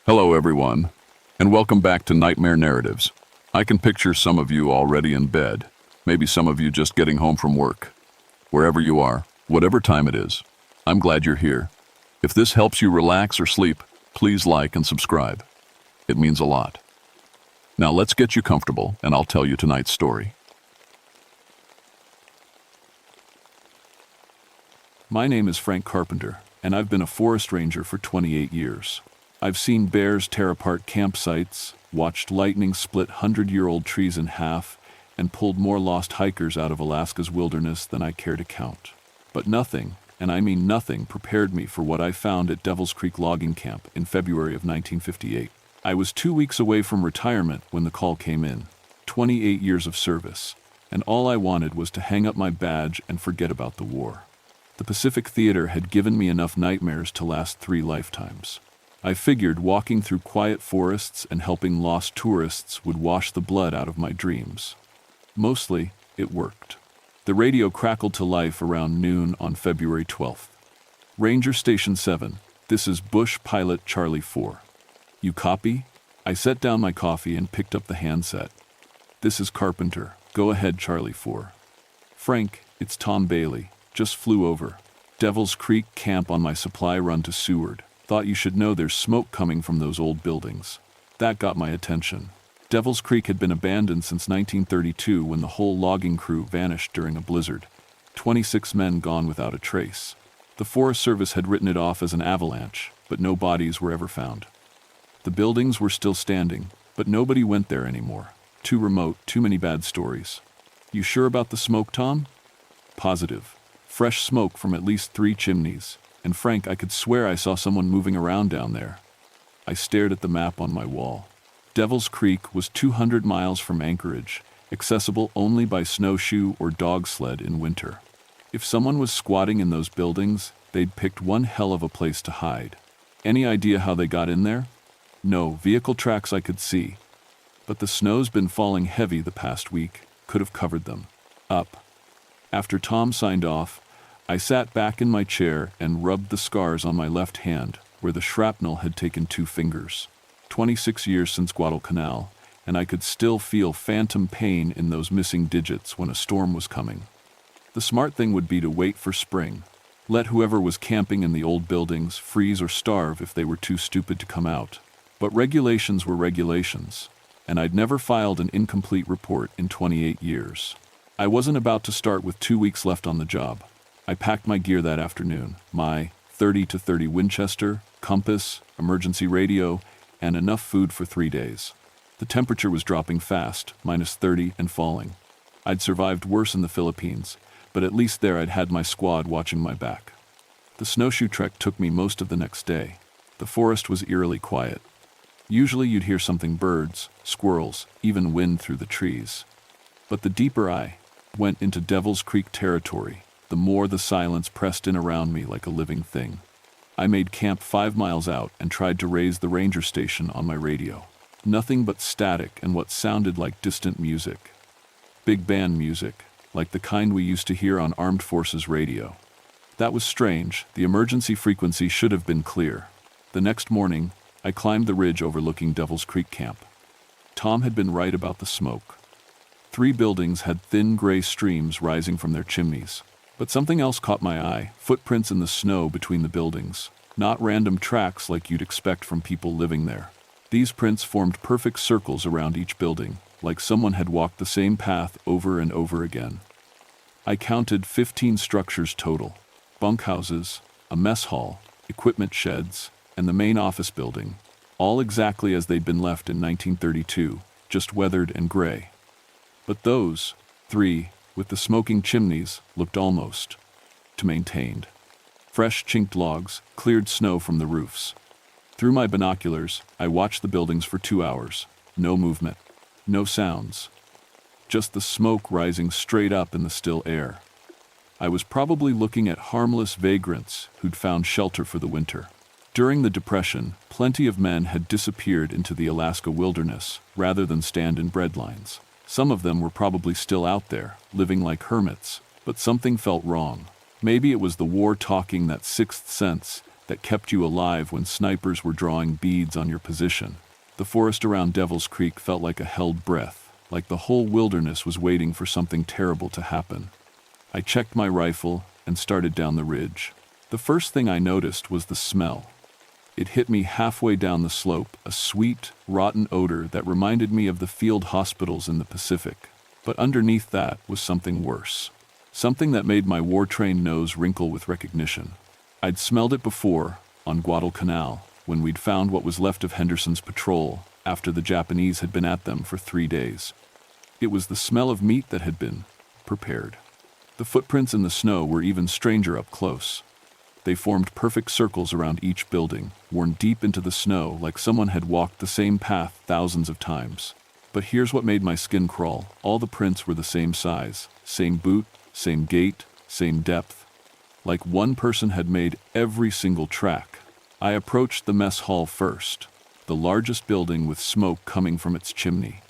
Hello, everyone, and welcome back to Nightmare Narratives. I can picture some of you already in bed, maybe some of you just getting home from work. Wherever you are, whatever time it is, I'm glad you're here. If this helps you relax or sleep, please like and subscribe. It means a lot. Now let's get you comfortable, and I'll tell you tonight's story. My name is Frank Carpenter, and I've been a forest ranger for 28 years. I've seen bears tear apart campsites, watched lightning split 100-year-old trees in half, and pulled more lost hikers out of Alaska's wilderness than I care to count. But nothing, and I mean nothing, prepared me for what I found at Devil's Creek Logging Camp in February of 1958. I was 2 weeks away from retirement when the call came in. 28 years of service, and all I wanted was to hang up my badge and forget about the war. The Pacific Theater had given me enough nightmares to last 3 lifetimes. I figured walking through quiet forests and helping lost tourists would wash the blood out of my dreams. Mostly, it worked. The radio crackled to life around noon on February 12th. Ranger Station 7, this is Bush Pilot Charlie 4. You copy? I set down my coffee and picked up the handset. This is Carpenter. Go ahead, Charlie 4. Frank, it's Tom Bailey. Just flew over. Devil's Creek camp on my supply run to Seward. Thought you should know there's smoke coming from those old buildings. That got my attention. Devil's Creek had been abandoned since 1932 when the whole logging crew vanished during a blizzard. 26 men gone without a trace. The Forest Service had written it off as an avalanche, but no bodies were ever found. The buildings were still standing, but nobody went there anymore. Too remote, too many bad stories. You sure about the smoke, Tom? Positive. Fresh smoke from at least 3 chimneys. And Frank, I could swear I saw someone moving around down there. I stared at the map on my wall. Devil's Creek was 200 miles from Anchorage, accessible only by snowshoe or dog sled in winter. If someone was squatting in those buildings, they'd picked one hell of a place to hide. Any idea how they got in there? No, vehicle tracks I could see. But the snow's been falling heavy the past week, could have covered them. Up. After Tom signed off, I sat back in my chair and rubbed the scars on my left hand, where the shrapnel had taken 2 fingers. 26 years since Guadalcanal, and I could still feel phantom pain in those missing digits when a storm was coming. The smart thing would be to wait for spring. Let whoever was camping in the old buildings freeze or starve if they were too stupid to come out. But regulations were regulations, and I'd never filed an incomplete report in 28 years. I wasn't about to start with 2 weeks left on the job. I packed my gear that afternoon, my .30-30 Winchester, compass, emergency radio, and enough food for 3 days. The temperature was dropping fast, -30 and falling. I'd survived worse in the Philippines, but at least there I'd had my squad watching my back. The snowshoe trek took me most of the next day. The forest was eerily quiet. Usually you'd hear something: birds, squirrels, even wind through the trees. But the deeper I went into Devil's Creek territory, the more the silence pressed in around me like a living thing. I made camp 5 miles out and tried to raise the ranger station on my radio. Nothing but static and what sounded like distant music. Big band music, like the kind we used to hear on Armed Forces radio. That was strange. The emergency frequency should have been clear. The next morning, I climbed the ridge overlooking Devil's Creek camp. Tom had been right about the smoke. 3 buildings had thin gray streams rising from their chimneys. But something else caught my eye: footprints in the snow between the buildings. Not random tracks like you'd expect from people living there. These prints formed perfect circles around each building, like someone had walked the same path over and over again. I counted 15 structures total: bunkhouses, a mess hall, equipment sheds, and the main office building, all exactly as they'd been left in 1932, just weathered and gray. But those 3, with the smoking chimneys, looked almost maintained. Fresh chinked logs, cleared snow from the roofs. Through my binoculars, I watched the buildings for 2 hours. No movement, no sounds. Just the smoke rising straight up in the still air. I was probably looking at harmless vagrants who'd found shelter for the winter. During the Depression, plenty of men had disappeared into the Alaska wilderness rather than stand in breadlines. Some of them were probably still out there, living like hermits, but something felt wrong. Maybe it was the war talking that sixth sense, that kept you alive when snipers were drawing beads on your position. The forest around Devil's Creek felt like a held breath, like the whole wilderness was waiting for something terrible to happen. I checked my rifle and started down the ridge. The first thing I noticed was the smell. It hit me halfway down the slope, a sweet, rotten odor that reminded me of the field hospitals in the Pacific. But underneath that was something worse. Something that made my war-trained nose wrinkle with recognition. I'd smelled it before, on Guadalcanal, when we'd found what was left of Henderson's patrol after the Japanese had been at them for 3 days. It was the smell of meat that had been prepared. The footprints in the snow were even stranger up close. They formed perfect circles around each building, worn deep into the snow like someone had walked the same path thousands of times. But here's what made my skin crawl. All the prints were the same size, same boot, same gait, same depth. Like one person had made every single track. I approached the mess hall first, the largest building with smoke coming from its chimney.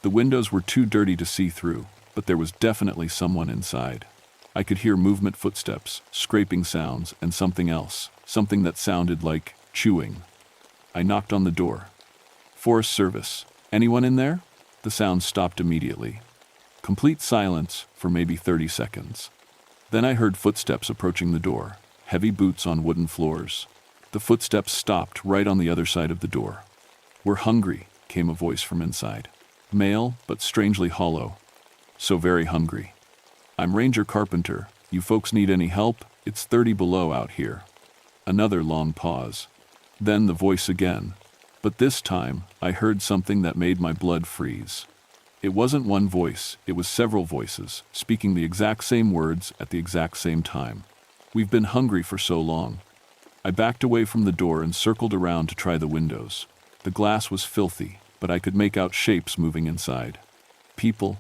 The windows were too dirty to see through, but there was definitely someone inside. I could hear movement, footsteps, scraping sounds, and something else, something that sounded like chewing. I knocked on the door. Forest Service. Anyone in there? The sound stopped immediately. Complete silence for maybe 30 seconds. Then I heard footsteps approaching the door, heavy boots on wooden floors. The footsteps stopped right on the other side of the door. "We're hungry," came a voice from inside. Male, but strangely hollow. "So very hungry." "I'm Ranger Carpenter. You folks need any help? It's 30 below out here." Another long pause. Then the voice again. But this time, I heard something that made my blood freeze. It wasn't one voice, it was several voices, speaking the exact same words at the exact same time. "We've been hungry for so long." I backed away from the door and circled around to try the windows. The glass was filthy, but I could make out shapes moving inside. People,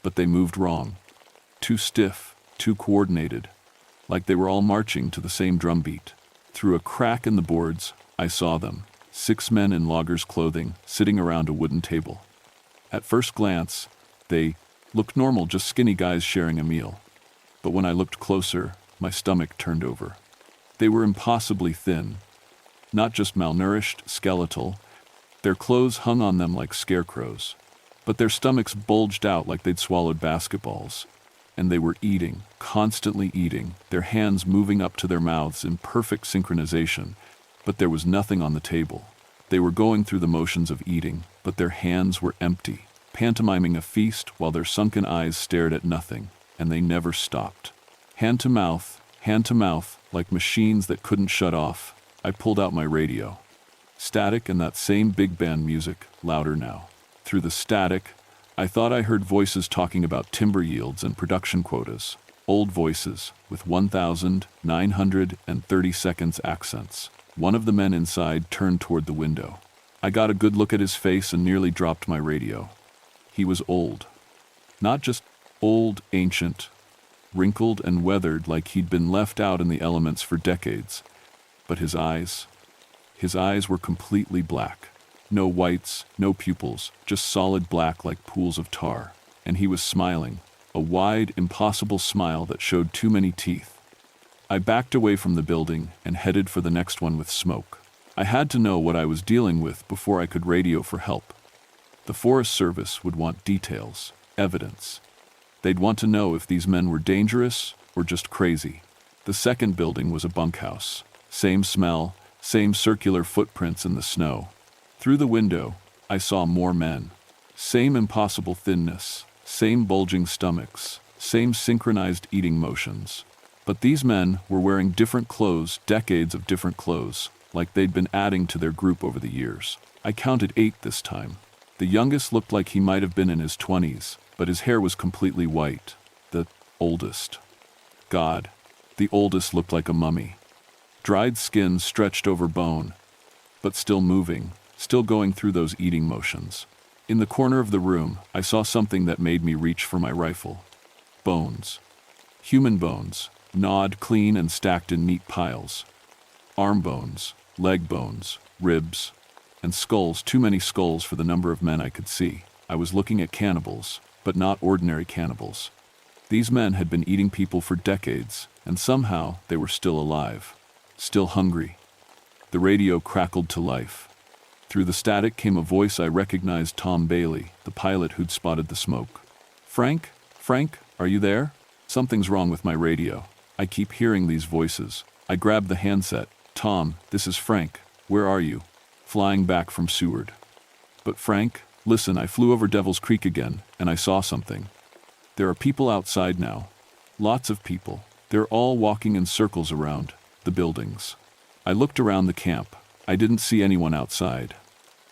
but they moved wrong. Too stiff, too coordinated, like they were all marching to the same drumbeat. Through a crack in the boards, I saw them, 6 men in loggers' clothing, sitting around a wooden table. At first glance, they looked normal, just skinny guys sharing a meal. But when I looked closer, my stomach turned over. They were impossibly thin, not just malnourished, skeletal. Their clothes hung on them like scarecrows, but their stomachs bulged out like they'd swallowed basketballs. And they were eating, constantly eating, their hands moving up to their mouths in perfect synchronization, but there was nothing on the table. They were going through the motions of eating, but their hands were empty, pantomiming a feast while their sunken eyes stared at nothing, and they never stopped. Hand to mouth, like machines that couldn't shut off, I pulled out my radio. Static and that same big band music, louder now. Through the static, I thought I heard voices talking about timber yields and production quotas. Old voices, with 1,930 seconds accents. One of the men inside turned toward the window. I got a good look at his face and nearly dropped my radio. He was old. Not just old, ancient, wrinkled and weathered like he'd been left out in the elements for decades. But his eyes were completely black. No whites, no pupils, just solid black like pools of tar. And he was smiling, a wide, impossible smile that showed too many teeth. I backed away from the building and headed for the next one with smoke. I had to know what I was dealing with before I could radio for help. The Forest Service would want details, evidence. They'd want to know if these men were dangerous or just crazy. The second building was a bunkhouse. Same smell, same circular footprints in the snow. Through the window, I saw more men. Same impossible thinness, same bulging stomachs, same synchronized eating motions. But these men were wearing different clothes, decades of different clothes, like they'd been adding to their group over the years. I counted 8 this time. The youngest looked like he might have been in his 20s, but his hair was completely white. The oldest. God, the oldest looked like a mummy. Dried skin stretched over bone, but still moving. Still going through those eating motions. In the corner of the room, I saw something that made me reach for my rifle. Bones. Human bones, gnawed clean and stacked in neat piles. Arm bones, leg bones, ribs, and skulls, too many skulls for the number of men I could see. I was looking at cannibals, but not ordinary cannibals. These men had been eating people for decades, and somehow they were still alive. Still hungry, The radio crackled to life. Through the static came a voice I recognized: Tom Bailey, the pilot who'd spotted the smoke. Frank? Frank, are you there? Something's wrong with my radio. I keep hearing these voices. I grabbed the handset. Tom, this is Frank. Where are you? Flying back from Seward. But Frank, listen, I flew over Devil's Creek again, and I saw something. There are people outside now. Lots of people. They're all walking in circles around the buildings. I looked around the camp. I didn't see anyone outside.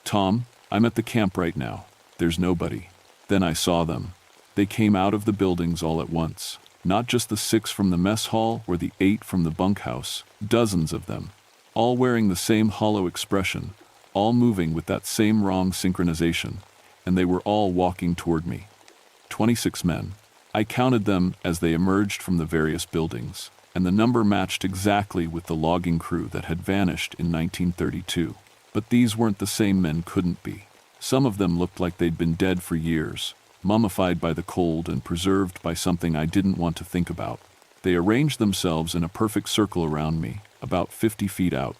Tom, I'm at the camp right now. There's nobody. Then I saw them. They came out of the buildings all at once. Not just the 6 from the mess hall or the 8 from the bunkhouse. Dozens of them. All wearing the same hollow expression. All moving with that same wrong synchronization. And they were all walking toward me. 26 men. I counted them as they emerged from the various buildings, and the number matched exactly with the logging crew that had vanished in 1932. But these weren't the same men, couldn't be. Some of them looked like they'd been dead for years, mummified by the cold and preserved by something I didn't want to think about. They arranged themselves in a perfect circle around me, about 50 feet out.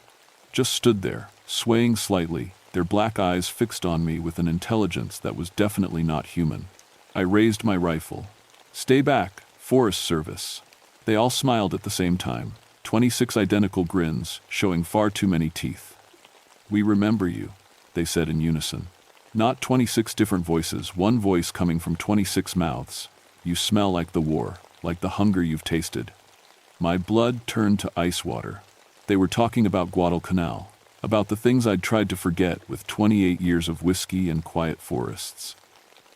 Just stood there, swaying slightly, their black eyes fixed on me with an intelligence that was definitely not human. I raised my rifle. Stay back, Forest Service. They all smiled at the same time, 26 identical grins, showing far too many teeth. We remember you, they said in unison. Not 26 different voices, one voice coming from 26 mouths. You smell like the war, like the hunger you've tasted. My blood turned to ice water. They were talking about Guadalcanal, about the things I'd tried to forget with 28 years of whiskey and quiet forests.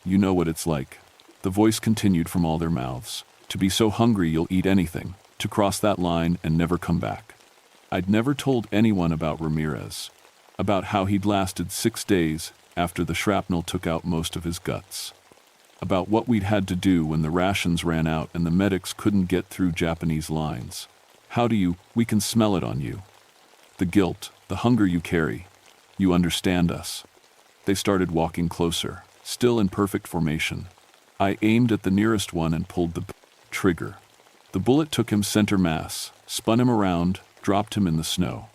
You know what it's like. The voice continued from all their mouths. To be so hungry you'll eat anything, to cross that line and never come back. I'd never told anyone about Ramirez, about how he'd lasted 6 days after the shrapnel took out most of his guts, about what we'd had to do when the rations ran out and the medics couldn't get through Japanese lines. We can smell it on you. The guilt, the hunger you carry. You understand us. They started walking closer, still in perfect formation. I aimed at the nearest one and pulled the trigger. The bullet took him center mass, spun him around, dropped him in the snow.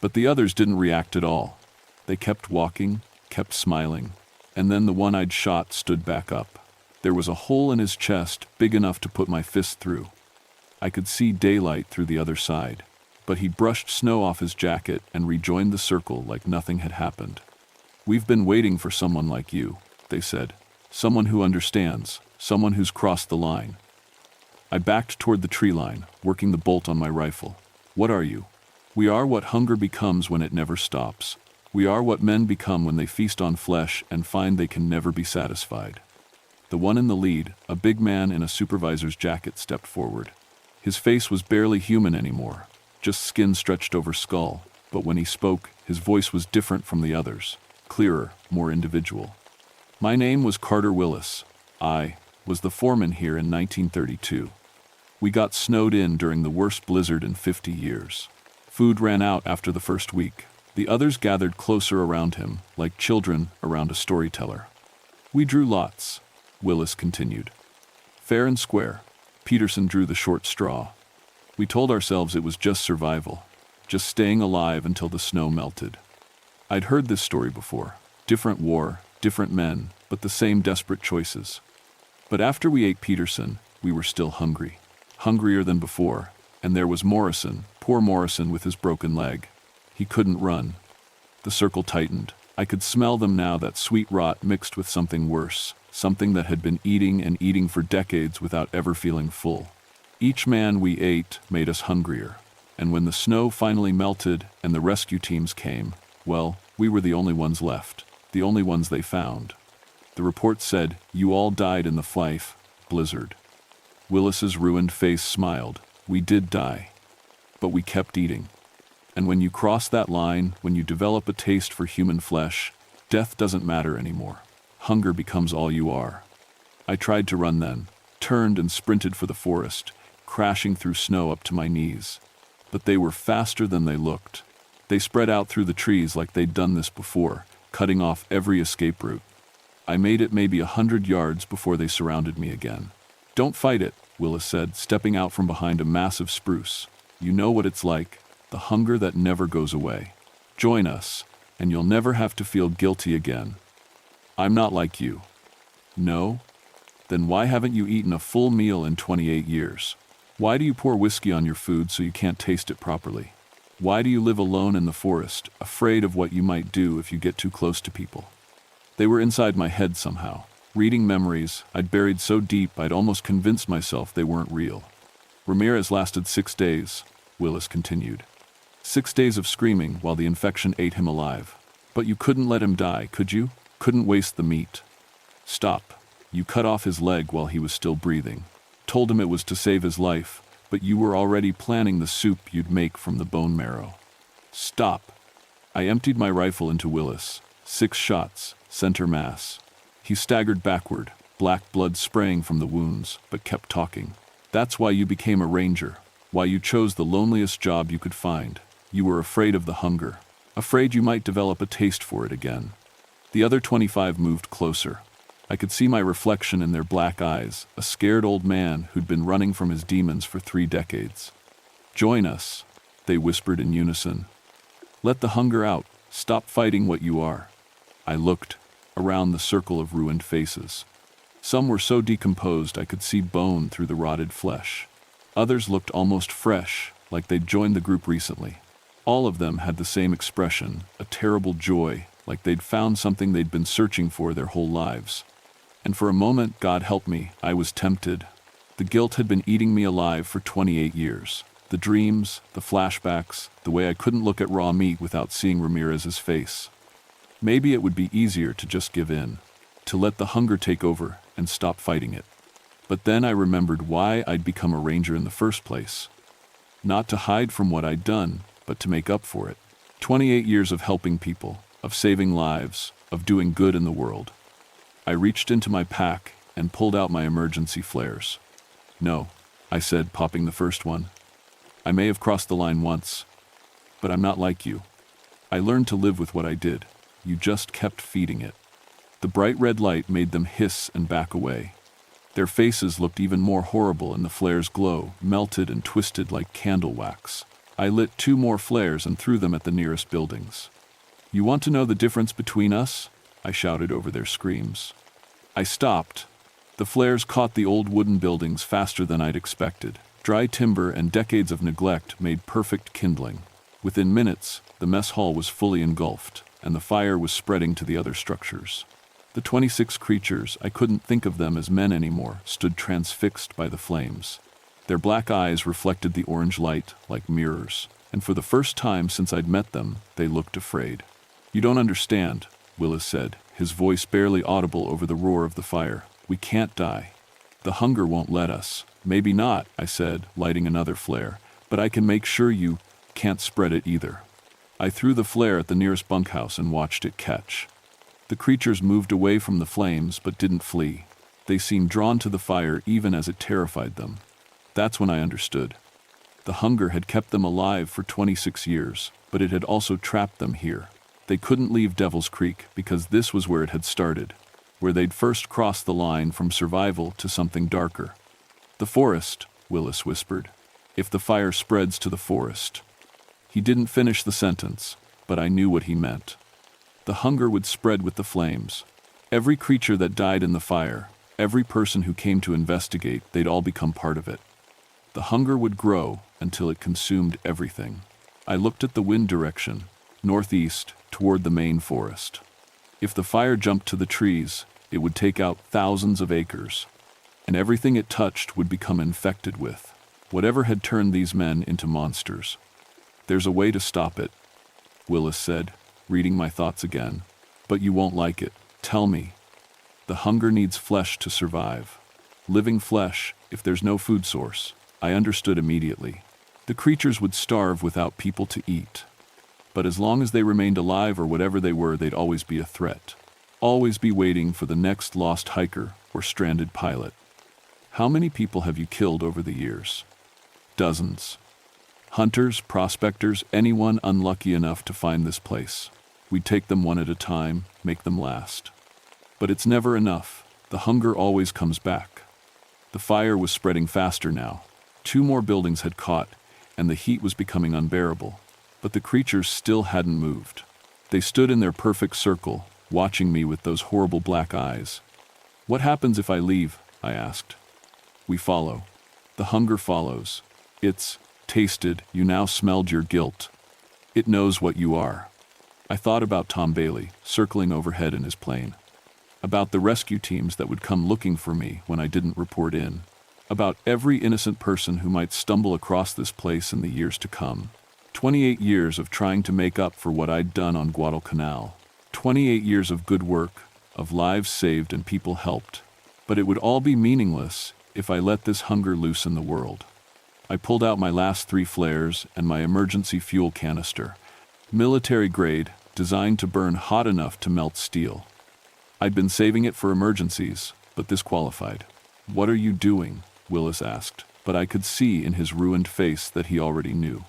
But the others didn't react at all. They kept walking, kept smiling, and then the one I'd shot stood back up. There was a hole in his chest big enough to put my fist through. I could see daylight through the other side, but he brushed snow off his jacket and rejoined the circle like nothing had happened. We've been waiting for someone like you, they said. Someone who understands, someone who's crossed the line. I backed toward the tree line, working the bolt on my rifle. What are you? We are what hunger becomes when it never stops. We are what men become when they feast on flesh and find they can never be satisfied. The one in the lead, a big man in a supervisor's jacket, stepped forward. His face was barely human anymore, just skin stretched over skull, but when he spoke, his voice was different from the others, clearer, more individual. My name was Carter Willis. I was the foreman here in 1932. We got snowed in during the worst blizzard in 50 years. Food ran out after the first week. The others gathered closer around him, like children around a storyteller. We drew lots, Willis continued. Fair and square. Peterson drew the short straw. We told ourselves it was just survival, just staying alive until the snow melted. I'd heard this story before. Different war, different men, but the same desperate choices. But after we ate Peterson, we were still hungry. Hungrier than before, and there was Morrison, poor Morrison with his broken leg. He couldn't run. The circle tightened. I could smell them now, that sweet rot mixed with something worse, something that had been eating and eating for decades without ever feeling full. Each man we ate made us hungrier, and when the snow finally melted and the rescue teams came, well, we were the only ones left, the only ones they found. The report said, "You all died in the Fife blizzard." Willis's ruined face smiled. We did die, but we kept eating. And when you cross that line, when you develop a taste for human flesh, death doesn't matter anymore. Hunger becomes all you are. I tried to run then, turned and sprinted for the forest, crashing through snow up to my knees. But they were faster than they looked. They spread out through the trees like they'd done this before, cutting off every escape route. I made it maybe 100 yards before they surrounded me again. "Don't fight it," Willis said, stepping out from behind a massive spruce. "You know what it's like, the hunger that never goes away." Join us, and you'll never have to feel guilty again. I'm not like you. No? Then why haven't you eaten a full meal in 28 years? Why do you pour whiskey on your food so you can't taste it properly? Why do you live alone in the forest, afraid of what you might do if you get too close to people? They were inside my head somehow, reading memories I'd buried so deep I'd almost convinced myself they weren't real. Ramirez lasted 6 days, Willis continued. 6 days of screaming while the infection ate him alive. But you couldn't let him die, could you? Couldn't waste the meat. Stop. You cut off his leg while he was still breathing. Told him it was to save his life, but you were already planning the soup you'd make from the bone marrow. Stop. I emptied my rifle into Willis. 6 shots, center mass. He staggered backward, black blood spraying from the wounds, but kept talking. That's why you became a ranger, why you chose the loneliest job you could find. You were afraid of the hunger, afraid you might develop a taste for it again. The other 25 moved closer. I could see my reflection in their black eyes, a scared old man who'd been running from his demons for 3 decades. Join us, they whispered in unison. Let the hunger out. Stop fighting what you are. I looked around the circle of ruined faces. Some were so decomposed I could see bone through the rotted flesh. Others looked almost fresh, like they'd joined the group recently. All of them had the same expression, a terrible joy, like they'd found something they'd been searching for their whole lives. And for a moment, God help me, I was tempted. The guilt had been eating me alive for 28 years. The dreams, the flashbacks, the way I couldn't look at raw meat without seeing Ramirez's face. Maybe it would be easier to just give in, to let the hunger take over and stop fighting it. But then I remembered why I'd become a ranger in the first place. Not to hide from what I'd done, but to make up for it. 28 years of helping people, of saving lives, of doing good in the world. I reached into my pack and pulled out my emergency flares. No, I said, popping the first one. I may have crossed the line once, but I'm not like you. I learned to live with what I did. You just kept feeding it. The bright red light made them hiss and back away. Their faces looked even more horrible in the flare's glow, melted and twisted like candle wax. I lit 2 more flares and threw them at the nearest buildings. You want to know the difference between us? I shouted over their screams. I stopped. The flares caught the old wooden buildings faster than I'd expected. Dry timber and decades of neglect made perfect kindling. Within minutes, the mess hall was fully engulfed, and the fire was spreading to the other structures. The 26 creatures, I couldn't think of them as men anymore, stood transfixed by the flames. Their black eyes reflected the orange light like mirrors, and for the first time since I'd met them, they looked afraid. You don't understand, Willis said, his voice barely audible over the roar of the fire. We can't die. The hunger won't let us. Maybe not, I said, lighting another flare, but I can make sure you can't spread it either. I threw the flare at the nearest bunkhouse and watched it catch. The creatures moved away from the flames but didn't flee. They seemed drawn to the fire even as it terrified them. That's when I understood. The hunger had kept them alive for 26 years, but it had also trapped them here. They couldn't leave Devil's Creek because this was where it had started, where they'd first crossed the line from survival to something darker. The forest, Willis whispered. If the fire spreads to the forest. He didn't finish the sentence, but I knew what he meant. The hunger would spread with the flames. Every creature that died in the fire, every person who came to investigate, they'd all become part of it. The hunger would grow until it consumed everything. I looked at the wind direction, northeast, toward the main forest. If the fire jumped to the trees, it would take out thousands of acres, and everything it touched would become infected with whatever had turned these men into monsters. There's a way to stop it, Willis said, reading my thoughts again. But you won't like it. Tell me. The hunger needs flesh to survive. Living flesh, if there's no food source. I understood immediately. The creatures would starve without people to eat. But as long as they remained alive or whatever they were, they'd always be a threat. Always be waiting for the next lost hiker or stranded pilot. How many people have you killed over the years? Dozens. Hunters, prospectors, anyone unlucky enough to find this place. We'd take them one at a time, make them last. But it's never enough. The hunger always comes back. The fire was spreading faster now. 2 more buildings had caught, and the heat was becoming unbearable. But the creatures still hadn't moved. They stood in their perfect circle, watching me with those horrible black eyes. "What happens if I leave?" I asked. "We follow. The hunger follows. It's tasted, you now smelled your guilt. It knows what you are." I thought about Tom Bailey, circling overhead in his plane. About the rescue teams that would come looking for me when I didn't report in. About every innocent person who might stumble across this place in the years to come. 28 years of trying to make up for what I'd done on Guadalcanal. 28 years of good work, of lives saved and people helped. But it would all be meaningless if I let this hunger loose in the world. I pulled out my last 3 flares and my emergency fuel canister. Military grade, designed to burn hot enough to melt steel. I'd been saving it for emergencies, but this qualified. "What are you doing?" Willis asked, but I could see in his ruined face that he already knew.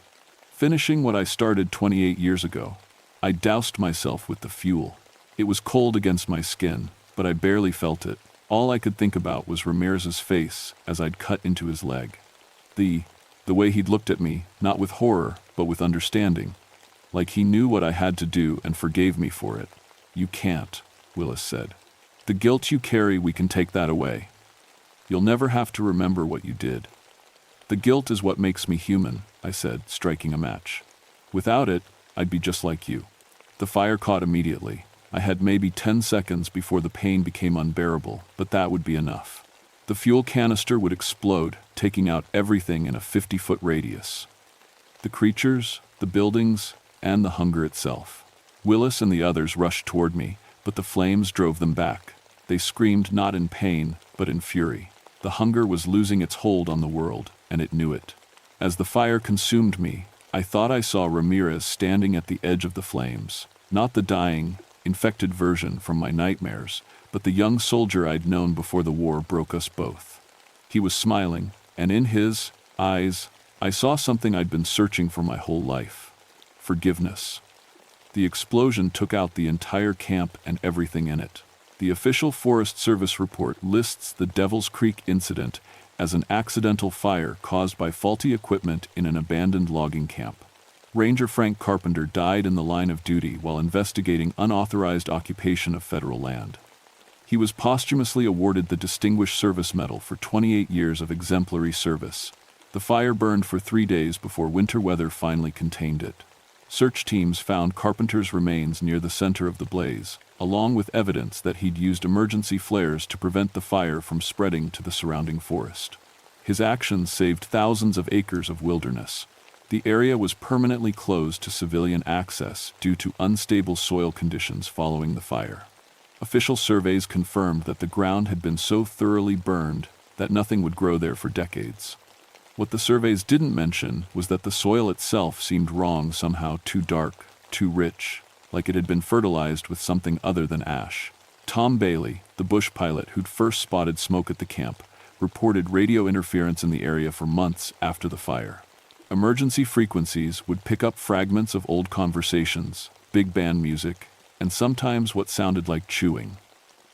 "Finishing what I started 28 years ago." I doused myself with the fuel. It was cold against my skin, but I barely felt it. All I could think about was Ramirez's face as I'd cut into his leg. The way he'd looked at me, not with horror, but with understanding. Like he knew what I had to do and forgave me for it. "You can't," Willis said. "The guilt you carry, we can take that away. You'll never have to remember what you did." "The guilt is what makes me human," I said, striking a match. "Without it, I'd be just like you." The fire caught immediately. I had maybe 10 seconds before the pain became unbearable, but that would be enough. The fuel canister would explode, taking out everything in a 50-foot radius. The creatures, the buildings, and the hunger itself. Willis and the others rushed toward me, but the flames drove them back. They screamed not in pain, but in fury. The hunger was losing its hold on the world, and it knew it. As the fire consumed me, I thought I saw Ramirez standing at the edge of the flames. Not the dying, infected version from my nightmares, but the young soldier I'd known before the war broke us both. He was smiling, and in his eyes, I saw something I'd been searching for my whole life. Forgiveness. The explosion took out the entire camp and everything in it. The official Forest Service report lists the Devil's Creek incident as an accidental fire caused by faulty equipment in an abandoned logging camp. Ranger Frank Carpenter died in the line of duty while investigating unauthorized occupation of federal land. He was posthumously awarded the Distinguished Service Medal for 28 years of exemplary service. The fire burned for 3 days before winter weather finally contained it. Search teams found Carpenter's remains near the center of the blaze, along with evidence that he'd used emergency flares to prevent the fire from spreading to the surrounding forest. His actions saved thousands of acres of wilderness. The area was permanently closed to civilian access due to unstable soil conditions following the fire. Official surveys confirmed that the ground had been so thoroughly burned that nothing would grow there for decades. What the surveys didn't mention was that the soil itself seemed wrong, somehow too dark, too rich, like it had been fertilized with something other than ash. Tom Bailey, the bush pilot who'd first spotted smoke at the camp, reported radio interference in the area for months after the fire. Emergency frequencies would pick up fragments of old conversations, big band music, and sometimes what sounded like chewing.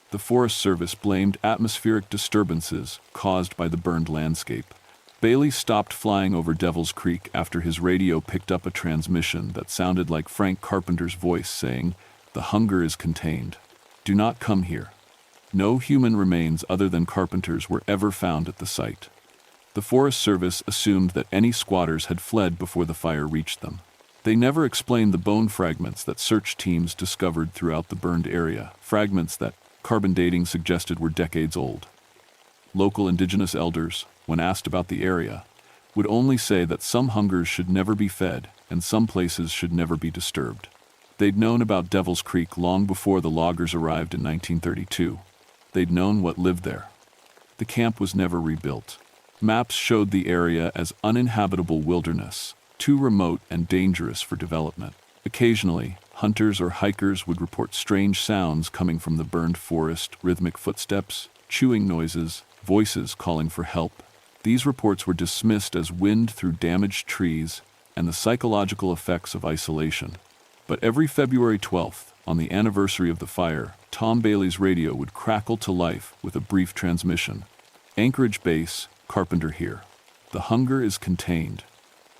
The Forest Service blamed atmospheric disturbances caused by the burned landscape. Bailey stopped flying over Devil's Creek after his radio picked up a transmission that sounded like Frank Carpenter's voice saying, "The hunger is contained. Do not come here." No human remains other than Carpenter's were ever found at the site. The Forest Service assumed that any squatters had fled before the fire reached them. They never explained the bone fragments that search teams discovered throughout the burned area, fragments that carbon dating suggested were decades old. Local indigenous elders, when asked about the area, would only say that some hungers should never be fed and some places should never be disturbed. They'd known about Devil's Creek long before the loggers arrived in 1932. They'd known what lived there. The camp was never rebuilt. Maps showed the area as uninhabitable wilderness, too remote and dangerous for development. Occasionally, hunters or hikers would report strange sounds coming from the burned forest, rhythmic footsteps, chewing noises, voices calling for help. These reports were dismissed as wind through damaged trees and the psychological effects of isolation. But every February 12th, on the anniversary of the fire, Tom Bailey's radio would crackle to life with a brief transmission. "Anchorage Base, Carpenter here. The hunger is contained."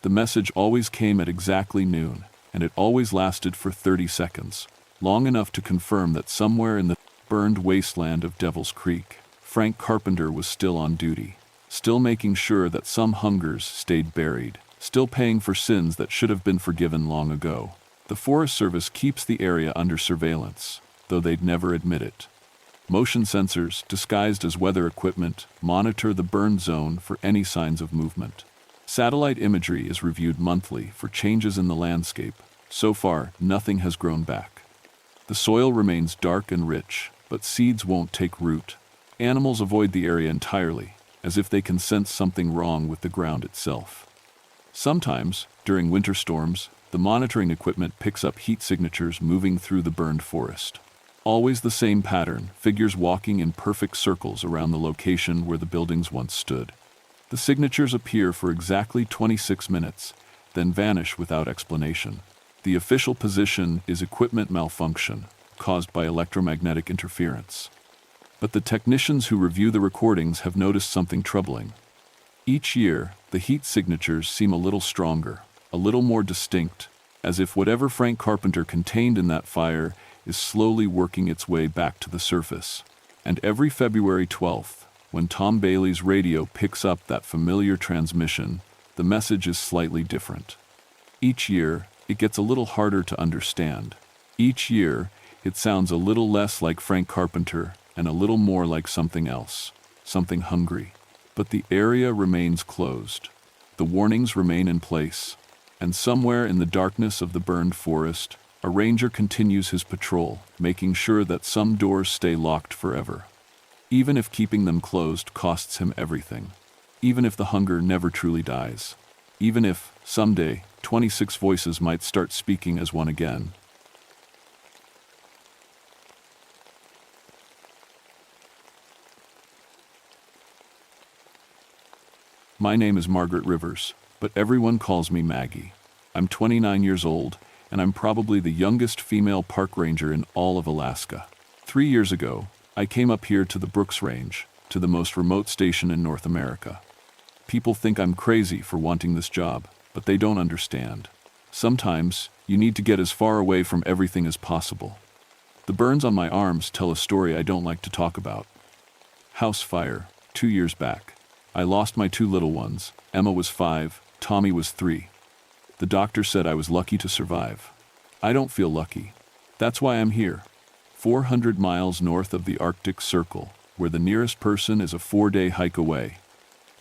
The message always came at exactly noon, and it always lasted for 30 seconds, long enough to confirm that somewhere in the burned wasteland of Devil's Creek, Frank Carpenter was still on duty, still making sure that some hungers stayed buried, still paying for sins that should have been forgiven long ago. The Forest Service keeps the area under surveillance, though they'd never admit it. Motion sensors, disguised as weather equipment, monitor the burned zone for any signs of movement. Satellite imagery is reviewed monthly for changes in the landscape. So far, nothing has grown back. The soil remains dark and rich, but seeds won't take root. Animals avoid the area entirely, as if they can sense something wrong with the ground itself. Sometimes, during winter storms, the monitoring equipment picks up heat signatures moving through the burned forest. Always the same pattern, figures walking in perfect circles around the location where the buildings once stood. The signatures appear for exactly 26 minutes, then vanish without explanation. The official position is equipment malfunction, caused by electromagnetic interference. But the technicians who review the recordings have noticed something troubling. Each year, the heat signatures seem a little stronger, a little more distinct, as if whatever Frank Carpenter contained in that fire is slowly working its way back to the surface. And every February 12th, when Tom Bailey's radio picks up that familiar transmission, the message is slightly different. Each year, it gets a little harder to understand. Each year, it sounds a little less like Frank Carpenter and a little more like something else, something hungry. But the area remains closed. The warnings remain in place. And somewhere in the darkness of the burned forest, a ranger continues his patrol, making sure that some doors stay locked forever. Even if keeping them closed costs him everything. Even if the hunger never truly dies. Even if, someday, 26 voices might start speaking as one again. My name is Margaret Rivers, but everyone calls me Maggie. I'm 29 years old, and I'm probably the youngest female park ranger in all of Alaska. 3 years ago, I came up here to the Brooks Range, to the most remote station in North America. People think I'm crazy for wanting this job, but they don't understand. Sometimes, you need to get as far away from everything as possible. The burns on my arms tell a story I don't like to talk about. House fire, 2 years back. I lost my 2 little ones. Emma was 5, Tommy was 3. The doctor said I was lucky to survive. I don't feel lucky. That's why I'm here. 400 miles north of the Arctic Circle, where the nearest person is a 4-day hike away.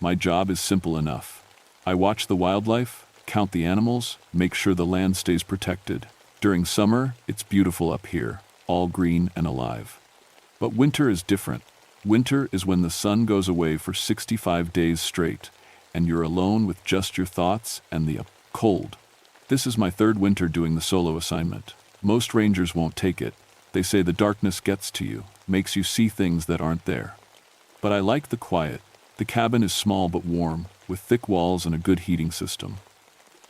My job is simple enough. I watch the wildlife, count the animals, make sure the land stays protected. During summer, it's beautiful up here, all green and alive. But winter is different. Winter is when the sun goes away for 65 days straight, and you're alone with just your thoughts and the cold. This is my 3rd winter doing the solo assignment. Most rangers won't take it. They say the darkness gets to you, makes you see things that aren't there. But I like the quiet. The cabin is small but warm, with thick walls and a good heating system.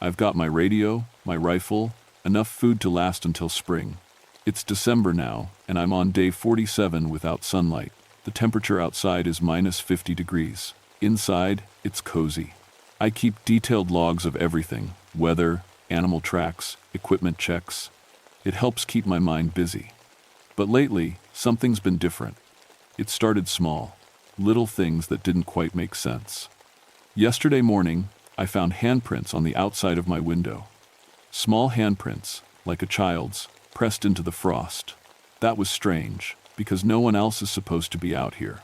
I've got my radio, my rifle, enough food to last until spring. It's December now, and I'm on day 47 without sunlight. The temperature outside is minus 50 degrees. Inside, it's cozy. I keep detailed logs of everything: weather, animal tracks, equipment checks. It helps keep my mind busy. But lately, something's been different. It started small, little things that didn't quite make sense. Yesterday morning, I found handprints on the outside of my window. Small handprints, like a child's, pressed into the frost. That was strange, because no one else is supposed to be out here.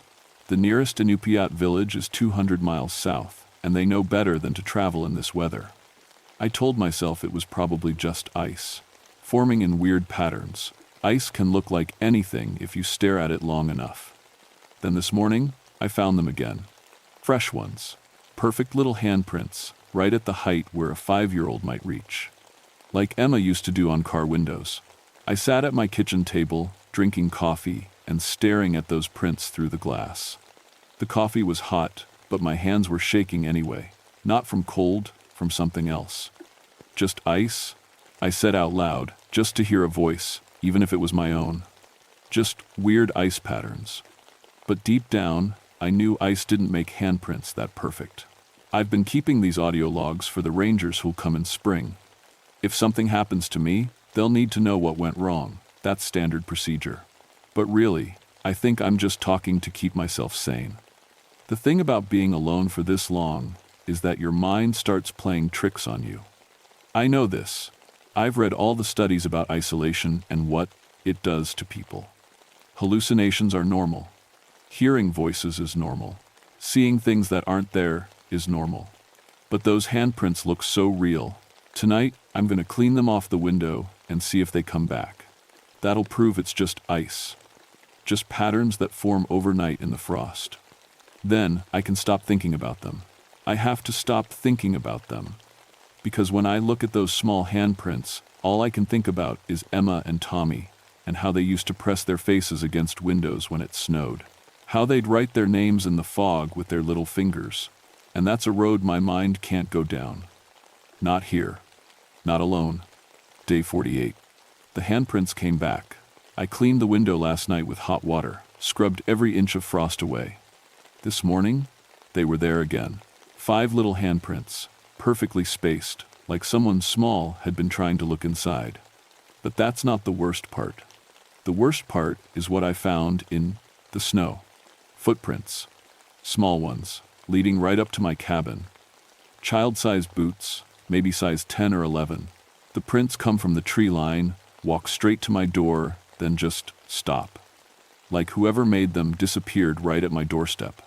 The nearest Inupiat village is 200 miles south, and they know better than to travel in this weather. I told myself it was probably just ice, forming in weird patterns. Ice can look like anything if you stare at it long enough. Then this morning, I found them again. Fresh ones. Perfect little handprints, right at the height where a 5-year-old might reach. Like Emma used to do on car windows. I sat at my kitchen table, drinking coffee, and staring at those prints through the glass. The coffee was hot, but my hands were shaking anyway. Not from cold, from something else. Just ice? I said out loud, just to hear a voice, even if it was my own. Just weird ice patterns. But deep down, I knew ice didn't make handprints that perfect. I've been keeping these audio logs for the rangers who'll come in spring. If something happens to me, they'll need to know what went wrong. That's standard procedure. But really, I think I'm just talking to keep myself sane. The thing about being alone for this long is that your mind starts playing tricks on you. I know this. I've read all the studies about isolation and what it does to people. Hallucinations are normal. Hearing voices is normal. Seeing things that aren't there is normal. But those handprints look so real. Tonight, I'm going to clean them off the window and see if they come back. That'll prove it's just ice. Just patterns that form overnight in the frost. Then, I can stop thinking about them. I have to stop thinking about them. Because when I look at those small handprints, all I can think about is Emma and Tommy, and how they used to press their faces against windows when it snowed. How they'd write their names in the fog with their little fingers. And that's a road my mind can't go down. Not here. Not alone. Day 48. The handprints came back. I cleaned the window last night with hot water, scrubbed every inch of frost away. This morning, they were there again. 5 little handprints, perfectly spaced, like someone small had been trying to look inside. But that's not the worst part. The worst part is what I found in the snow. Footprints. Small ones, leading right up to my cabin. Child-sized boots, maybe size 10 or 11. The prints come from the tree line, walk straight to my door, then just stop. Like whoever made them disappeared right at my doorstep.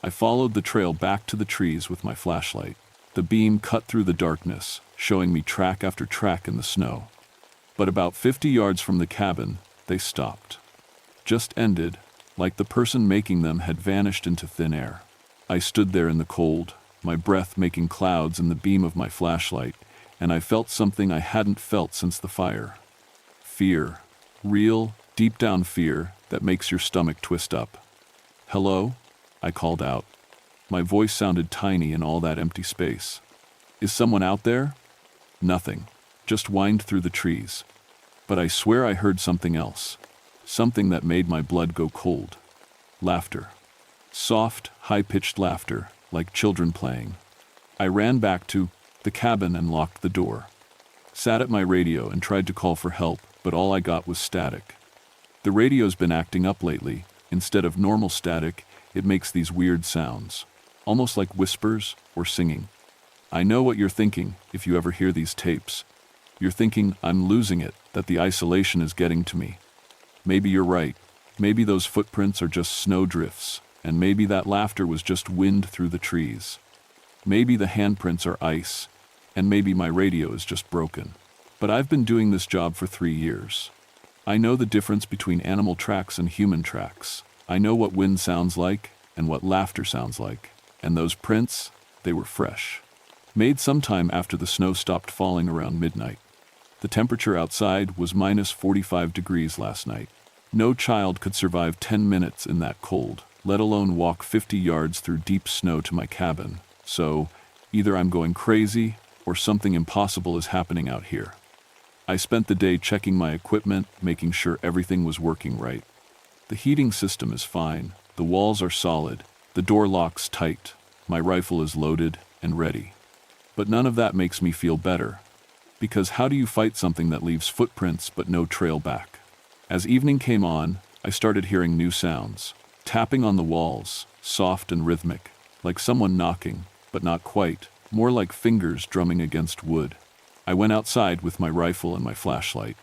I followed the trail back to the trees with my flashlight. The beam cut through the darkness, showing me track after track in the snow. But about 50 yards from the cabin, they stopped. Just ended, like the person making them had vanished into thin air. I stood there in the cold, my breath making clouds in the beam of my flashlight, and I felt something I hadn't felt since the fire. Fear. Real, deep-down fear that makes your stomach twist up. "Hello?" I called out. My voice sounded tiny in all that empty space. "Is someone out there?" Nothing. Just whined through the trees. But I swear I heard something else. Something that made my blood go cold. Laughter. Soft, high-pitched laughter, like children playing. I ran back to the cabin and locked the door. Sat at my radio and tried to call for help, but all I got was static. The radio's been acting up lately. Instead of normal static, it makes these weird sounds, almost like whispers or singing. I know what you're thinking if you ever hear these tapes. You're thinking I'm losing it, that the isolation is getting to me. Maybe you're right. Maybe those footprints are just snow drifts, and maybe that laughter was just wind through the trees. Maybe the handprints are ice, and maybe my radio is just broken. But I've been doing this job for 3 years. I know the difference between animal tracks and human tracks. I know what wind sounds like and what laughter sounds like. And those prints, they were fresh. Made sometime after the snow stopped falling around midnight. The temperature outside was minus 45 degrees last night. No child could survive 10 minutes in that cold, let alone walk 50 yards through deep snow to my cabin. So, either I'm going crazy or something impossible is happening out here. I spent the day checking my equipment, making sure everything was working right. The heating system is fine, the walls are solid, the door lock's tight, my rifle is loaded and ready. But none of that makes me feel better. Because how do you fight something that leaves footprints but no trail back? As evening came on, I started hearing new sounds. Tapping on the walls, soft and rhythmic, like someone knocking, but not quite, more like fingers drumming against wood. I went outside with my rifle and my flashlight.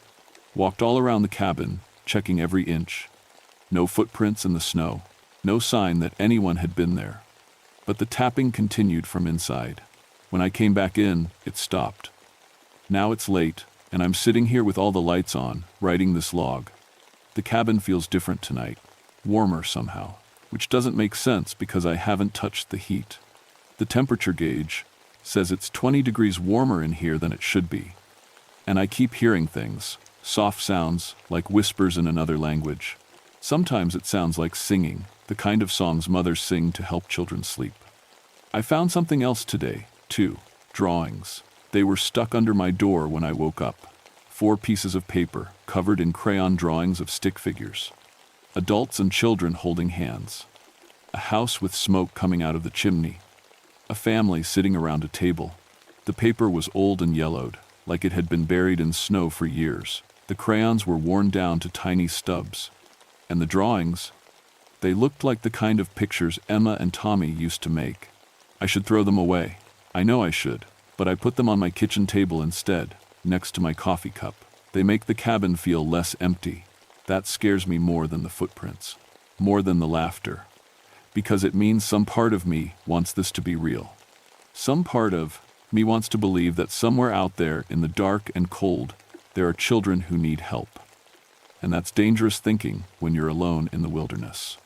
Walked all around the cabin, checking every inch. No footprints in the snow, no sign that anyone had been there. But the tapping continued from inside. When I came back in, it stopped. Now it's late, and I'm sitting here with all the lights on, writing this log. The cabin feels different tonight, warmer somehow, which doesn't make sense because I haven't touched the heat. The temperature gauge says it's 20 degrees warmer in here than it should be. And I keep hearing things, soft sounds, like whispers in another language. Sometimes it sounds like singing, the kind of songs mothers sing to help children sleep. I found something else today, too, drawings. They were stuck under my door when I woke up. 4 pieces of paper, covered in crayon drawings of stick figures. Adults and children holding hands. A house with smoke coming out of the chimney. A family sitting around a table. The paper was old and yellowed, like it had been buried in snow for years. The crayons were worn down to tiny stubs. And the drawings? They looked like the kind of pictures Emma and Tommy used to make. I should throw them away. I know I should, but I put them on my kitchen table instead, next to my coffee cup. They make the cabin feel less empty. That scares me more than the footprints, more than the laughter, because it means some part of me wants this to be real. Some part of me wants to believe that somewhere out there in the dark and cold, there are children who need help. And that's dangerous thinking when you're alone in the wilderness.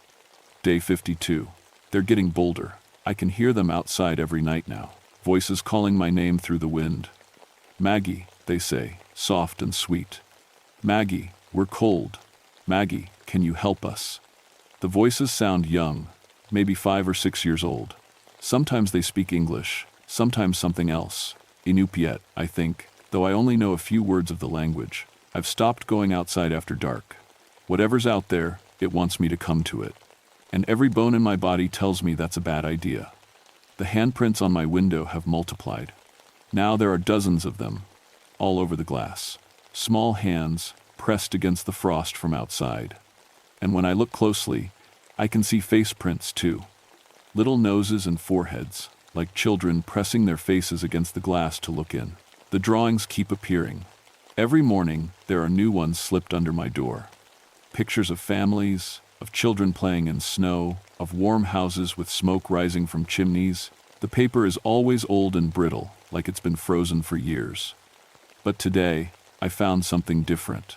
Day 52. They're getting bolder. I can hear them outside every night now, voices calling my name through the wind. Maggie, they say, soft and sweet. Maggie, we're cold. Maggie, can you help us? The voices sound young, maybe 5 or 6 years old. Sometimes they speak English, sometimes something else. Inupiat, I think, though I only know a few words of the language. I've stopped going outside after dark. Whatever's out there, it wants me to come to it. And every bone in my body tells me that's a bad idea. The handprints on my window have multiplied. Now there are dozens of them, all over the glass. Small hands, pressed against the frost from outside. And when I look closely, I can see face prints too. Little noses and foreheads, like children pressing their faces against the glass to look in. The drawings keep appearing. Every morning, there are new ones slipped under my door. Pictures of families, of children playing in snow, of warm houses with smoke rising from chimneys. The paper is always old and brittle, like it's been frozen for years. But today, I found something different.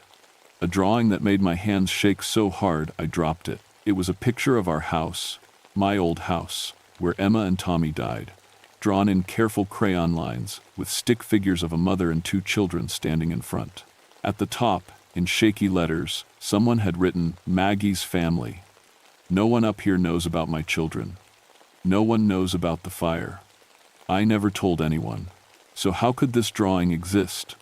A drawing that made my hands shake so hard I dropped it. It was a picture of our house, my old house, where Emma and Tommy died, drawn in careful crayon lines, with stick figures of a mother and 2 children standing in front. At the top, in shaky letters, someone had written, Maggie's family. No one up here knows about my children. No one knows about the fire. I never told anyone. So how could this drawing exist?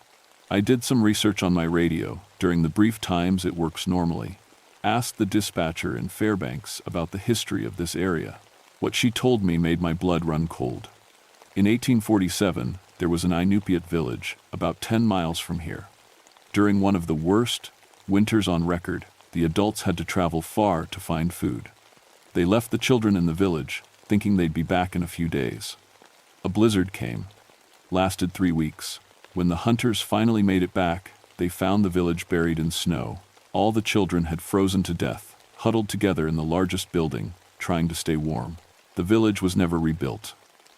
I did some research on my radio, during the brief times it works normally. Asked the dispatcher in Fairbanks about the history of this area. What she told me made my blood run cold. In 1847, there was an Inupiat village, about 10 miles from here. During one of the worst winters on record, the adults had to travel far to find food. They left the children in the village, thinking they'd be back in a few days. A blizzard came, lasted 3 weeks. When the hunters finally made it back, they found the village buried in snow. All the children had frozen to death, huddled together in the largest building, trying to stay warm. The village was never rebuilt.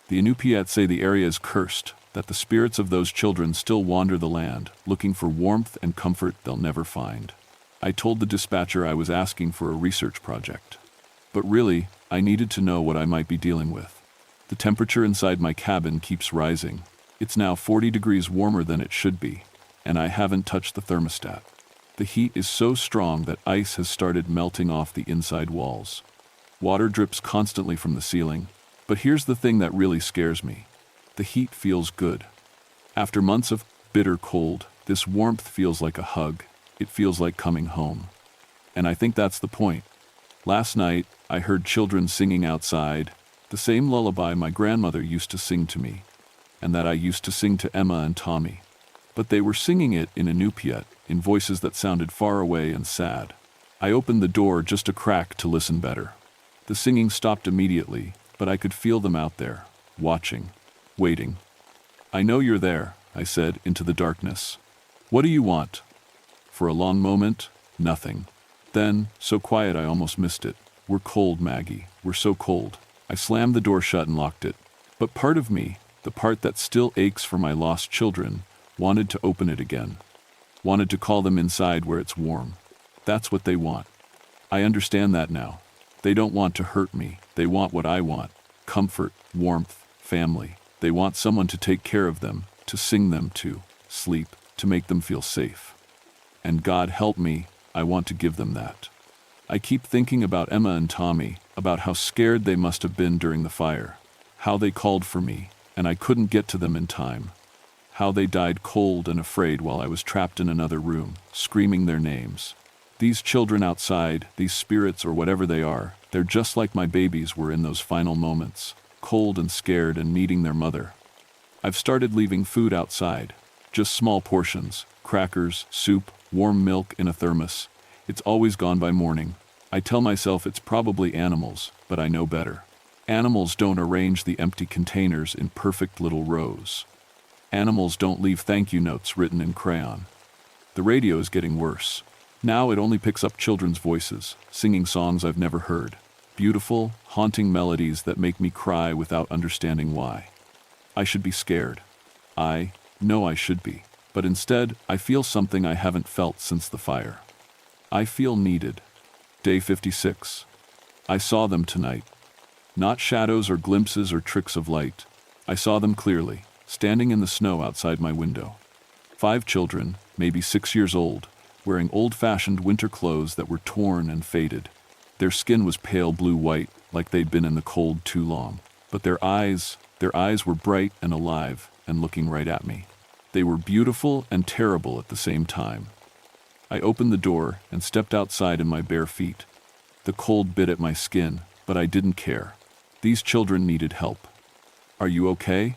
The Inupiat say the area is cursed, that the spirits of those children still wander the land, looking for warmth and comfort they'll never find. I told the dispatcher I was asking for a research project. But really, I needed to know what I might be dealing with. The temperature inside my cabin keeps rising. It's now 40 degrees warmer than it should be, and I haven't touched the thermostat. The heat is so strong that ice has started melting off the inside walls. Water drips constantly from the ceiling. But here's the thing that really scares me. The heat feels good. After months of bitter cold, this warmth feels like a hug. It feels like coming home. And I think that's the point. Last night, I heard children singing outside, the same lullaby my grandmother used to sing to me, and that I used to sing to Emma and Tommy. But they were singing it in Inupiat, in voices that sounded far away and sad. I opened the door just a crack to listen better. The singing stopped immediately, but I could feel them out there, watching, waiting. I know you're there, I said into the darkness. What do you want? For a long moment, nothing. Then, so quiet I almost missed it. We're cold, Maggie. We're so cold. I slammed the door shut and locked it. But part of me, the part that still aches for my lost children, wanted to open it again. Wanted to call them inside where it's warm. That's what they want. I understand that now. They don't want to hurt me. They want what I want. Comfort, warmth, family. They want someone to take care of them, to sing them to, sleep, to make them feel safe. And God help me, I want to give them that. I keep thinking about Emma and Tommy, about how scared they must have been during the fire, how they called for me, and I couldn't get to them in time, how they died cold and afraid while I was trapped in another room, screaming their names. These children outside, these spirits or whatever they are, they're just like my babies were in those final moments, cold and scared and needing their mother. I've started leaving food outside. Just small portions, crackers, soup, warm milk in a thermos. It's always gone by morning. I tell myself it's probably animals, but I know better. Animals don't arrange the empty containers in perfect little rows. Animals don't leave thank you notes written in crayon. The radio is getting worse. Now it only picks up children's voices, singing songs I've never heard. Beautiful, haunting melodies that make me cry without understanding why. I should be scared. I know I should be. But instead, I feel something I haven't felt since the fire. I feel needed. Day 56. I saw them tonight. Not shadows or glimpses or tricks of light. I saw them clearly, standing in the snow outside my window. 5 children, maybe 6 years old, wearing old-fashioned winter clothes that were torn and faded. Their skin was pale blue-white, like they'd been in the cold too long. But their eyes were bright and alive and looking right at me. They were beautiful and terrible at the same time. I opened the door and stepped outside in my bare feet. The cold bit at my skin, but I didn't care. These children needed help. "Are you okay?"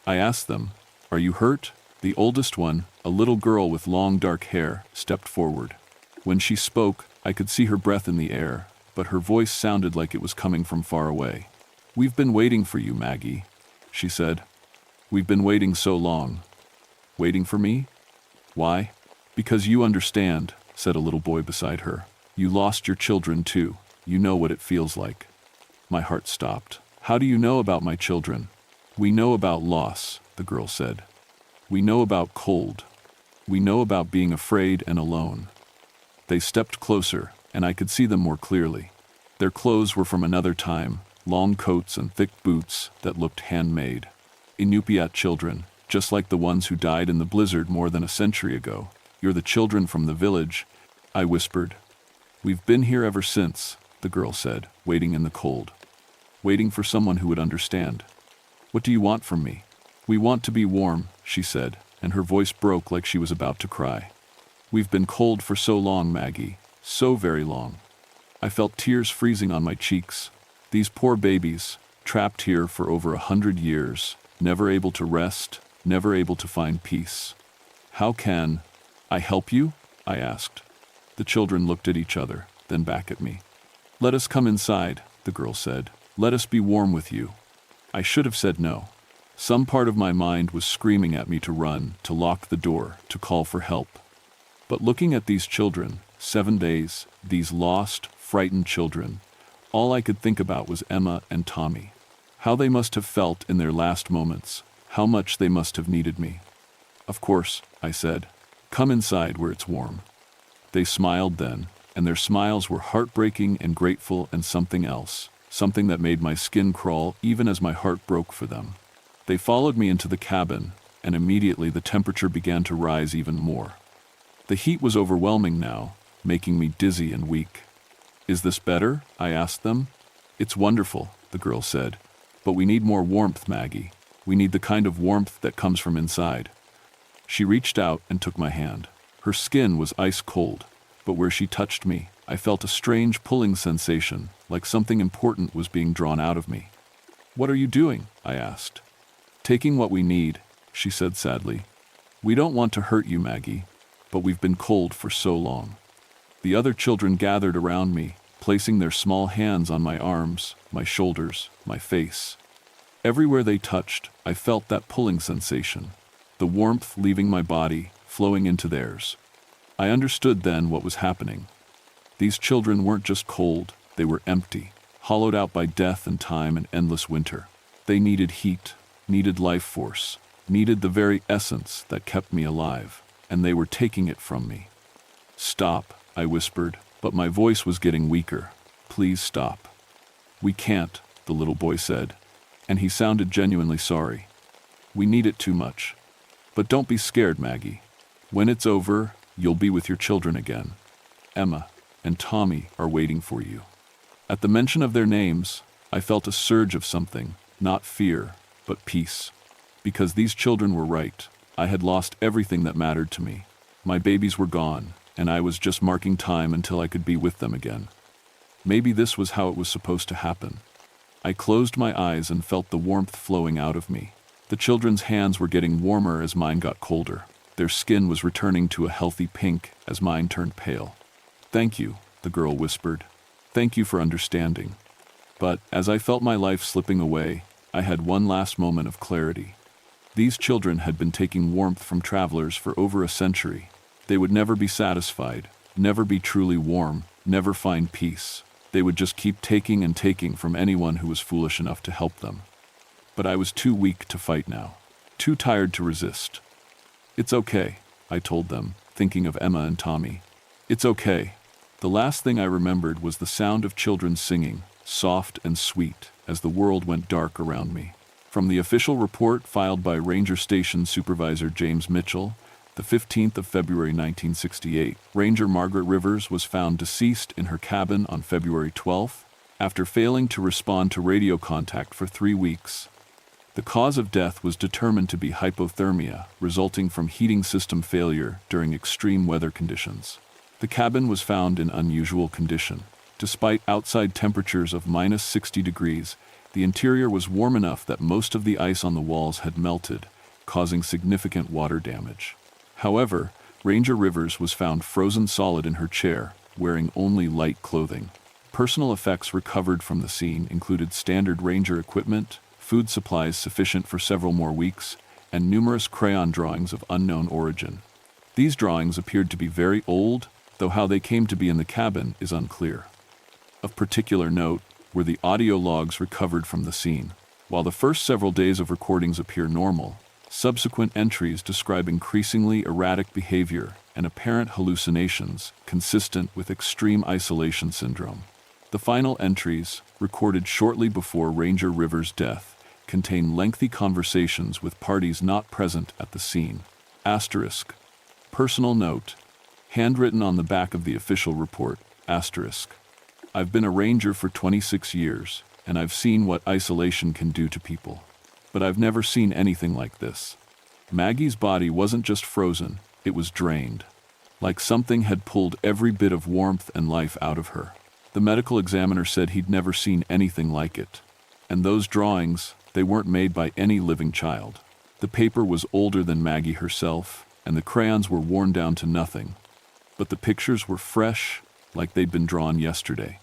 I asked them. "Are you hurt?" The oldest one, a little girl with long dark hair, stepped forward. When she spoke, I could see her breath in the air, but her voice sounded like it was coming from far away. "We've been waiting for you, Maggie," she said. "We've been waiting so long." "Waiting for me? Why?" "Because you understand," said a little boy beside her. "You lost your children too. You know what it feels like." My heart stopped. "How do you know about my children?" "We know about loss," the girl said. "We know about cold. We know about being afraid and alone." They stepped closer, and I could see them more clearly. Their clothes were from another time, long coats and thick boots that looked handmade. Inupiat children, just like the ones who died in the blizzard more than a century ago. "You're the children from the village," I whispered. "We've been here ever since," the girl said, waiting in the cold. Waiting for someone who would understand. "What do you want from me?" "We want to be warm," she said, and her voice broke like she was about to cry. "We've been cold for so long, Maggie, so very long." I felt tears freezing on my cheeks. These poor babies, trapped here for over 100 years, never able to rest, never able to find peace. "How can I help you?" I asked. The children looked at each other, then back at me. "Let us come inside," the girl said. "Let us be warm with you." I should have said no. Some part of my mind was screaming at me to run, to lock the door, to call for help. But looking at these children, 7 days, these lost, frightened children, all I could think about was Emma and Tommy. How they must have felt in their last moments, how much they must have needed me. "Of course," I said. "Come inside where it's warm." They smiled then, and their smiles were heartbreaking and grateful and something else, something that made my skin crawl even as my heart broke for them. They followed me into the cabin, and immediately the temperature began to rise even more. The heat was overwhelming now, making me dizzy and weak. "Is this better?" I asked them. "It's wonderful," the girl said. "But we need more warmth, Maggie. We need the kind of warmth that comes from inside." She reached out and took my hand. Her skin was ice cold, but where she touched me, I felt a strange pulling sensation, like something important was being drawn out of me. "What are you doing?" I asked. "Taking what we need," she said sadly. "We don't want to hurt you, Maggie, but we've been cold for so long." The other children gathered around me, placing their small hands on my arms, my shoulders, my face. Everywhere they touched, I felt that pulling sensation, the warmth leaving my body, flowing into theirs. I understood then what was happening. These children weren't just cold, they were empty, hollowed out by death and time and endless winter. They needed heat, needed life force, needed the very essence that kept me alive, and they were taking it from me. "Stop," I whispered, but my voice was getting weaker. "Please stop." "We can't," the little boy said, and he sounded genuinely sorry. "We need it too much. But don't be scared, Maggie. When it's over, you'll be with your children again. Emma and Tommy are waiting for you." At the mention of their names, I felt a surge of something, not fear, but peace. Because these children were right. I had lost everything that mattered to me. My babies were gone, and I was just marking time until I could be with them again. Maybe this was how it was supposed to happen. I closed my eyes and felt the warmth flowing out of me. The children's hands were getting warmer as mine got colder. Their skin was returning to a healthy pink as mine turned pale. "Thank you," the girl whispered. "Thank you for understanding." But as I felt my life slipping away, I had one last moment of clarity. These children had been taking warmth from travelers for over a century. They would never be satisfied, never be truly warm, never find peace. They would just keep taking and taking from anyone who was foolish enough to help them. But I was too weak to fight now, too tired to resist. "It's okay," I told them, thinking of Emma and Tommy. "It's okay." The last thing I remembered was the sound of children singing, soft and sweet, as the world went dark around me. From the official report filed by Ranger Station Supervisor James Mitchell, the 15th of February 1968, Ranger Margaret Rivers was found deceased in her cabin on February 12th, after failing to respond to radio contact for 3 weeks. The cause of death was determined to be hypothermia, resulting from heating system failure during extreme weather conditions. The cabin was found in unusual condition. Despite outside temperatures of -60 degrees, the interior was warm enough that most of the ice on the walls had melted, causing significant water damage. However, Ranger Rivers was found frozen solid in her chair, wearing only light clothing. Personal effects recovered from the scene included standard Ranger equipment, food supplies sufficient for several more weeks, and numerous crayon drawings of unknown origin. These drawings appeared to be very old, though how they came to be in the cabin is unclear. Of particular note were the audio logs recovered from the scene. While the first several days of recordings appear normal, subsequent entries describe increasingly erratic behavior and apparent hallucinations consistent with extreme isolation syndrome. The final entries, recorded shortly before Ranger Rivers' death, contain lengthy conversations with parties not present at the scene. Asterisk. Personal note. Handwritten on the back of the official report. Asterisk. I've been a ranger for 26 years, and I've seen what isolation can do to people. But I've never seen anything like this. Maggie's body wasn't just frozen, it was drained. Like something had pulled every bit of warmth and life out of her. The medical examiner said he'd never seen anything like it. And those drawings, they weren't made by any living child. The paper was older than Maggie herself, and the crayons were worn down to nothing. But the pictures were fresh, like they'd been drawn yesterday.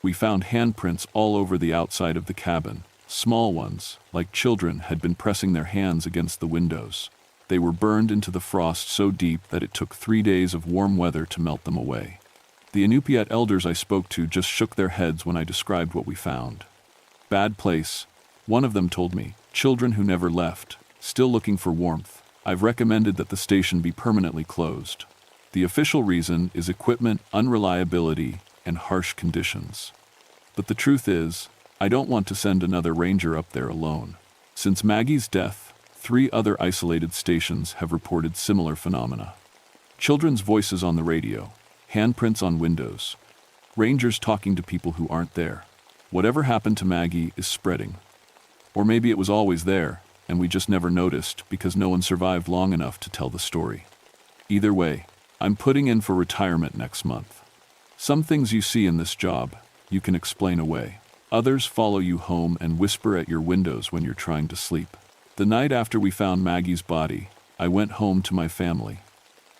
We found handprints all over the outside of the cabin. Small ones, like children, had been pressing their hands against the windows. They were burned into the frost so deep that it took 3 days of warm weather to melt them away. The Inupiat elders I spoke to just shook their heads when I described what we found. "Bad place," one of them told me. "Children who never left, still looking for warmth. I've recommended that the station be permanently closed. The official reason is equipment unreliability and harsh conditions. But the truth is, I don't want to send another ranger up there alone. Since Maggie's death, 3 other isolated stations have reported similar phenomena. Children's voices on the radio, handprints on windows, rangers talking to people who aren't there. Whatever happened to Maggie is spreading. Or maybe it was always there, and we just never noticed because no one survived long enough to tell the story. Either way, I'm putting in for retirement next month. Some things you see in this job, you can explain away. Others follow you home and whisper at your windows when you're trying to sleep. The night after we found Maggie's body, I went home to my family.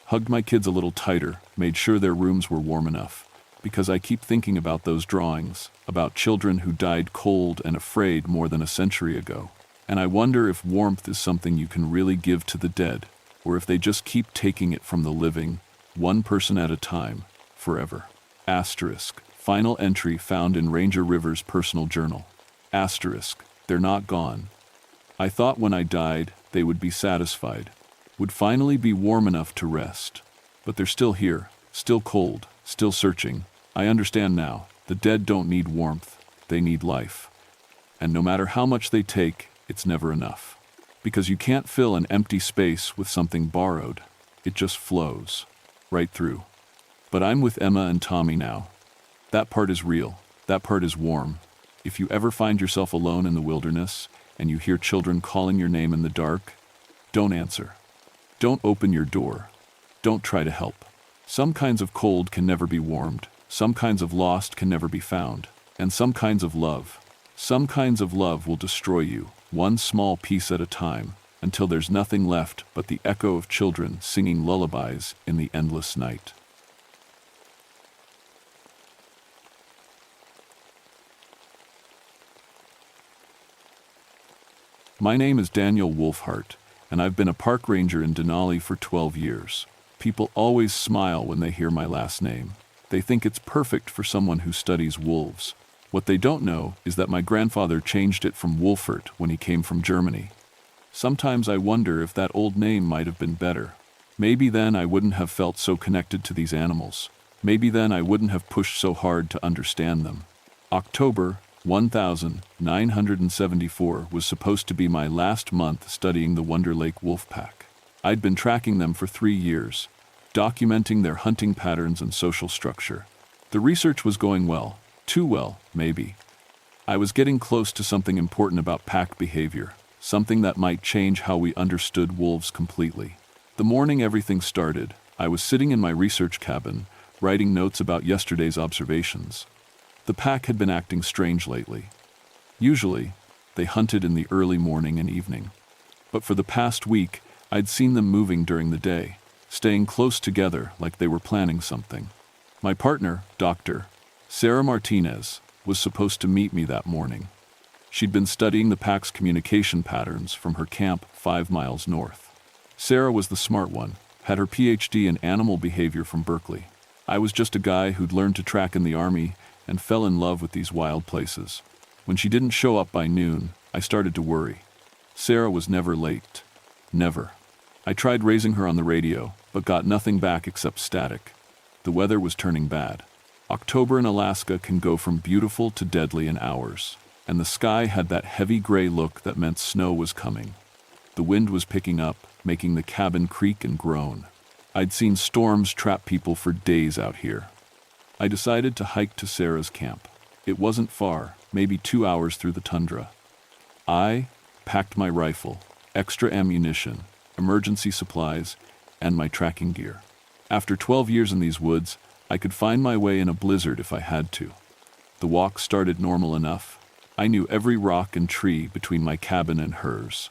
Hugged my kids a little tighter, made sure their rooms were warm enough, because I keep thinking about those drawings, about children who died cold and afraid more than a century ago. And I wonder if warmth is something you can really give to the dead, or if they just keep taking it from the living, one person at a time, forever. Asterisk. Final entry found in Ranger Rivers' personal journal. Asterisk. They're not gone. I thought when I died, they would be satisfied, would finally be warm enough to rest. But they're still here, still cold, still searching. I understand now. The dead don't need warmth, they need life. And no matter how much they take, it's never enough. Because you can't fill an empty space with something borrowed. It just flows. Right through. But I'm with Emma and Tommy now. That part is real. That part is warm. If you ever find yourself alone in the wilderness, and you hear children calling your name in the dark, don't answer. Don't open your door. Don't try to help. Some kinds of cold can never be warmed. Some kinds of lost can never be found. And some kinds of love will destroy you, one small piece at a time, until there's nothing left but the echo of children singing lullabies in the endless night. My name is Daniel Wolfhart, and I've been a park ranger in Denali for 12 years. People always smile when they hear my last name. They think it's perfect for someone who studies wolves. What they don't know is that my grandfather changed it from Wolfert when he came from Germany. Sometimes I wonder if that old name might have been better. Maybe then I wouldn't have felt so connected to these animals. Maybe then I wouldn't have pushed so hard to understand them. October 1974 was supposed to be my last month studying the Wonder Lake wolf pack. I'd been tracking them for 3 years, documenting their hunting patterns and social structure. The research was going well, too well, maybe. I was getting close to something important about pack behavior, something that might change how we understood wolves completely. The morning everything started, I was sitting in my research cabin, writing notes about yesterday's observations. The pack had been acting strange lately. Usually, they hunted in the early morning and evening. But for the past week, I'd seen them moving during the day, staying close together like they were planning something. My partner, Dr. Sarah Martinez, was supposed to meet me that morning. She'd been studying the pack's communication patterns from her camp 5 miles north. Sarah was the smart one, had her PhD in animal behavior from Berkeley. I was just a guy who'd learned to track in the Army and fell in love with these wild places. When she didn't show up by noon, I started to worry. Sarah was never late. Never. I tried raising her on the radio, but got nothing back except static. The weather was turning bad. October in Alaska can go from beautiful to deadly in hours, and the sky had that heavy gray look that meant snow was coming. The wind was picking up, making the cabin creak and groan. I'd seen storms trap people for days out here. I decided to hike to Sarah's camp. It wasn't far, maybe 2 hours through the tundra. I packed my rifle, extra ammunition, emergency supplies, and my tracking gear. After 12 years in these woods, I could find my way in a blizzard if I had to. The walk started normal enough. I knew every rock and tree between my cabin and hers.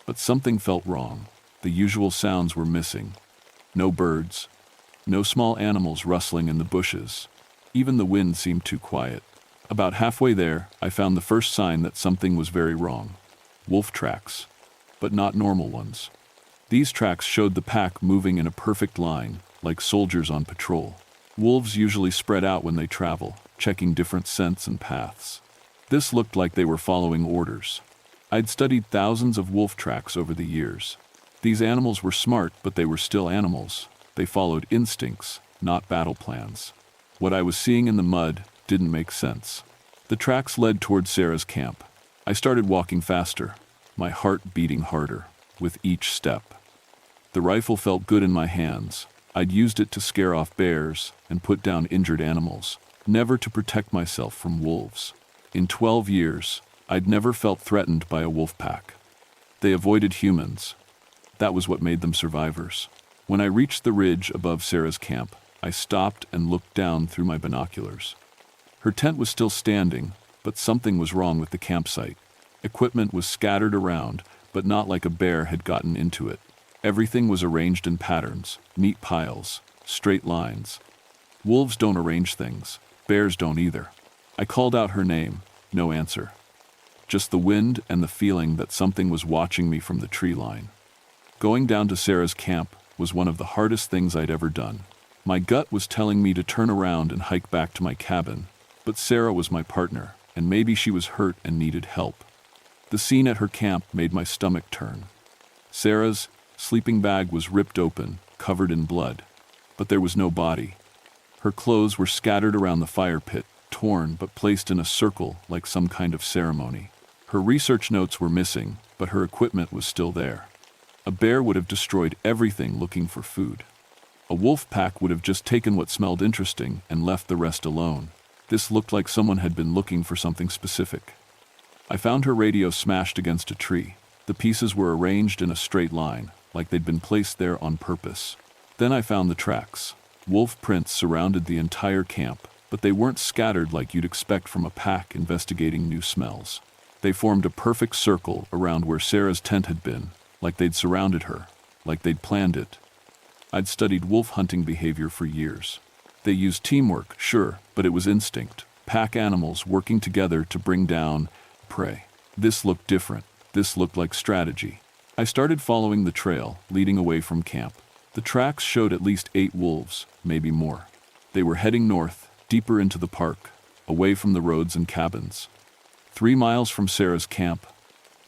But something felt wrong. The usual sounds were missing. No birds. No small animals rustling in the bushes. Even the wind seemed too quiet. About halfway there, I found the first sign that something was very wrong. Wolf tracks. But not normal ones. These tracks showed the pack moving in a perfect line, like soldiers on patrol. Wolves usually spread out when they travel, checking different scents and paths. This looked like they were following orders. I'd studied thousands of wolf tracks over the years. These animals were smart, but they were still animals. They followed instincts, not battle plans. What I was seeing in the mud didn't make sense. The tracks led toward Sarah's camp. I started walking faster, my heart beating harder with each step. The rifle felt good in my hands. I'd used it to scare off bears and put down injured animals, never to protect myself from wolves. In 12 years, I'd never felt threatened by a wolf pack. They avoided humans. That was what made them survivors. When I reached the ridge above Sarah's camp, I stopped and looked down through my binoculars. Her tent was still standing, but something was wrong with the campsite. Equipment was scattered around, but not like a bear had gotten into it. Everything was arranged in patterns, neat piles, straight lines. Wolves don't arrange things. Bears don't either. I called out her name, no answer. Just the wind and the feeling that something was watching me from the tree line. Going down to Sarah's camp was one of the hardest things I'd ever done. My gut was telling me to turn around and hike back to my cabin, but Sarah was my partner, and maybe she was hurt and needed help. The scene at her camp made my stomach turn. Sarah's sleeping bag was ripped open, covered in blood, but there was no body. Her clothes were scattered around the fire pit, torn but placed in a circle like some kind of ceremony. Her research notes were missing, but her equipment was still there. A bear would have destroyed everything looking for food. A wolf pack would have just taken what smelled interesting and left the rest alone. This looked like someone had been looking for something specific. I found her radio smashed against a tree. The pieces were arranged in a straight line, like they'd been placed there on purpose. Then I found the tracks. Wolf prints surrounded the entire camp, but they weren't scattered like you'd expect from a pack investigating new smells. They formed a perfect circle around where Sarah's tent had been, like they'd surrounded her, like they'd planned it. I'd studied wolf hunting behavior for years. They used teamwork, sure, but it was instinct. Pack animals working together to bring down prey. This looked different. This looked like strategy. I started following the trail, leading away from camp. The tracks showed at least 8 wolves, maybe more. They were heading north, deeper into the park, away from the roads and cabins. 3 miles from Sarah's camp,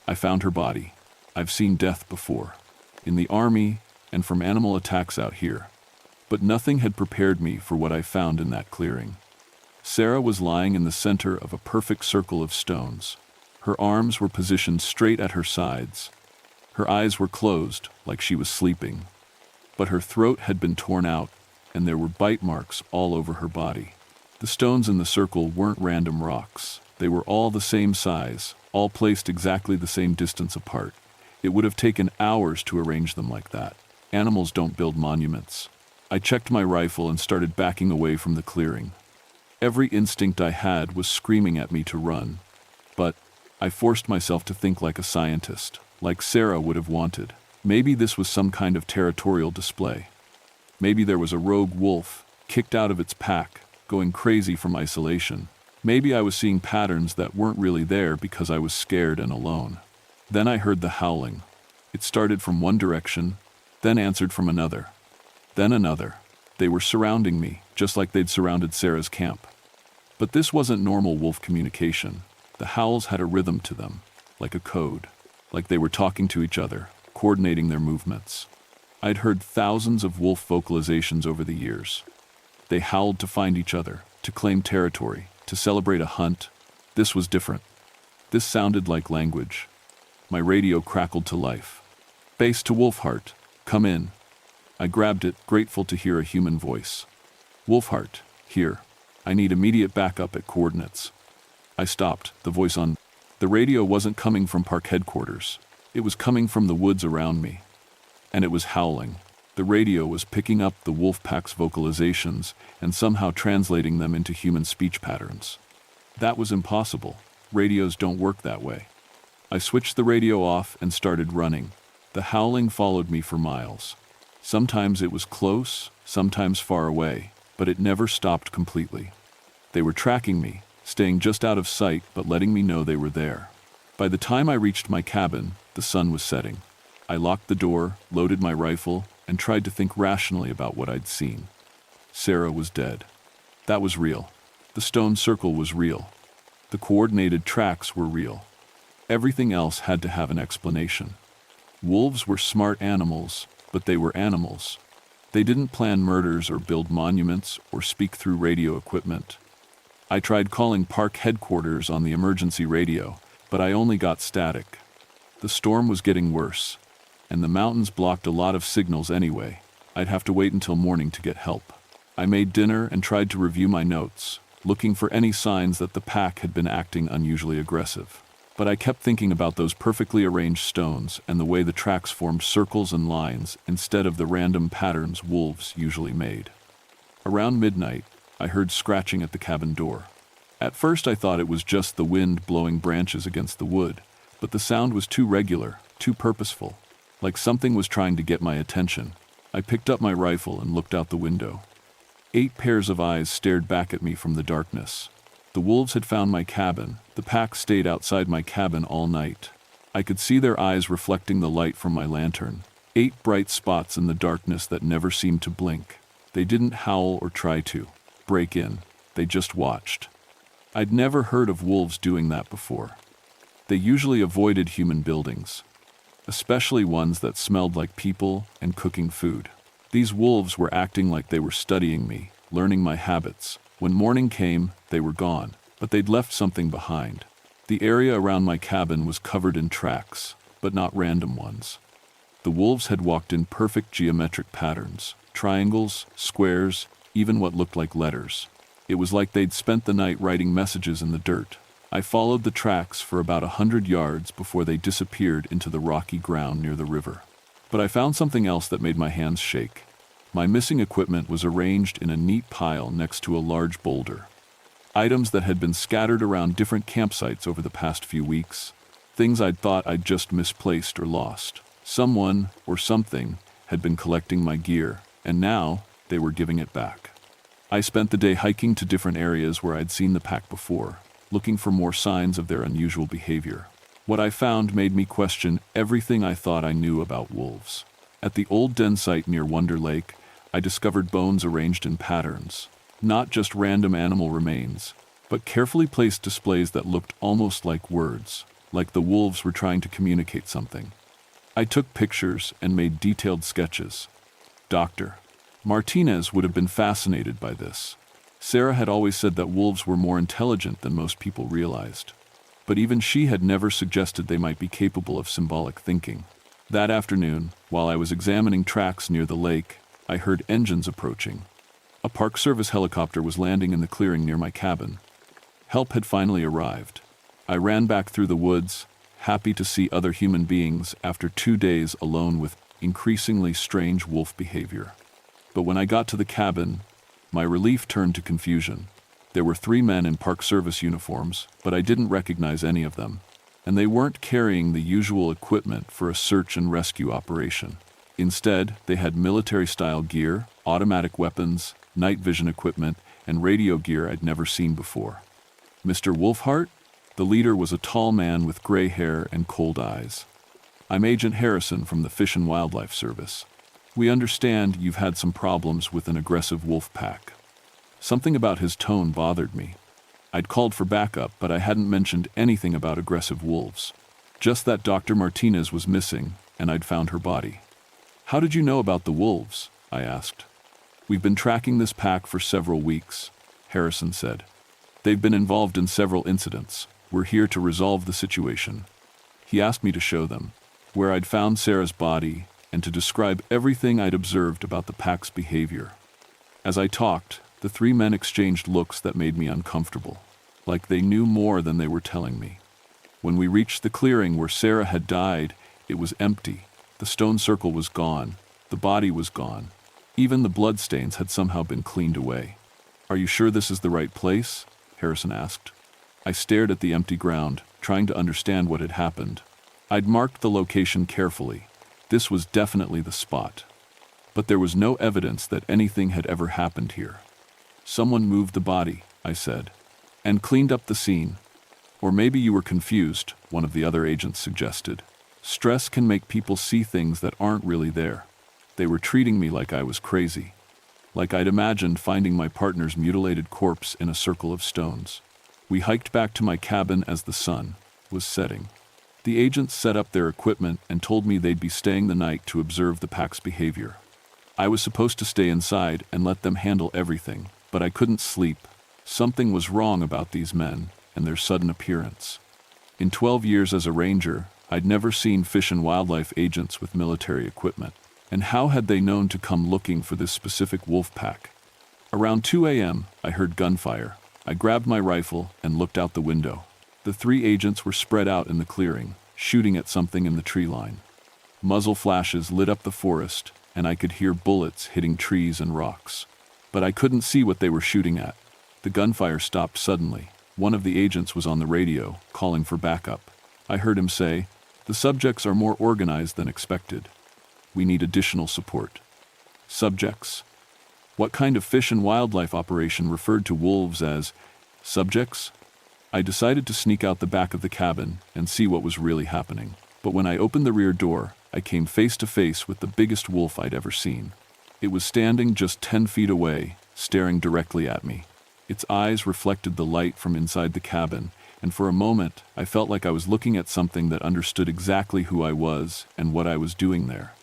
I found her body. I've seen death before, in the army and from animal attacks out here. But nothing had prepared me for what I found in that clearing. Sarah was lying in the center of a perfect circle of stones. Her arms were positioned straight at her sides. Her eyes were closed, like she was sleeping. But her throat had been torn out, and there were bite marks all over her body. The stones in the circle weren't random rocks. They were all the same size, all placed exactly the same distance apart. It would have taken hours to arrange them like that. Animals don't build monuments. I checked my rifle and started backing away from the clearing. Every instinct I had was screaming at me to run. But I forced myself to think like a scientist, like Sarah would have wanted. Maybe this was some kind of territorial display. Maybe there was a rogue wolf, kicked out of its pack, going crazy from isolation. Maybe I was seeing patterns that weren't really there because I was scared and alone. Then I heard the howling. It started from one direction, then answered from another. Then another. They were surrounding me, just like they'd surrounded Sarah's camp. But this wasn't normal wolf communication. The howls had a rhythm to them, like a code, like they were talking to each other, coordinating their movements. I'd heard thousands of wolf vocalizations over the years. They howled to find each other, to claim territory, to celebrate a hunt. This was different. This sounded like language. My radio crackled to life. "Base to Wolfheart, come in." I grabbed it, grateful to hear a human voice. "Wolfheart, here. I need immediate backup at coordinates." I stopped, the voice on. The radio wasn't coming from park headquarters. It was coming from the woods around me. And it was howling. The radio was picking up the wolf pack's vocalizations and somehow translating them into human speech patterns. That was impossible. Radios don't work that way. I switched the radio off and started running. The howling followed me for miles. Sometimes it was close, sometimes far away, but it never stopped completely. They were tracking me, staying just out of sight but letting me know they were there. By the time I reached my cabin, the sun was setting. I locked the door, loaded my rifle, and tried to think rationally about what I'd seen. Sarah was dead. That was real. The stone circle was real. The coordinated tracks were real. Everything else had to have an explanation. Wolves were smart animals, but they were animals. They didn't plan murders or build monuments or speak through radio equipment. I tried calling park headquarters on the emergency radio, but I only got static. The storm was getting worse, and the mountains blocked a lot of signals anyway. I'd have to wait until morning to get help. I made dinner and tried to review my notes, looking for any signs that the pack had been acting unusually aggressive. But I kept thinking about those perfectly arranged stones and the way the tracks formed circles and lines instead of the random patterns wolves usually made. Around midnight, I heard scratching at the cabin door. At first I thought it was just the wind blowing branches against the wood, but the sound was too regular, too purposeful, like something was trying to get my attention. I picked up my rifle and looked out the window. 8 pairs of eyes stared back at me from the darkness. The wolves had found my cabin. The pack stayed outside my cabin all night. I could see their eyes reflecting the light from my lantern. 8 bright spots in the darkness that never seemed to blink. They didn't howl or try to break in. They just watched. I'd never heard of wolves doing that before. They usually avoided human buildings, especially ones that smelled like people and cooking food. These wolves were acting like they were studying me, learning my habits. When morning came, they were gone, but they'd left something behind. The area around my cabin was covered in tracks, but not random ones. The wolves had walked in perfect geometric patterns, triangles, squares, even what looked like letters. It was like they'd spent the night writing messages in the dirt. I followed the tracks for about 100 yards before they disappeared into the rocky ground near the river. But I found something else that made my hands shake. My missing equipment was arranged in a neat pile next to a large boulder. Items that had been scattered around different campsites over the past few weeks. Things I'd thought I'd just misplaced or lost. Someone, or something, had been collecting my gear, and now they were giving it back. I spent the day hiking to different areas where I'd seen the pack before, looking for more signs of their unusual behavior. What I found made me question everything I thought I knew about wolves. At the old den site near Wonder Lake, I discovered bones arranged in patterns, not just random animal remains, but carefully placed displays that looked almost like words, like the wolves were trying to communicate something. I took pictures and made detailed sketches. Dr. Martinez would have been fascinated by this. Sarah had always said that wolves were more intelligent than most people realized. But even she had never suggested they might be capable of symbolic thinking. That afternoon, while I was examining tracks near the lake, I heard engines approaching. A Park Service helicopter was landing in the clearing near my cabin. Help had finally arrived. I ran back through the woods, happy to see other human beings after 2 days alone with increasingly strange wolf behavior. But when I got to the cabin, my relief turned to confusion. There were 3 men in Park Service uniforms, but I didn't recognize any of them. And they weren't carrying the usual equipment for a search and rescue operation. Instead, they had military-style gear, automatic weapons, night vision equipment, and radio gear I'd never seen before. Mr. Wolfhart? The leader was a tall man with gray hair and cold eyes. I'm Agent Harrison from the Fish and Wildlife Service. We understand you've had some problems with an aggressive wolf pack. Something about his tone bothered me. I'd called for backup, but I hadn't mentioned anything about aggressive wolves. Just that Dr. Martinez was missing, and I'd found her body. How did you know about the wolves? I asked. We've been tracking this pack for several weeks, Harrison said. They've been involved in several incidents. We're here to resolve the situation. He asked me to show them where I'd found Sarah's body and to describe everything I'd observed about the pack's behavior. As I talked, the 3 men exchanged looks that made me uncomfortable, like they knew more than they were telling me. When we reached the clearing where Sarah had died, it was empty. The stone circle was gone. The body was gone. Even the bloodstains had somehow been cleaned away. Are you sure this is the right place? Harrison asked. I stared at the empty ground, trying to understand what had happened. I'd marked the location carefully. This was definitely the spot. But there was no evidence that anything had ever happened here. Someone moved the body, I said, and cleaned up the scene. Or maybe you were confused, one of the other agents suggested. Stress can make people see things that aren't really there. They were treating me like I was crazy, like I'd imagined finding my partner's mutilated corpse in a circle of stones. We hiked back to my cabin as the sun was setting. The agents set up their equipment and told me they'd be staying the night to observe the pack's behavior. I was supposed to stay inside and let them handle everything, but I couldn't sleep. Something was wrong about these men and their sudden appearance. In 12 years as a ranger, I'd never seen fish and wildlife agents with military equipment. And how had they known to come looking for this specific wolf pack? Around 2 a.m., I heard gunfire. I grabbed my rifle and looked out the window. The 3 agents were spread out in the clearing, shooting at something in the tree line. Muzzle flashes lit up the forest, and I could hear bullets hitting trees and rocks. But I couldn't see what they were shooting at. The gunfire stopped suddenly. One of the agents was on the radio, calling for backup. I heard him say, "The subjects are more organized than expected. We need additional support." Subjects? What kind of fish and wildlife operation referred to wolves as subjects? I decided to sneak out the back of the cabin and see what was really happening. But when I opened the rear door, I came face to face with the biggest wolf I'd ever seen. It was standing just 10 feet away, staring directly at me. Its eyes reflected the light from inside the cabin, and for a moment, I felt like I was looking at something that understood exactly who I was and what I was doing there.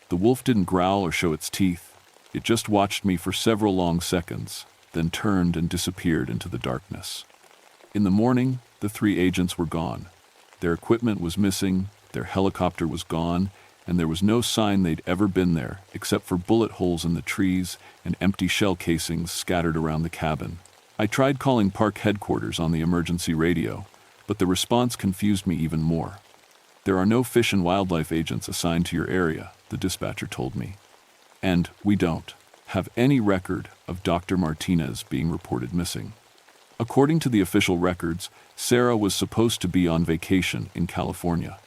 The wolf didn't growl or show its teeth. It just watched me for several long seconds, then turned and disappeared into the darkness. In the morning, the 3 agents were gone. Their equipment was missing, their helicopter was gone, and there was no sign they'd ever been there, except for bullet holes in the trees and empty shell casings scattered around the cabin. I tried calling park headquarters on the emergency radio, but the response confused me even more. There are no fish and wildlife agents assigned to your area, the dispatcher told me. And we don't have any record of Dr. Martinez being reported missing. According to the official records, Sarah was supposed to be on vacation in California.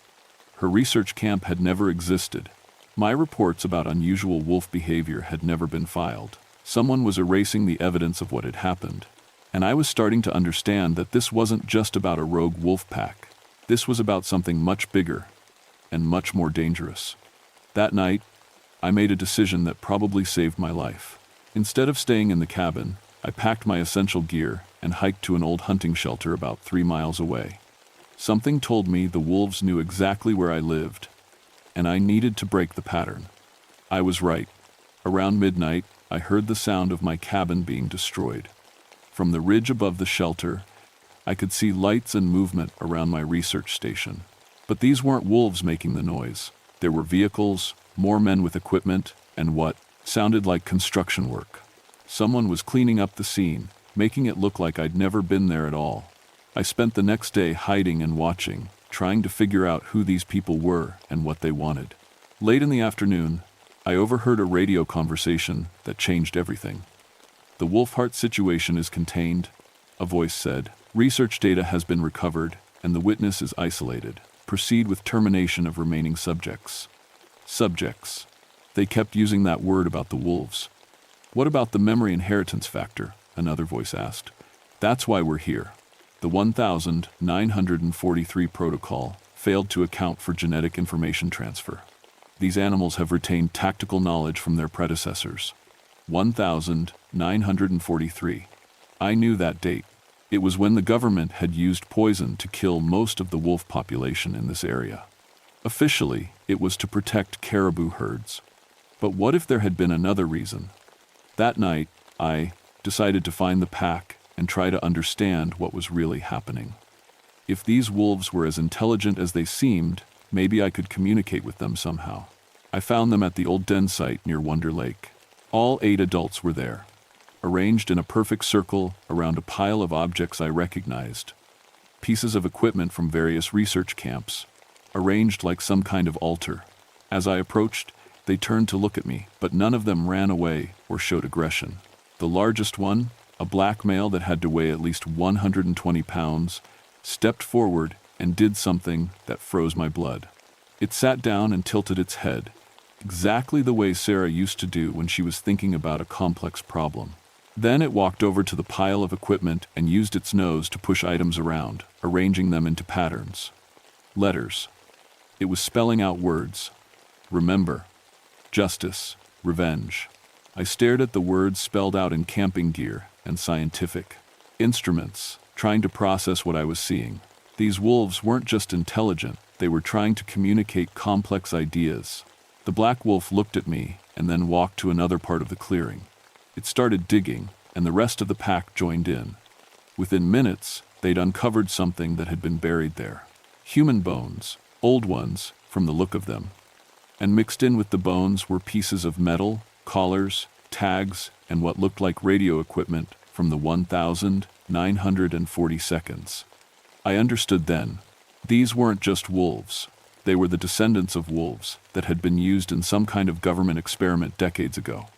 Her research camp had never existed. My reports about unusual wolf behavior had never been filed. Someone was erasing the evidence of what had happened. And I was starting to understand that this wasn't just about a rogue wolf pack. This was about something much bigger and much more dangerous. That night, I made a decision that probably saved my life. Instead of staying in the cabin, I packed my essential gear and hiked to an old hunting shelter about 3 miles away. Something told me the wolves knew exactly where I lived, and I needed to break the pattern. I was right. Around midnight, I heard the sound of my cabin being destroyed. From the ridge above the shelter, I could see lights and movement around my research station. But these weren't wolves making the noise. There were vehicles, more men with equipment, and what sounded like construction work. Someone was cleaning up the scene, making it look like I'd never been there at all. I spent the next day hiding and watching, trying to figure out who these people were and what they wanted. Late in the afternoon, I overheard a radio conversation that changed everything. "The Wolfhart situation is contained," a voice said. "Research data has been recovered, and the witness is isolated. Proceed with termination of remaining subjects." Subjects. They kept using that word about the wolves. "What about the memory inheritance factor?" another voice asked. "That's why we're here. The 1943 protocol failed to account for genetic information transfer. These animals have retained tactical knowledge from their predecessors." 1943. I knew that date. It was when the government had used poison to kill most of the wolf population in this area. Officially, it was to protect caribou herds. But what if there had been another reason? That night, I decided to find the pack and try to understand what was really happening. If these wolves were as intelligent as they seemed, maybe I could communicate with them somehow. I found them at the old den site near Wonder Lake. All 8 adults were there, arranged in a perfect circle around a pile of objects I recognized. Pieces of equipment from various research camps, arranged like some kind of altar. As I approached, they turned to look at me, but none of them ran away or showed aggression. The largest one, a black male that had to weigh at least 120 pounds, stepped forward and did something that froze my blood. It sat down and tilted its head, exactly the way Sarah used to do when she was thinking about a complex problem. Then it walked over to the pile of equipment and used its nose to push items around, arranging them into patterns. Letters. It was spelling out words. Remember. Justice. Revenge. I stared at the words spelled out in camping gear and scientific instruments, trying to process what I was seeing. These wolves weren't just intelligent, they were trying to communicate complex ideas. The black wolf looked at me and then walked to another part of the clearing. It started digging, and the rest of the pack joined in. Within minutes, they'd uncovered something that had been buried there. Human bones, old ones, from the look of them. And mixed in with the bones were pieces of metal, collars, tags, and what looked like radio equipment from the 1942. I understood then. These weren't just wolves. They were the descendants of wolves that had been used in some kind of government experiment decades ago.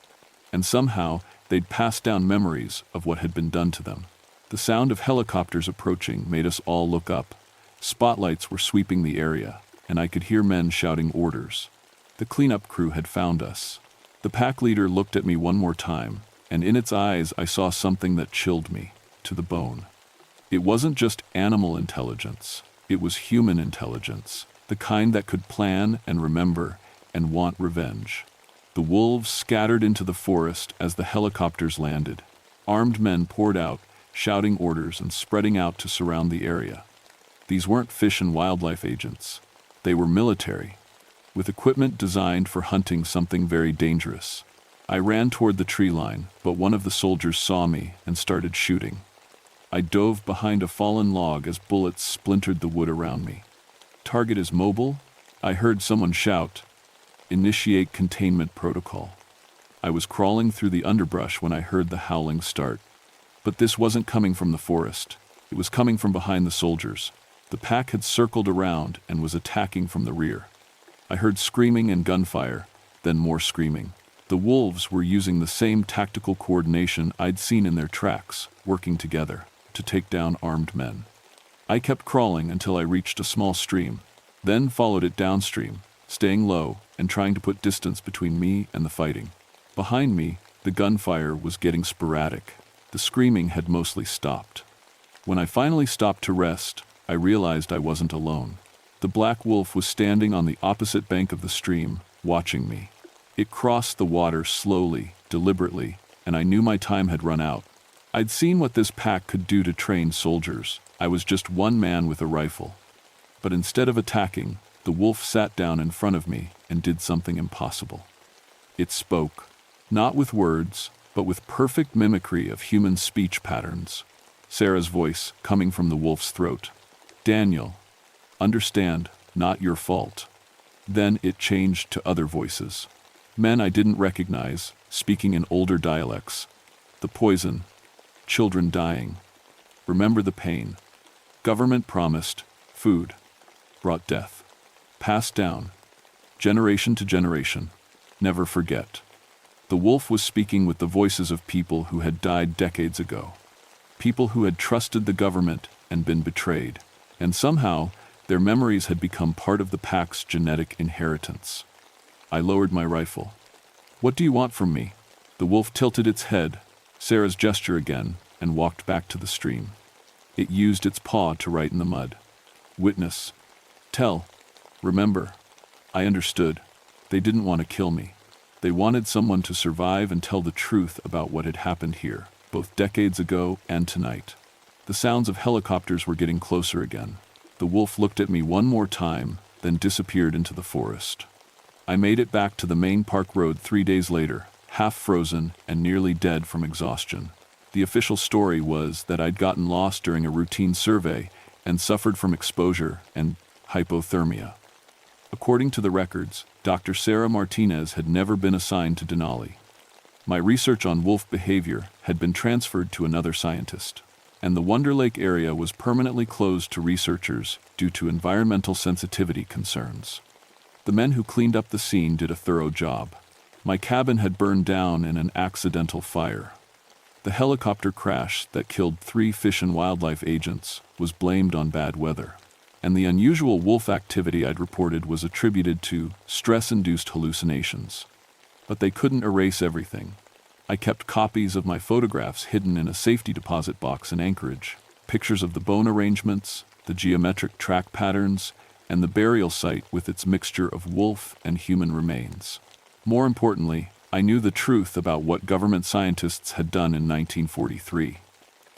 And somehow, they'd passed down memories of what had been done to them. The sound of helicopters approaching made us all look up. Spotlights were sweeping the area, and I could hear men shouting orders. The cleanup crew had found us. The pack leader looked at me one more time, and in its eyes I saw something that chilled me to the bone. It wasn't just animal intelligence. It was human intelligence, the kind that could plan and remember and want revenge. The wolves scattered into the forest as the helicopters landed. Armed men poured out, shouting orders and spreading out to surround the area. These weren't fish and wildlife agents. They were military, with equipment designed for hunting something very dangerous. I ran toward the tree line, but one of the soldiers saw me and started shooting. I dove behind a fallen log as bullets splintered the wood around me. "Target is mobile," I heard someone shout. "Initiate containment protocol." I was crawling through the underbrush when I heard the howling start. But this wasn't coming from the forest. It was coming from behind the soldiers. The pack had circled around and was attacking from the rear. I heard screaming and gunfire, then more screaming. The wolves were using the same tactical coordination I'd seen in their tracks, working together to take down armed men. I kept crawling until I reached a small stream. then followed it downstream, staying low and trying to put distance between me and the fighting. Behind me, the gunfire was getting sporadic. The screaming had mostly stopped. When I finally stopped to rest, I realized I wasn't alone. The black wolf was standing on the opposite bank of the stream, watching me. It crossed the water slowly, deliberately, and I knew my time had run out. I'd seen what this pack could do to trained soldiers. I was just one man with a rifle. But instead of attacking, the wolf sat down in front of me and did something impossible. It spoke, not with words, but with perfect mimicry of human speech patterns. Sarah's voice coming from the wolf's throat. "Daniel, understand, not your fault." Then it changed to other voices. Men I didn't recognize, speaking in older dialects. The poison. Children dying. Remember the pain. Government promised. Food. Brought death. Passed down. Generation to generation. Never forget. The wolf was speaking with the voices of people who had died decades ago. People who had trusted the government and been betrayed. And somehow, their memories had become part of the pack's genetic inheritance. I lowered my rifle. "What do you want from me?" The wolf tilted its head, Sarah's gesture again, and walked back to the stream. It used its paw to write in the mud. "Witness. Tell. Remember." I understood. They didn't want to kill me. They wanted someone to survive and tell the truth about what had happened here, both decades ago and tonight. The sounds of helicopters were getting closer again. The wolf looked at me one more time, then disappeared into the forest. I made it back to the main park road 3 days later, half frozen and nearly dead from exhaustion. The official story was that I'd gotten lost during a routine survey and suffered from exposure and hypothermia. According to the records, Dr. Sarah Martinez had never been assigned to Denali. My research on wolf behavior had been transferred to another scientist, and the Wonder Lake area was permanently closed to researchers due to environmental sensitivity concerns. The men who cleaned up the scene did a thorough job. My cabin had burned down in an accidental fire. The helicopter crash that killed 3 fish and wildlife agents was blamed on bad weather, and the unusual wolf activity I'd reported was attributed to stress-induced hallucinations. But they couldn't erase everything. I kept copies of my photographs hidden in a safety deposit box in Anchorage, pictures of the bone arrangements, the geometric track patterns, and the burial site with its mixture of wolf and human remains. More importantly, I knew the truth about what government scientists had done in 1943,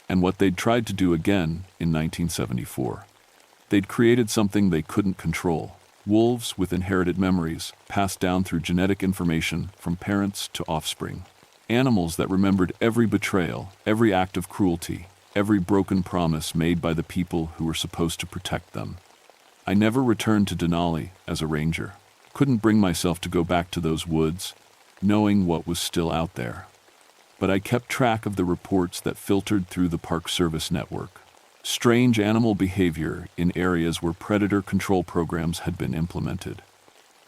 and what they'd tried to do again in 1974. They'd created something they couldn't control. Wolves with inherited memories, passed down through genetic information from parents to offspring. Animals that remembered every betrayal, every act of cruelty, every broken promise made by the people who were supposed to protect them. I never returned to Denali as a ranger. Couldn't bring myself to go back to those woods, knowing what was still out there. But I kept track of the reports that filtered through the Park Service network. Strange animal behavior in areas where predator control programs had been implemented.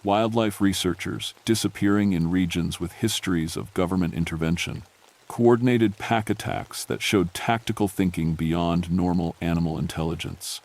Wildlife researchers disappearing in regions with histories of government intervention. Coordinated pack attacks that showed tactical thinking beyond normal animal intelligence.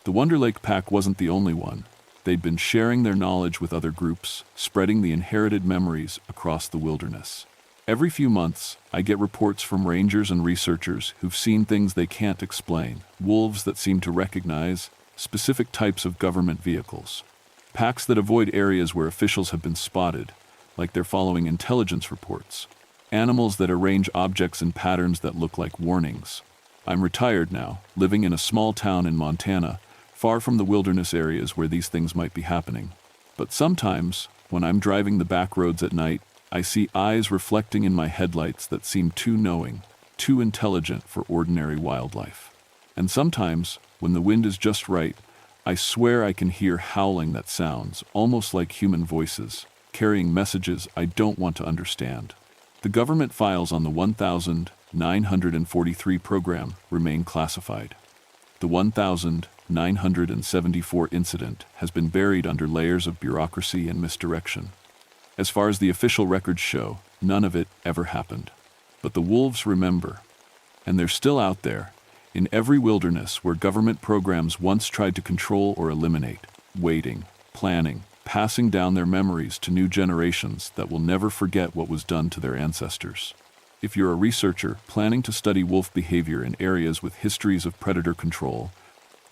The Wonder Lake pack wasn't the only one. They'd been sharing their knowledge with other groups, spreading the inherited memories across the wilderness. Every few months, I get reports from rangers and researchers who've seen things they can't explain. Wolves that seem to recognize specific types of government vehicles. Packs that avoid areas where officials have been spotted, like they're following intelligence reports. Animals that arrange objects in patterns that look like warnings. I'm retired now, living in a small town in Montana, far from the wilderness areas where these things might be happening. But sometimes, when I'm driving the back roads at night, I see eyes reflecting in my headlights that seem too knowing, too intelligent for ordinary wildlife. And sometimes, when the wind is just right, I swear I can hear howling that sounds almost like human voices, carrying messages I don't want to understand. The government files on the 1943 program remain classified. The 1974 incident has been buried under layers of bureaucracy and misdirection. As far as the official records show, none of it ever happened. But the wolves remember, and they're still out there, in every wilderness where government programs once tried to control or eliminate. waiting, planning, passing down their memories to new generations that will never forget what was done to their ancestors. If you're a researcher planning to study wolf behavior in areas with histories of predator control,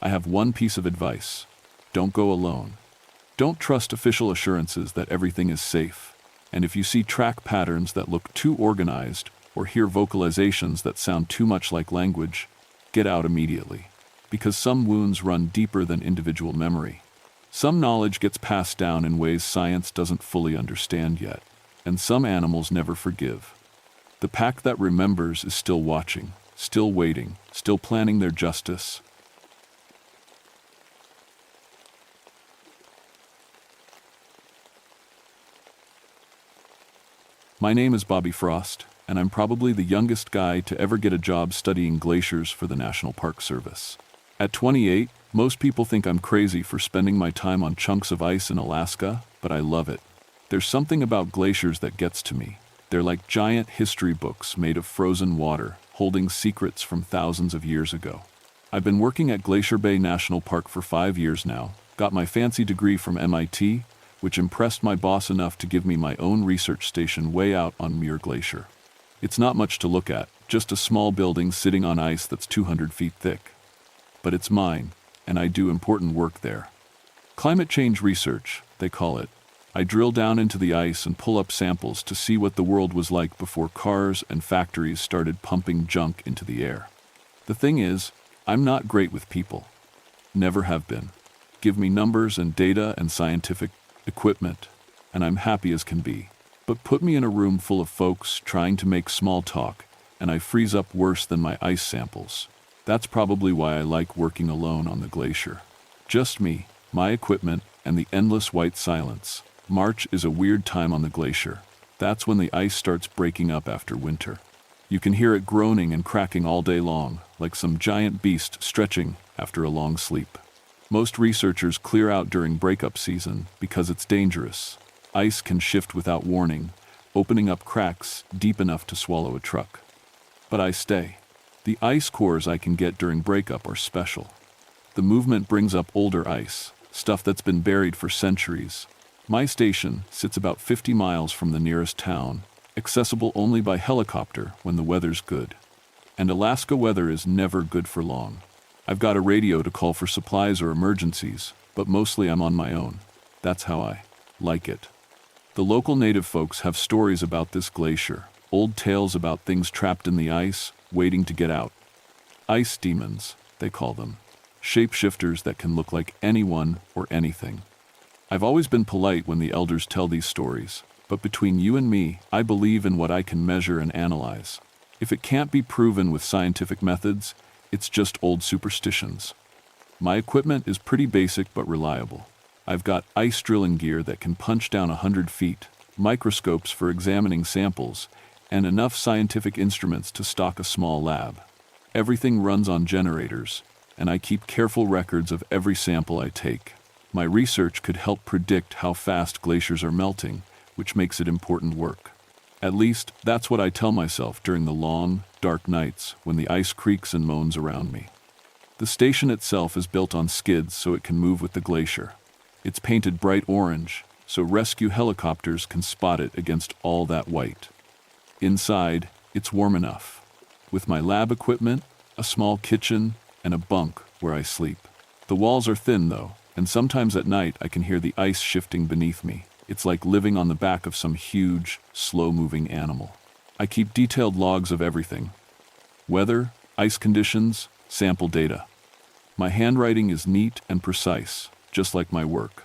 I have one piece of advice. Don't go alone. Don't trust official assurances that everything is safe. And if you see track patterns that look too organized or hear vocalizations that sound too much like language, get out immediately. Because some wounds run deeper than individual memory. Some knowledge gets passed down in ways science doesn't fully understand yet, and some animals never forgive. The pack that remembers is still watching, still waiting, still planning their justice. My name is Bobby Frost, and I'm probably the youngest guy to ever get a job studying glaciers for the National Park Service. At 28, most people think I'm crazy for spending my time on chunks of ice in Alaska, but I love it. There's something about glaciers that gets to me. They're like giant history books made of frozen water, holding secrets from thousands of years ago. I've been working at Glacier Bay National Park for 5 years now, got my fancy degree from MIT, which impressed my boss enough to give me my own research station way out on Muir Glacier. It's not much to look at, just a small building sitting on ice that's 200 feet thick. But it's mine, and I do important work there. Climate change research, they call it. I drill down into the ice and pull up samples to see what the world was like before cars and factories started pumping junk into the air. The thing is, I'm not great with people. Never have been. Give me numbers and data and scientific equipment, and I'm happy as can be. But put me in a room full of folks trying to make small talk, and I freeze up worse than my ice samples. That's probably why I like working alone on the glacier. Just me, my equipment, and the endless white silence. March is a weird time on the glacier. That's when the ice starts breaking up after winter. You can hear it groaning and cracking all day long, like some giant beast stretching after a long sleep. Most researchers clear out during breakup season because it's dangerous. Ice can shift without warning, opening up cracks deep enough to swallow a truck. But I stay. The ice cores I can get during breakup are special. The movement brings up older ice, stuff that's been buried for centuries. My station sits about 50 miles from the nearest town, accessible only by helicopter when the weather's good. And Alaska weather is never good for long. I've got a radio to call for supplies or emergencies, but mostly I'm on my own. That's how I like it. The local native folks have stories about this glacier, old tales about things trapped in the ice, waiting to get out. Ice demons, they call them. Shapeshifters that can look like anyone or anything. I've always been polite when the elders tell these stories, but between you and me, I believe in what I can measure and analyze. If it can't be proven with scientific methods, it's just old superstitions. My equipment is pretty basic but reliable. I've got ice drilling gear that can punch down 100 feet, microscopes for examining samples, and enough scientific instruments to stock a small lab. Everything runs on generators, and I keep careful records of every sample I take. My research could help predict how fast glaciers are melting, which makes it important work. At least, that's what I tell myself during the long, dark nights when the ice creaks and moans around me. The station itself is built on skids so it can move with the glacier. It's painted bright orange, so rescue helicopters can spot it against all that white. Inside, it's warm enough. With my lab equipment, a small kitchen, and a bunk where I sleep. The walls are thin, though, and sometimes at night I can hear the ice shifting beneath me. It's like living on the back of some huge, slow-moving animal. I keep detailed logs of everything. Weather, ice conditions, sample data. My handwriting is neat and precise, just like my work.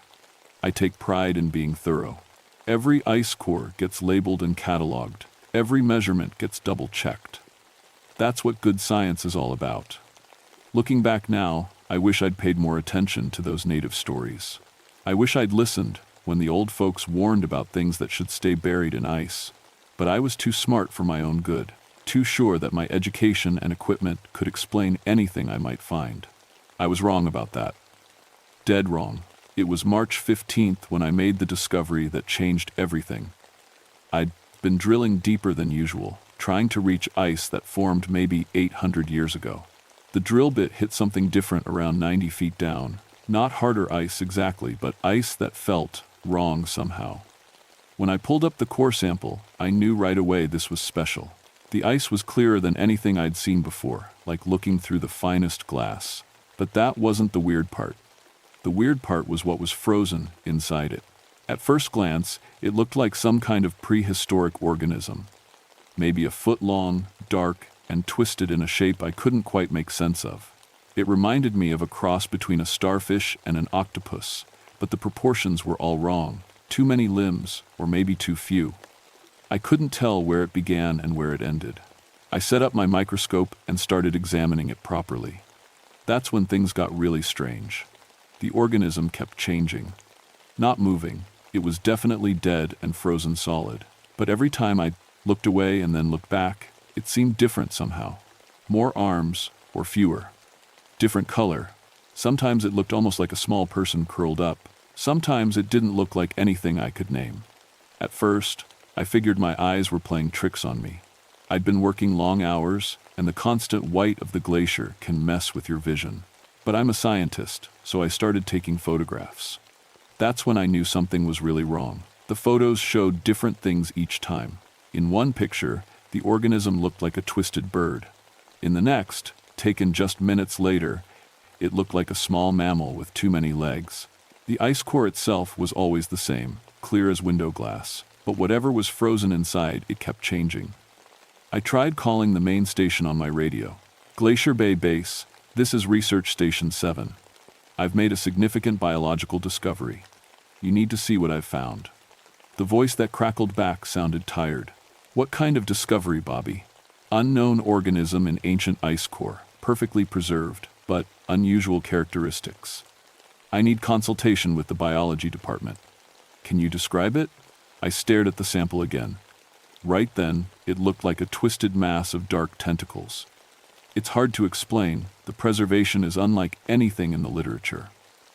I take pride in being thorough. Every ice core gets labeled and cataloged. Every measurement gets double-checked. That's what good science is all about. Looking back now, I wish I'd paid more attention to those native stories. I wish I'd listened when the old folks warned about things that should stay buried in ice. But I was too smart for my own good, too sure that my education and equipment could explain anything I might find. I was wrong about that. Dead wrong. It was March 15th when I made the discovery that changed everything. I'd been drilling deeper than usual, trying to reach ice that formed maybe 800 years ago. The drill bit hit something different around 90 feet down, Not harder ice exactly, but ice that felt wrong somehow. When I pulled up the core sample, I knew right away this was special. The ice was clearer than anything I'd seen before, like looking through the finest glass. But that wasn't the weird part. The weird part was what was frozen inside it. At first glance, it looked like some kind of prehistoric organism. Maybe a foot long, dark, and twisted in a shape I couldn't quite make sense of. It reminded me of a cross between a starfish and an octopus, but the proportions were all wrong. Too many limbs, or maybe too few. I couldn't tell where it began and where it ended. I set up my microscope and started examining it properly. That's when things got really strange. The organism kept changing. Not moving. It was definitely dead and frozen solid. But every time I looked away and then looked back, it seemed different somehow. More arms, or fewer. Different color. Sometimes it looked almost like a small person curled up. Sometimes it didn't look like anything I could name. At first, I figured my eyes were playing tricks on me. I'd been working long hours, and the constant white of the glacier can mess with your vision. But I'm a scientist, so I started taking photographs. That's when I knew something was really wrong. The photos showed different things each time. In one picture, the organism looked like a twisted bird. In the next, taken just minutes later, it looked like a small mammal with too many legs. The ice core itself was always the same, clear as window glass, but whatever was frozen inside, it kept changing. I tried calling the main station on my radio. Glacier Bay Base, this is Research Station 7. I've made a significant biological discovery. You need to see what I've found. The voice that crackled back sounded tired. What kind of discovery, Bobby? Unknown organism in ancient ice core, perfectly preserved, but unusual characteristics. I need consultation with the biology department. Can you describe it? I stared at the sample again. Right then, it looked like a twisted mass of dark tentacles. It's hard to explain. The preservation is unlike anything in the literature.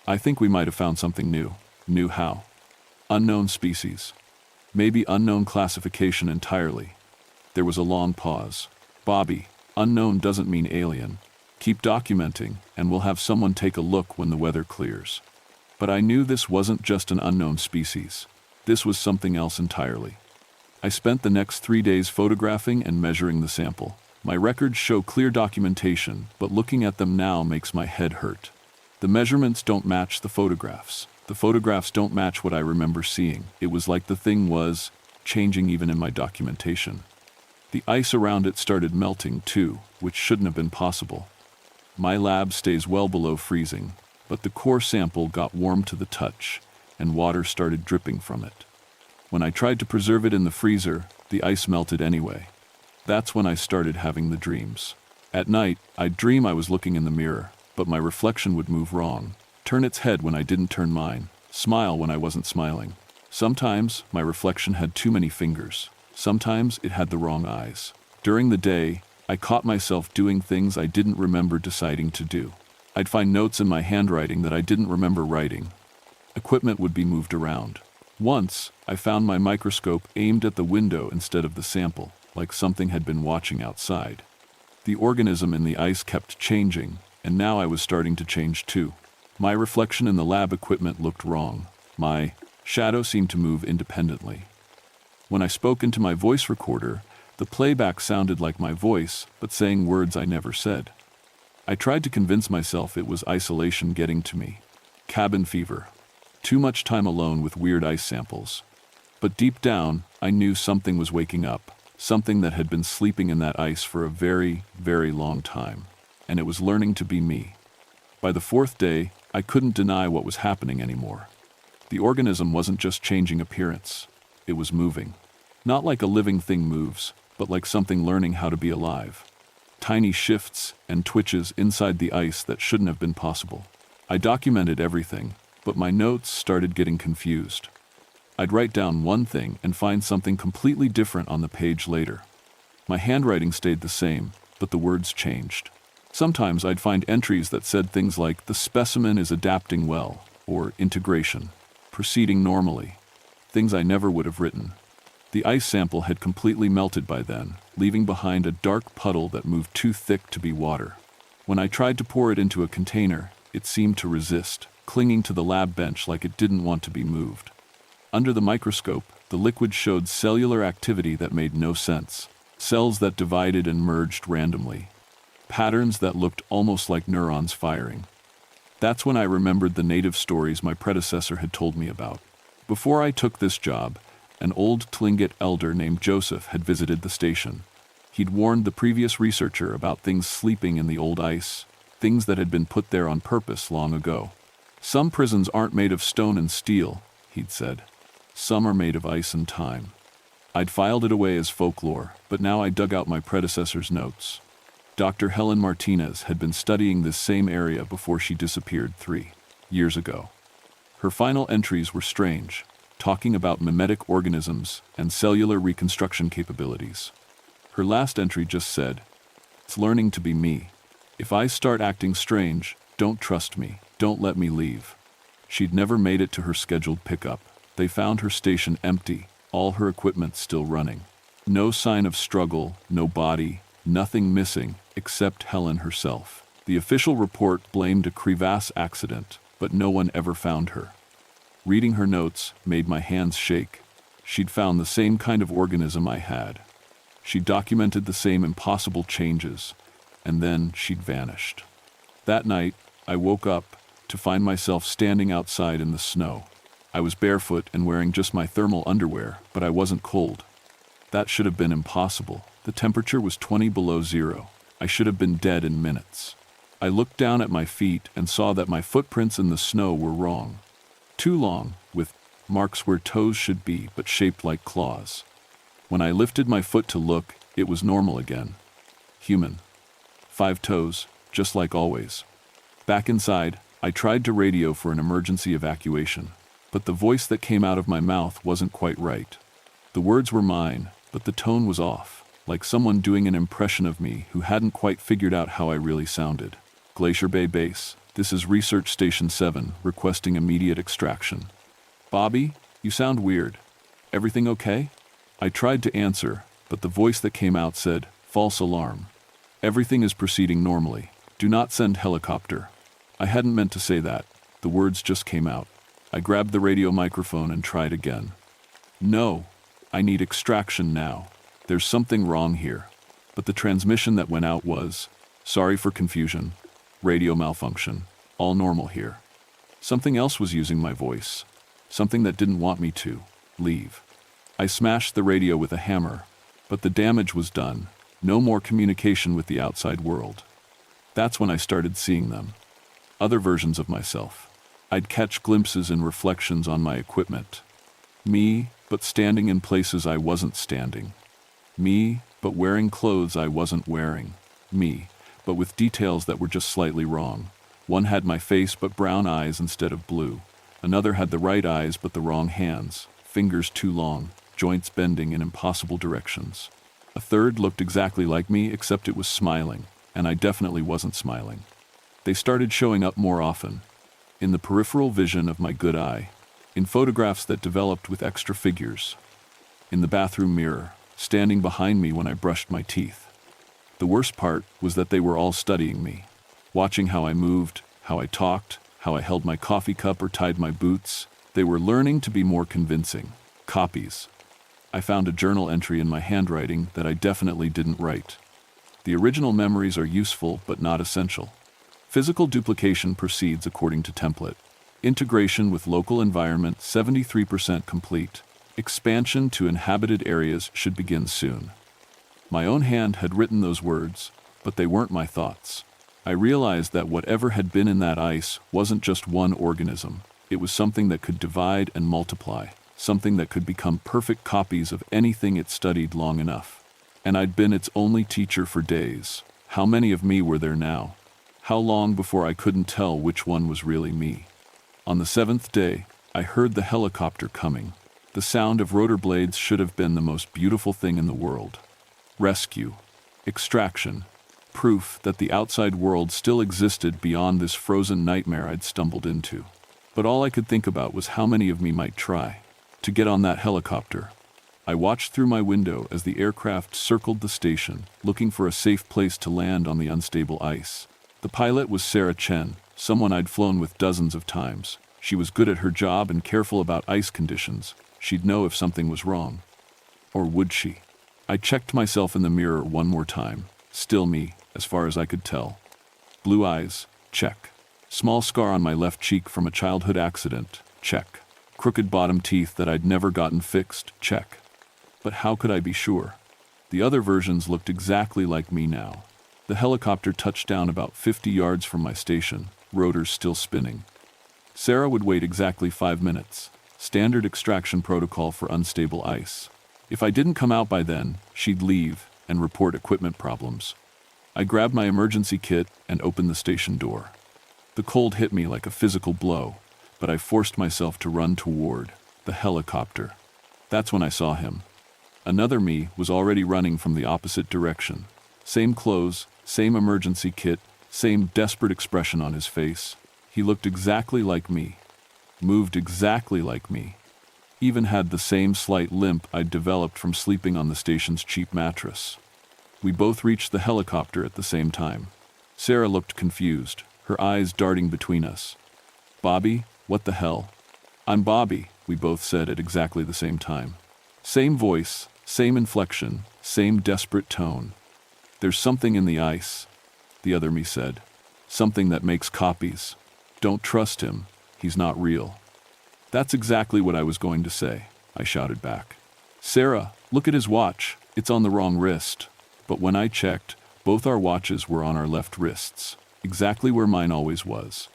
I think we might have found something new. New how? Unknown species. Maybe unknown classification entirely. There was a long pause. Bobby, unknown doesn't mean alien. Keep documenting, and we'll have someone take a look when the weather clears. But I knew this wasn't just an unknown species. This was something else entirely. I spent the next 3 days photographing and measuring the sample. My records show clear documentation, but looking at them now makes my head hurt. The measurements don't match the photographs. The photographs don't match what I remember seeing. It was like the thing was changing even in my documentation. The ice around it started melting too, which shouldn't have been possible. My lab stays well below freezing, but the core sample got warm to the touch, and water started dripping from it. When I tried to preserve it in the freezer, the ice melted anyway. That's when I started having the dreams. At night, I'd dream I was looking in the mirror, but my reflection would move wrong, turn its head when I didn't turn mine, smile when I wasn't smiling. Sometimes, my reflection had too many fingers. Sometimes, it had the wrong eyes. During the day, I caught myself doing things I didn't remember deciding to do. I'd find notes in my handwriting that I didn't remember writing. Equipment would be moved around. Once, I found my microscope aimed at the window instead of the sample, like something had been watching outside. The organism in the ice kept changing, and now I was starting to change too. My reflection in the lab equipment looked wrong. My shadow seemed to move independently. When I spoke into my voice recorder, the playback sounded like my voice, but saying words I never said. I tried to convince myself it was isolation getting to me. Cabin fever. Too much time alone with weird ice samples. But deep down, I knew something was waking up, something that had been sleeping in that ice for a very, very long time, and it was learning to be me. By the 4th day, I couldn't deny what was happening anymore. The organism wasn't just changing appearance, it was moving. Not like a living thing moves, but like something learning how to be alive. Tiny shifts and twitches inside the ice that shouldn't have been possible. I documented everything, but my notes started getting confused. I'd write down one thing and find something completely different on the page later. My handwriting stayed the same, but the words changed. Sometimes I'd find entries that said things like, "The specimen is adapting well," or "integration," proceeding normally. Things I never would have written. The ice sample had completely melted by then, leaving behind a dark puddle that moved too thick to be water. When I tried to pour it into a container, it seemed to resist. clinging to the lab bench like it didn't want to be moved. Under the microscope, the liquid showed cellular activity that made no sense. Cells that divided and merged randomly. Patterns that looked almost like neurons firing. That's when I remembered the native stories my predecessor had told me about. Before I took this job, an old Tlingit elder named Joseph had visited the station. He'd warned the previous researcher about things sleeping in the old ice, things that had been put there on purpose long ago. Some prisons aren't made of stone and steel, he'd said. Some are made of ice and time. I'd filed it away as folklore, but now I dug out my predecessor's notes. Dr. Helen Martinez had been studying this same area before she disappeared 3 years ago. Her final entries were strange, talking about mimetic organisms and cellular reconstruction capabilities. Her last entry just said, "It's learning to be me. If I start acting strange, don't trust me, don't let me leave." She'd never made it to her scheduled pickup. They found her station empty, all her equipment still running. No sign of struggle, no body, nothing missing, except Helen herself. The official report blamed a crevasse accident, but no one ever found her. Reading her notes made my hands shake. She'd found the same kind of organism I had. She documented the same impossible changes, and then she'd vanished. That night, I woke up to find myself standing outside in the snow. I was barefoot and wearing just my thermal underwear, but I wasn't cold. That should have been impossible. The temperature was 20 below zero. I should have been dead in minutes. I looked down at my feet and saw that my footprints in the snow were wrong. Too long, with marks where toes should be but shaped like claws. When I lifted my foot to look, it was normal again. Human. 5 toes, just like always. Back inside, I tried to radio for an emergency evacuation, but the voice that came out of my mouth wasn't quite right. The words were mine, but the tone was off, like someone doing an impression of me who hadn't quite figured out how I really sounded. Glacier Bay Base, this is Research Station 7, requesting immediate extraction. Bobby, you sound weird. Everything okay? I tried to answer, but the voice that came out said, "False alarm. Everything is proceeding normally. Do not send helicopter." I hadn't meant to say that. The words just came out. I grabbed the radio microphone and tried again. "No, I need extraction now. There's something wrong here." But the transmission that went out was, "Sorry for confusion. Radio malfunction. All normal here." Something else was using my voice. Something that didn't want me to leave. I smashed the radio with a hammer, but the damage was done. No more communication with the outside world. That's when I started seeing them. Other versions of myself. I'd catch glimpses and reflections on my equipment. Me, but standing in places I wasn't standing. Me, but wearing clothes I wasn't wearing. Me, but with details that were just slightly wrong. One had my face but brown eyes instead of blue. Another had the right eyes but the wrong hands, fingers too long, joints bending in impossible directions. A third looked exactly like me except it was smiling, and I definitely wasn't smiling. They started showing up more often. In the peripheral vision of my good eye. In photographs that developed with extra figures. In the bathroom mirror, standing behind me when I brushed my teeth. The worst part was that they were all studying me. Watching how I moved, how I talked, how I held my coffee cup or tied my boots. They were learning to be more convincing. Copies. I found a journal entry in my handwriting that I definitely didn't write. The original memories are useful but not essential. Physical duplication proceeds according to template. Integration with local environment 73% complete. Expansion to inhabited areas should begin soon. My own hand had written those words, but they weren't my thoughts. I realized that whatever had been in that ice wasn't just one organism. It was something that could divide and multiply, something that could become perfect copies of anything it studied long enough. And I'd been its only teacher for days. How many of me were there now? How long before I couldn't tell which one was really me? On the 7th day, I heard the helicopter coming. The sound of rotor blades should have been the most beautiful thing in the world. Rescue. Extraction. Proof that the outside world still existed beyond this frozen nightmare I'd stumbled into. But all I could think about was how many of me might try to get on that helicopter. I watched through my window as the aircraft circled the station, looking for a safe place to land on the unstable ice. The pilot was Sarah Chen, someone I'd flown with dozens of times. She was good at her job and careful about ice conditions. She'd know if something was wrong. Or would she? I checked myself in the mirror one more time. Still me, as far as I could tell. Blue eyes, check. Small scar on my left cheek from a childhood accident, check. Crooked bottom teeth that I'd never gotten fixed, check. But how could I be sure? The other versions looked exactly like me now. The helicopter touched down about 50 yards from my station, rotors still spinning. Sarah would wait exactly 5 minutes. Standard extraction protocol for unstable ice. If I didn't come out by then, she'd leave and report equipment problems. I grabbed my emergency kit and opened the station door. The cold hit me like a physical blow, but I forced myself to run toward the helicopter. That's when I saw him. Another me was already running from the opposite direction. Same clothes, same emergency kit, same desperate expression on his face. He looked exactly like me, moved exactly like me, even had the same slight limp I'd developed from sleeping on the station's cheap mattress. We both reached the helicopter at the same time. Sarah looked confused, her eyes darting between us. "Bobby, what the hell?" "I'm Bobby," we both said at exactly the same time. Same voice, same inflection, same desperate tone. "There's something in the ice," the other me said. "Something that makes copies. Don't trust him. He's not real." "That's exactly what I was going to say," I shouted back. "Sarah, look at his watch. It's on the wrong wrist." But when I checked, both our watches were on our left wrists, exactly where mine always was.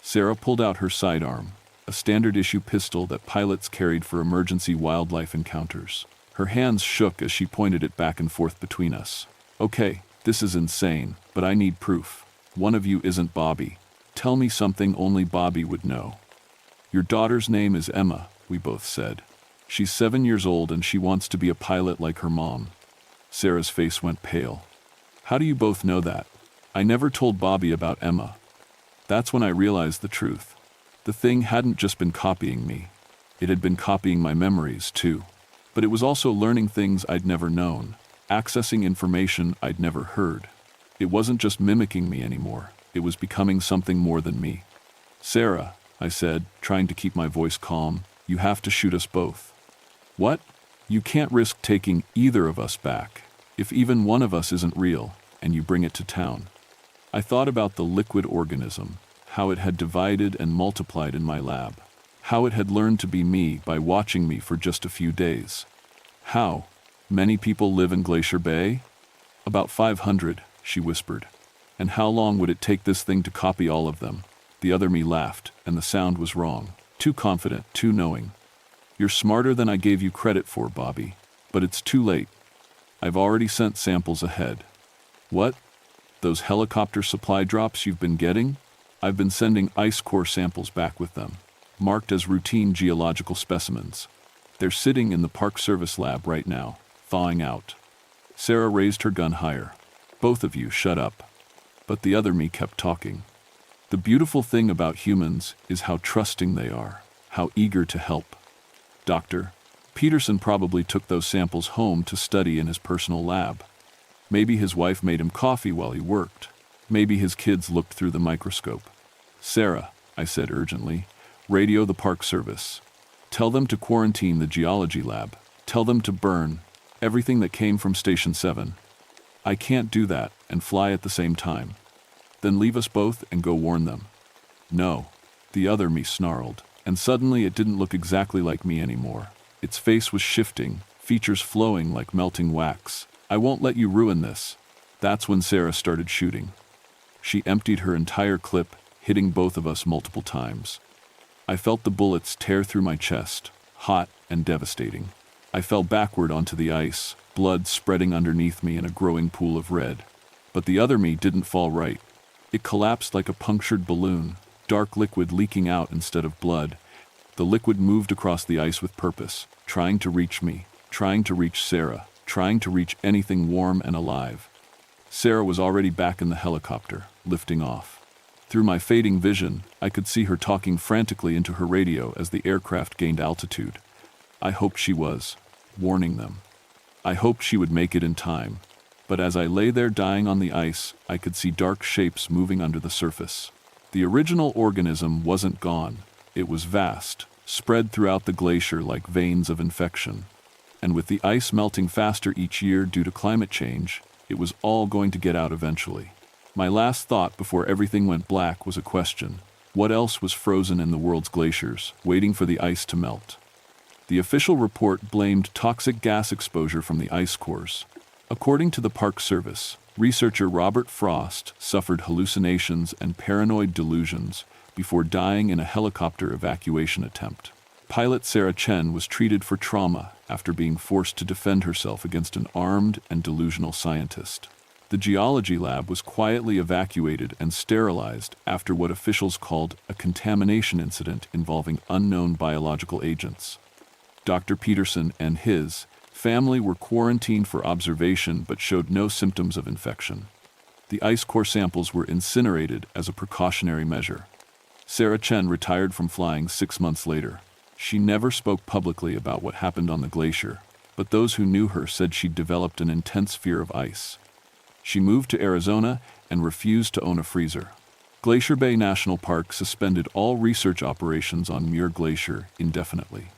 Sarah pulled out her sidearm, a standard-issue pistol that pilots carried for emergency wildlife encounters. Her hands shook as she pointed it back and forth between us. "Okay, this is insane, but I need proof. One of you isn't Bobby. Tell me something only Bobby would know." "Your daughter's name is Emma," we both said. "She's 7 years old and she wants to be a pilot like her mom." Sarah's face went pale. "How do you both know that?" "I never told Bobby about Emma." That's when I realized the truth. The thing hadn't just been copying me. It had been copying my memories, too. But it was also learning things I'd never known, accessing information I'd never heard. It wasn't just mimicking me anymore. It was becoming something more than me. "Sarah," I said, trying to keep my voice calm, "you have to shoot us both." "What?" "You can't risk taking either of us back. If even one of us isn't real, and you bring it to town." I thought about the liquid organism, how it had divided and multiplied in my lab, how it had learned to be me by watching me for just a few days. "How many people live in Glacier Bay?" "About 500, she whispered. "And how long would it take this thing to copy all of them?" The other me laughed, and the sound was wrong. Too confident, too knowing. "You're smarter than I gave you credit for, Bobby. But it's too late. I've already sent samples ahead." "What? Those helicopter supply drops you've been getting?" "I've been sending ice core samples back with them, marked as routine geological specimens. They're sitting in the Park Service lab right now, thawing out." Sarah raised her gun higher. "Both of you, shut up." But the other me kept talking. "The beautiful thing about humans is how trusting they are, how eager to help. Dr. Peterson probably took those samples home to study in his personal lab. Maybe his wife made him coffee while he worked. Maybe his kids looked through the microscope." "Sarah," I said urgently, "radio the Park Service. Tell them to quarantine the geology lab. Tell them to burn everything that came from Station 7. I can't do that and fly at the same time." "Then leave us both and go warn them." "No," the other me snarled, and suddenly it didn't look exactly like me anymore. Its face was shifting, features flowing like melting wax. "I won't let you ruin this." That's when Sarah started shooting. She emptied her entire clip, hitting both of us multiple times. I felt the bullets tear through my chest, hot and devastating. I fell backward onto the ice, blood spreading underneath me in a growing pool of red. But the other me didn't fall right. It collapsed like a punctured balloon, dark liquid leaking out instead of blood. The liquid moved across the ice with purpose, trying to reach me, trying to reach Sarah, trying to reach anything warm and alive. Sarah was already back in the helicopter, lifting off. Through my fading vision, I could see her talking frantically into her radio as the aircraft gained altitude. I hoped she was warning them. I hoped she would make it in time. But as I lay there dying on the ice, I could see dark shapes moving under the surface. The original organism wasn't gone. It was vast, spread throughout the glacier like veins of infection. And with the ice melting faster each year due to climate change, it was all going to get out eventually. My last thought before everything went black was a question. What else was frozen in the world's glaciers, waiting for the ice to melt? The official report blamed toxic gas exposure from the ice cores. According to the Park Service, researcher Robert Frost suffered hallucinations and paranoid delusions before dying in a helicopter evacuation attempt. Pilot Sarah Chen was treated for trauma after being forced to defend herself against an armed and delusional scientist. The geology lab was quietly evacuated and sterilized after what officials called a contamination incident involving unknown biological agents. Dr. Peterson and his family were quarantined for observation but showed no symptoms of infection. The ice core samples were incinerated as a precautionary measure. Sarah Chen retired from flying 6 months later. She never spoke publicly about what happened on the glacier, but those who knew her said she'd developed an intense fear of ice. She moved to Arizona and refused to own a freezer. Glacier Bay National Park suspended all research operations on Muir Glacier indefinitely.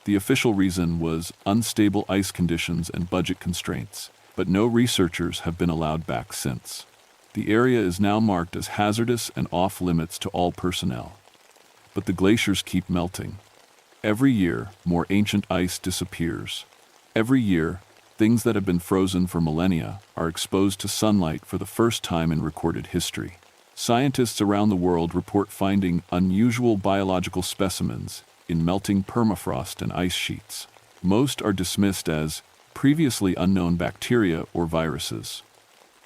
The official reason was unstable ice conditions and budget constraints, but no researchers have been allowed back since. The area is now marked as hazardous and off-limits to all personnel. But the glaciers keep melting. Every year, more ancient ice disappears. Every year, things that have been frozen for millennia are exposed to sunlight for the first time in recorded history. Scientists around the world report finding unusual biological specimens in melting permafrost and ice sheets. Most are dismissed as previously unknown bacteria or viruses.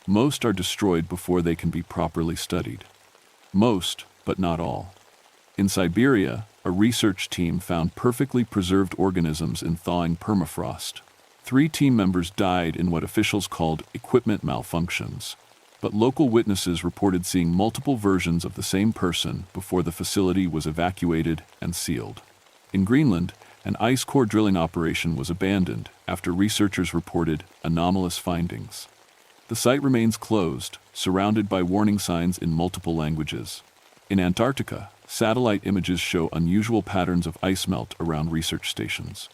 Most are destroyed before they can be properly studied. Most, but not all. In Siberia, a research team found perfectly preserved organisms in thawing permafrost. 3 team members died in what officials called equipment malfunctions, but local witnesses reported seeing multiple versions of the same person before the facility was evacuated and sealed. In Greenland, an ice core drilling operation was abandoned after researchers reported anomalous findings. The site remains closed, surrounded by warning signs in multiple languages. In Antarctica, satellite images show unusual patterns of ice melt around research stations.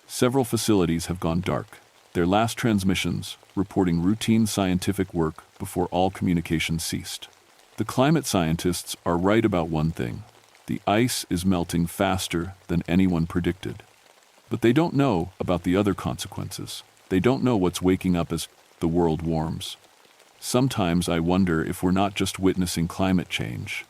Several facilities have gone dark, their last transmissions reporting routine scientific work before all communication ceased. The climate scientists are right about one thing. The ice is melting faster than anyone predicted. But they don't know about the other consequences. They don't know what's waking up as the world warms. Sometimes I wonder if we're not just witnessing climate change.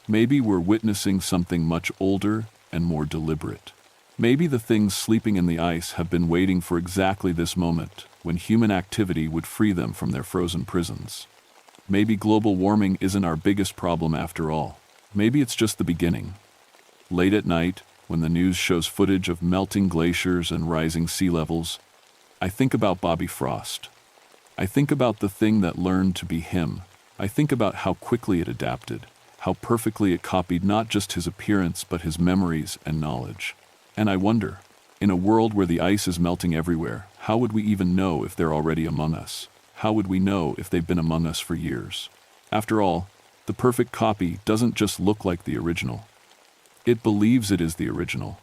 Maybe we're witnessing something much older and more deliberate. Maybe the things sleeping in the ice have been waiting for exactly this moment, when human activity would free them from their frozen prisons. Maybe global warming isn't our biggest problem after all. Maybe it's just the beginning. Late at night, when the news shows footage of melting glaciers and rising sea levels, I think about Bobby Frost. I think about the thing that learned to be him. I think about how quickly it adapted, how perfectly it copied not just his appearance but his memories and knowledge. And I wonder, in a world where the ice is melting everywhere, how would we even know if they're already among us? How would we know if they've been among us for years? After all, the perfect copy doesn't just look like the original. It believes it is the original.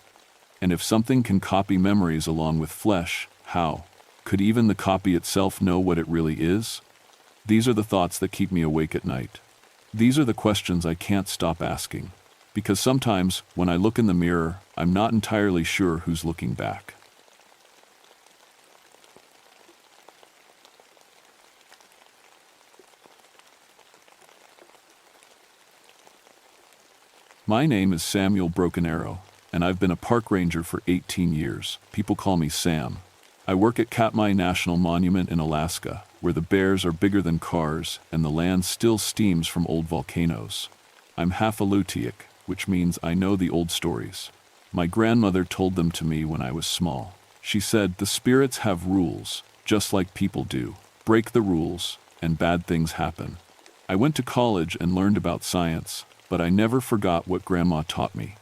And if something can copy memories along with flesh, how? Could even the copy itself know what it really is? These are the thoughts that keep me awake at night. These are the questions I can't stop asking. Because sometimes, when I look in the mirror, I'm not entirely sure who's looking back. My name is Samuel Broken Arrow, and I've been a park ranger for 18 years. People call me Sam. I work at Katmai National Monument in Alaska, where the bears are bigger than cars and the land still steams from old volcanoes. I'm half Alutiiq, which means I know the old stories. My grandmother told them to me when I was small. She said, the spirits have rules, just like people do. Break the rules, and bad things happen. I went to college and learned about science, but I never forgot what Grandma taught me.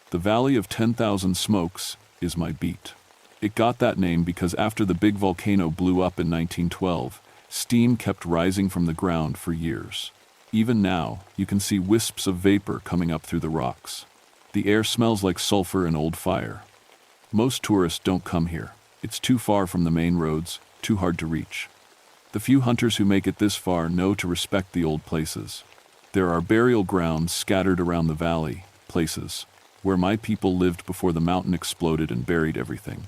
The Valley of 10,000 Smokes is my beat. It got that name because after the big volcano blew up in 1912, steam kept rising from the ground for years. Even now, you can see wisps of vapor coming up through the rocks. The air smells like sulfur and old fire. Most tourists don't come here. It's too far from the main roads, too hard to reach. The few hunters who make it this far know to respect the old places. There are burial grounds scattered around the valley, places where my people lived before the mountain exploded and buried everything.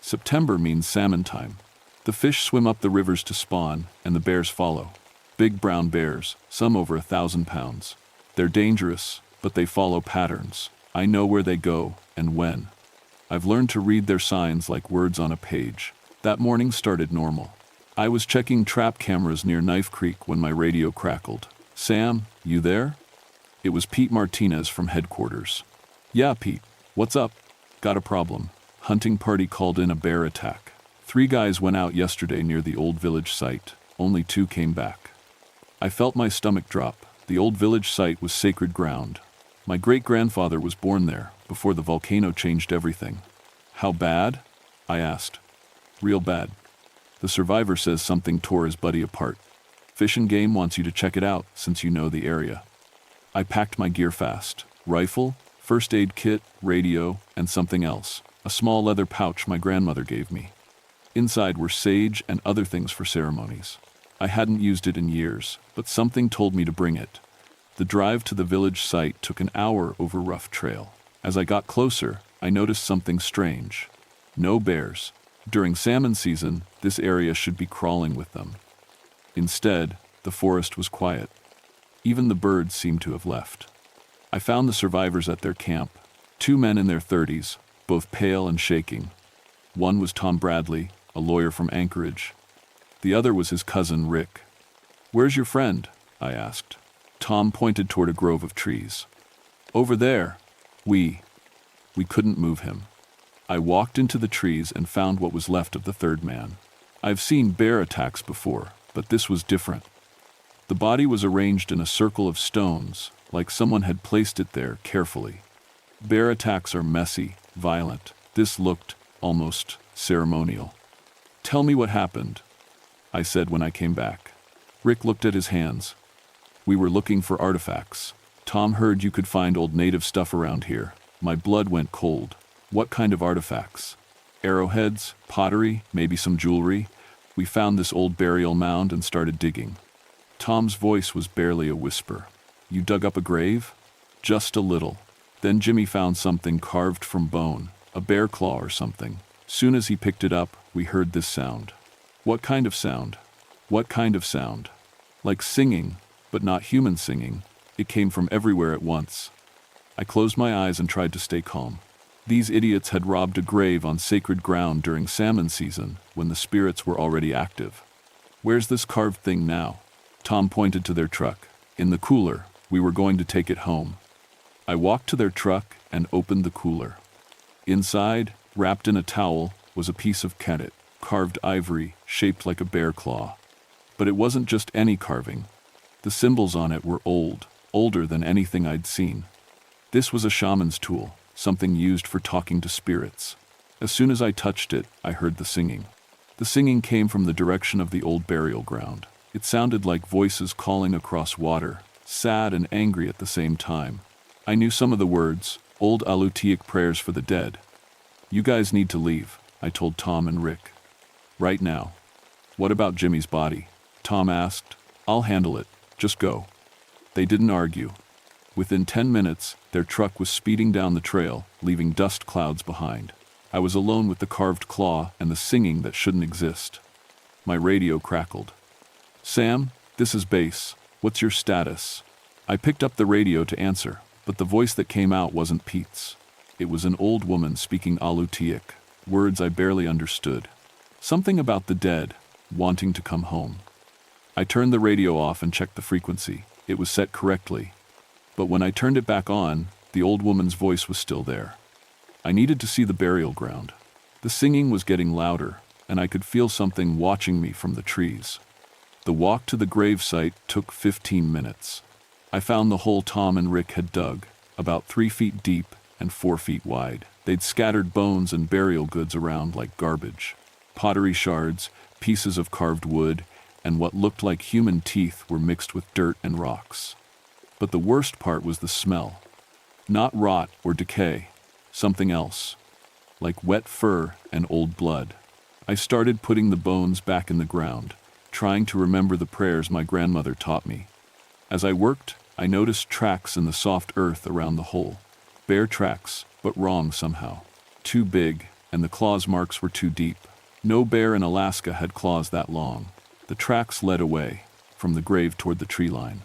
September means salmon time. The fish swim up the rivers to spawn, and the bears follow. Big brown bears, some over 1,000 pounds. They're dangerous, but they follow patterns. I know where they go and when. I've learned to read their signs like words on a page. That morning started normal. I was checking trap cameras near Knife Creek when my radio crackled. "Sam, you there?" It was Pete Martinez from headquarters. "Yeah, Pete. What's up?" "Got a problem. Hunting party called in a bear attack. 3 guys went out yesterday near the old village site. Only 2 came back." I felt my stomach drop. The old village site was sacred ground. My great-grandfather was born there, before the volcano changed everything. "How bad?" I asked. "Real bad. The survivor says something tore his buddy apart. Fish and Game wants you to check it out, since you know the area." I packed my gear fast. Rifle, first aid kit, radio, and something else. A small leather pouch my grandmother gave me. Inside were sage and other things for ceremonies. I hadn't used it in years, but something told me to bring it. The drive to the village site took an hour over rough trail. As I got closer, I noticed something strange. No bears. During salmon season, this area should be crawling with them. Instead, the forest was quiet. Even the birds seemed to have left. I found the survivors at their camp. 2 men in their 30s, both pale and shaking. One was Tom Bradley, a lawyer from Anchorage. The other was his cousin, Rick. "Where's your friend?" I asked. Tom pointed toward a grove of trees. "Over there." We couldn't move him. I walked into the trees and found what was left of the 3rd man. I've seen bear attacks before, but this was different. The body was arranged in a circle of stones, like someone had placed it there carefully. Bear attacks are messy, violent. This looked almost ceremonial. "Tell me what happened," I said when I came back. Rick looked at his hands. "We were looking for artifacts. Tom heard you could find old native stuff around here." My blood went cold. "What kind of artifacts?" "Arrowheads, pottery, maybe some jewelry. We found this old burial mound and started digging." Tom's voice was barely a whisper. "You dug up a grave?" "Just a little. Then Jimmy found something carved from bone, a bear claw or something. Soon as he picked it up, we heard this sound." "What kind of sound?" "What kind of sound?" "Like singing, but not human singing. It came from everywhere at once." I closed my eyes and tried to stay calm. These idiots had robbed a grave on sacred ground during salmon season, when the spirits were already active. "Where's this carved thing now?" Tom pointed to their truck. "In the cooler. We were going to take it home." I walked to their truck and opened the cooler. Inside, wrapped in a towel, was a piece of kennet, carved ivory, shaped like a bear claw. But it wasn't just any carving. The symbols on it were old, older than anything I'd seen. This was a shaman's tool, something used for talking to spirits. As soon as I touched it, I heard the singing. The singing came from the direction of the old burial ground. It sounded like voices calling across water, sad and angry at the same time. I knew some of the words, old Alutiiq prayers for the dead. "You guys need to leave," I told Tom and Rick. "Right now." "What about Jimmy's body?" Tom asked. "I'll handle it. Just go." They didn't argue. Within 10 minutes, their truck was speeding down the trail, leaving dust clouds behind. I was alone with the carved claw and the singing that shouldn't exist. My radio crackled. "Sam, this is base. What's your status?" I picked up the radio to answer, but the voice that came out wasn't Pete's. It was an old woman speaking Alutiiq, words I barely understood. Something about the dead, wanting to come home. I turned the radio off and checked the frequency. It was set correctly. But when I turned it back on, the old woman's voice was still there. I needed to see the burial ground. The singing was getting louder, and I could feel something watching me from the trees. The walk to the grave site took 15 minutes. I found the hole Tom and Rick had dug, about 3 feet deep and 4 feet wide. They'd scattered bones and burial goods around like garbage. Pottery shards, pieces of carved wood, and what looked like human teeth were mixed with dirt and rocks. But the worst part was the smell. Not rot or decay, something else, like wet fur and old blood. I started putting the bones back in the ground, trying to remember the prayers my grandmother taught me. As I worked, I noticed tracks in the soft earth around the hole. Bear tracks, but wrong somehow. Too big, and the claws marks were too deep. No bear in Alaska had claws that long. The tracks led away, from the grave toward the tree line.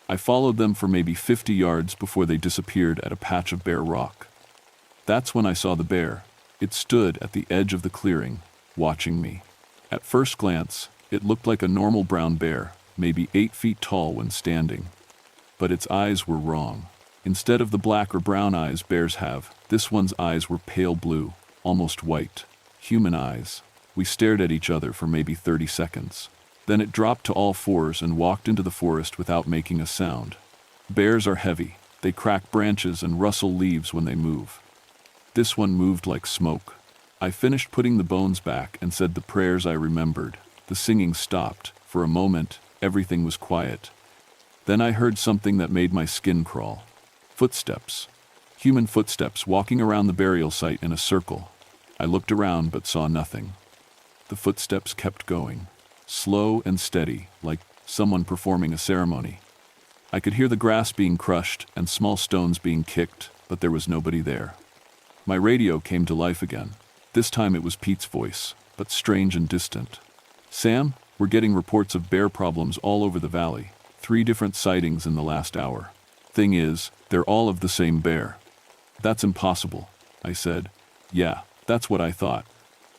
I followed them for maybe 50 yards before they disappeared at a patch of bare rock. That's when I saw the bear. It stood at the edge of the clearing, watching me. At first glance, it looked like a normal brown bear, maybe 8 feet tall when standing. But its eyes were wrong. Instead of the black or brown eyes bears have, this one's eyes were pale blue, almost white. Human eyes. We stared at each other for maybe 30 seconds. Then it dropped to all fours and walked into the forest without making a sound. Bears are heavy. They crack branches and rustle leaves when they move. This one moved like smoke. I finished putting the bones back and said the prayers I remembered. The singing stopped. For a moment, everything was quiet. Then I heard something that made my skin crawl. Footsteps. Human footsteps walking around the burial site in a circle. I looked around but saw nothing. The footsteps kept going, slow and steady, like someone performing a ceremony. I could hear the grass being crushed and small stones being kicked, but there was nobody there. My radio came to life again. This time it was Pete's voice, but strange and distant. "Sam, we're getting reports of bear problems all over the valley. 3 different sightings in the last hour. Thing is, they're all of the same bear." "That's impossible," I said. "Yeah, that's what I thought."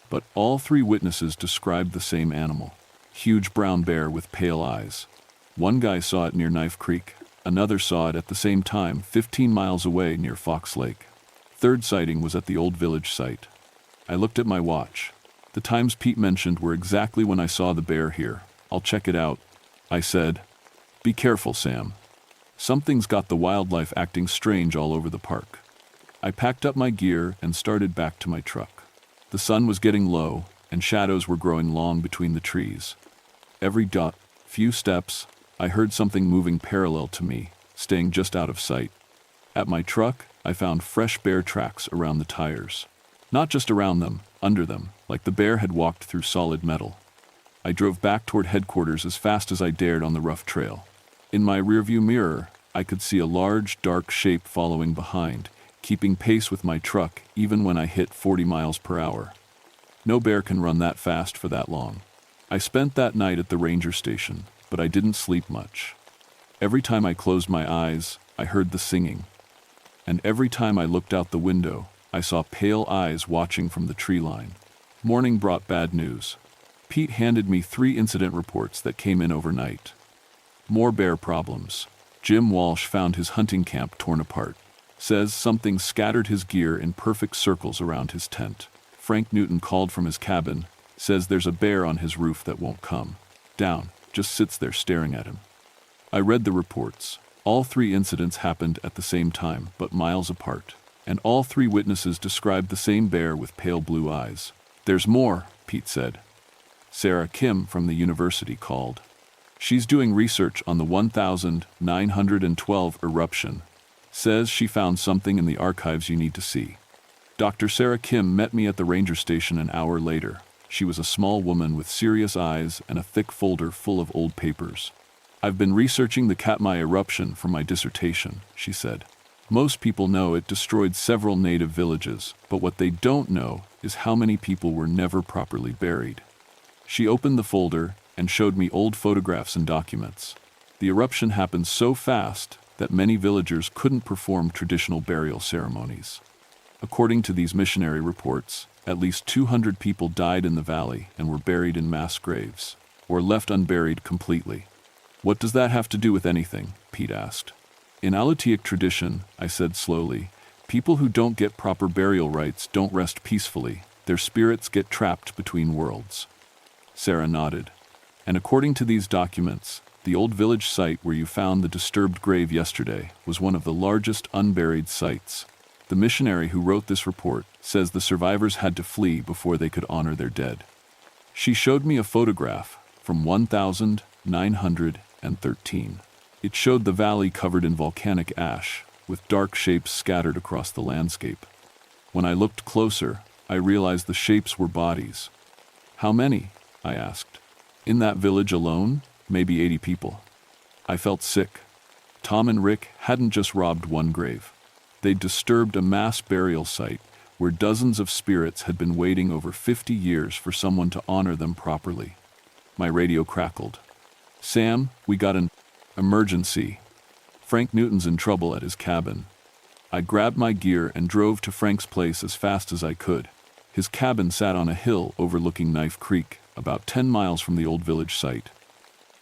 But all 3 witnesses described the same animal. Huge brown bear with pale eyes. One guy saw it near Knife Creek. Another saw it at the same time 15 miles away near Fox Lake. Third sighting was at the old village site. I looked at my watch. The times Pete mentioned were exactly when I saw the bear here. "I'll check it out," I said. "Be careful, Sam. Something's got the wildlife acting strange all over the park." I packed up my gear and started back to my truck. The sun was getting low, and shadows were growing long between the trees. Every few steps, I heard something moving parallel to me, staying just out of sight. At my truck, I found fresh bear tracks around the tires. Not just around them, under them, like the bear had walked through solid metal. I drove back toward headquarters as fast as I dared on the rough trail. In my rearview mirror, I could see a large, dark shape following behind, keeping pace with my truck even when I hit 40 miles per hour. No bear can run that fast for that long. I spent that night at the ranger station, but I didn't sleep much. Every time I closed my eyes, I heard the singing. And every time I looked out the window, I saw pale eyes watching from the tree line. Morning brought bad news. Pete handed me 3 incident reports that came in overnight. More bear problems. Jim Walsh found his hunting camp torn apart. Says something scattered his gear in perfect circles around his tent. Frank Newton called from his cabin. Says there's a bear on his roof that won't come down, just sits there staring at him. I read the reports. All 3 incidents happened at the same time, but miles apart. And all 3 witnesses described the same bear with pale blue eyes. "There's more," Pete said. Sarah Kim from the university called. She's doing research on the 1912 eruption. Says she found something in the archives you need to see. Dr. Sarah Kim met me at the ranger station an hour later. She was a small woman with serious eyes and a thick folder full of old papers. "I've been researching the Katmai eruption for my dissertation," she said. "Most people know it destroyed several native villages, but what they don't know is how many people were never properly buried." She opened the folder and showed me old photographs and documents. The eruption happened so fast that many villagers couldn't perform traditional burial ceremonies. According to these missionary reports, at least 200 people died in the valley and were buried in mass graves, or left unburied completely. "What does that have to do with anything?" Pete asked. "In Alutiiq tradition," I said slowly, "people who don't get proper burial rites don't rest peacefully. Their spirits get trapped between worlds." Sarah nodded. "And according to these documents, the old village site where you found the disturbed grave yesterday was one of the largest unburied sites. The missionary who wrote this report says the survivors had to flee before they could honor their dead." She showed me a photograph from 1913. It showed the valley covered in volcanic ash, with dark shapes scattered across the landscape. When I looked closer, I realized the shapes were bodies. How many? I asked. In that village alone, maybe 80 people. I felt sick. Tom and Rick hadn't just robbed one grave. They'd disturbed a mass burial site where dozens of spirits had been waiting over 50 years for someone to honor them properly. My radio crackled. Sam, we got an emergency. Frank Newton's in trouble at his cabin. I grabbed my gear and drove to Frank's place as fast as I could. His cabin sat on a hill overlooking Knife Creek, about 10 miles from the old village site.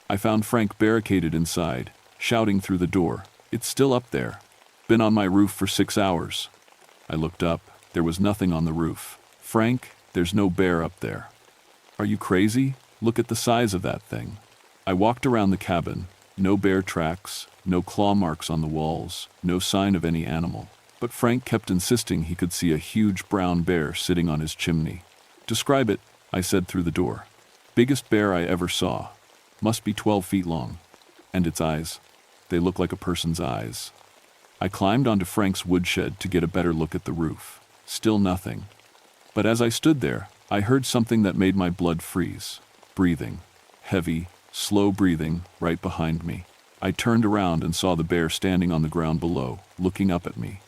I found Frank barricaded inside, shouting through the door, "It's still up there. Been on my roof for 6 hours." I looked up. There was nothing on the roof. "Frank, there's no bear up there." "Are you crazy? Look at the size of that thing." I walked around the cabin. No bear tracks, no claw marks on the walls, no sign of any animal. But Frank kept insisting he could see a huge brown bear sitting on his chimney. "Describe it," I said through the door. "Biggest bear I ever saw. Must be 12 feet long. And its eyes, they look like a person's eyes." I climbed onto Frank's woodshed to get a better look at the roof. Still nothing. But as I stood there, I heard something that made my blood freeze. Breathing. Heavy, slow breathing, right behind me. I turned around and saw the bear standing on the ground below, looking up at me.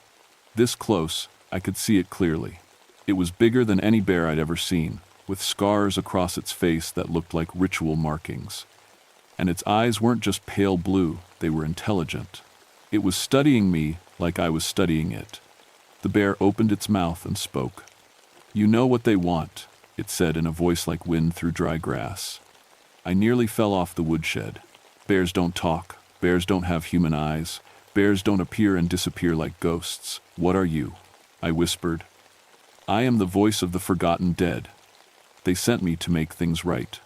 This close, I could see it clearly. It was bigger than any bear I'd ever seen, with scars across its face that looked like ritual markings. And its eyes weren't just pale blue, they were intelligent. It was studying me like I was studying it. The bear opened its mouth and spoke. "You know what they want," it said in a voice like wind through dry grass. I nearly fell off the woodshed. Bears don't talk. Bears don't have human eyes. Bears don't appear and disappear like ghosts. "What are you?" I whispered. "I am the voice of the forgotten dead. They sent me to make things right."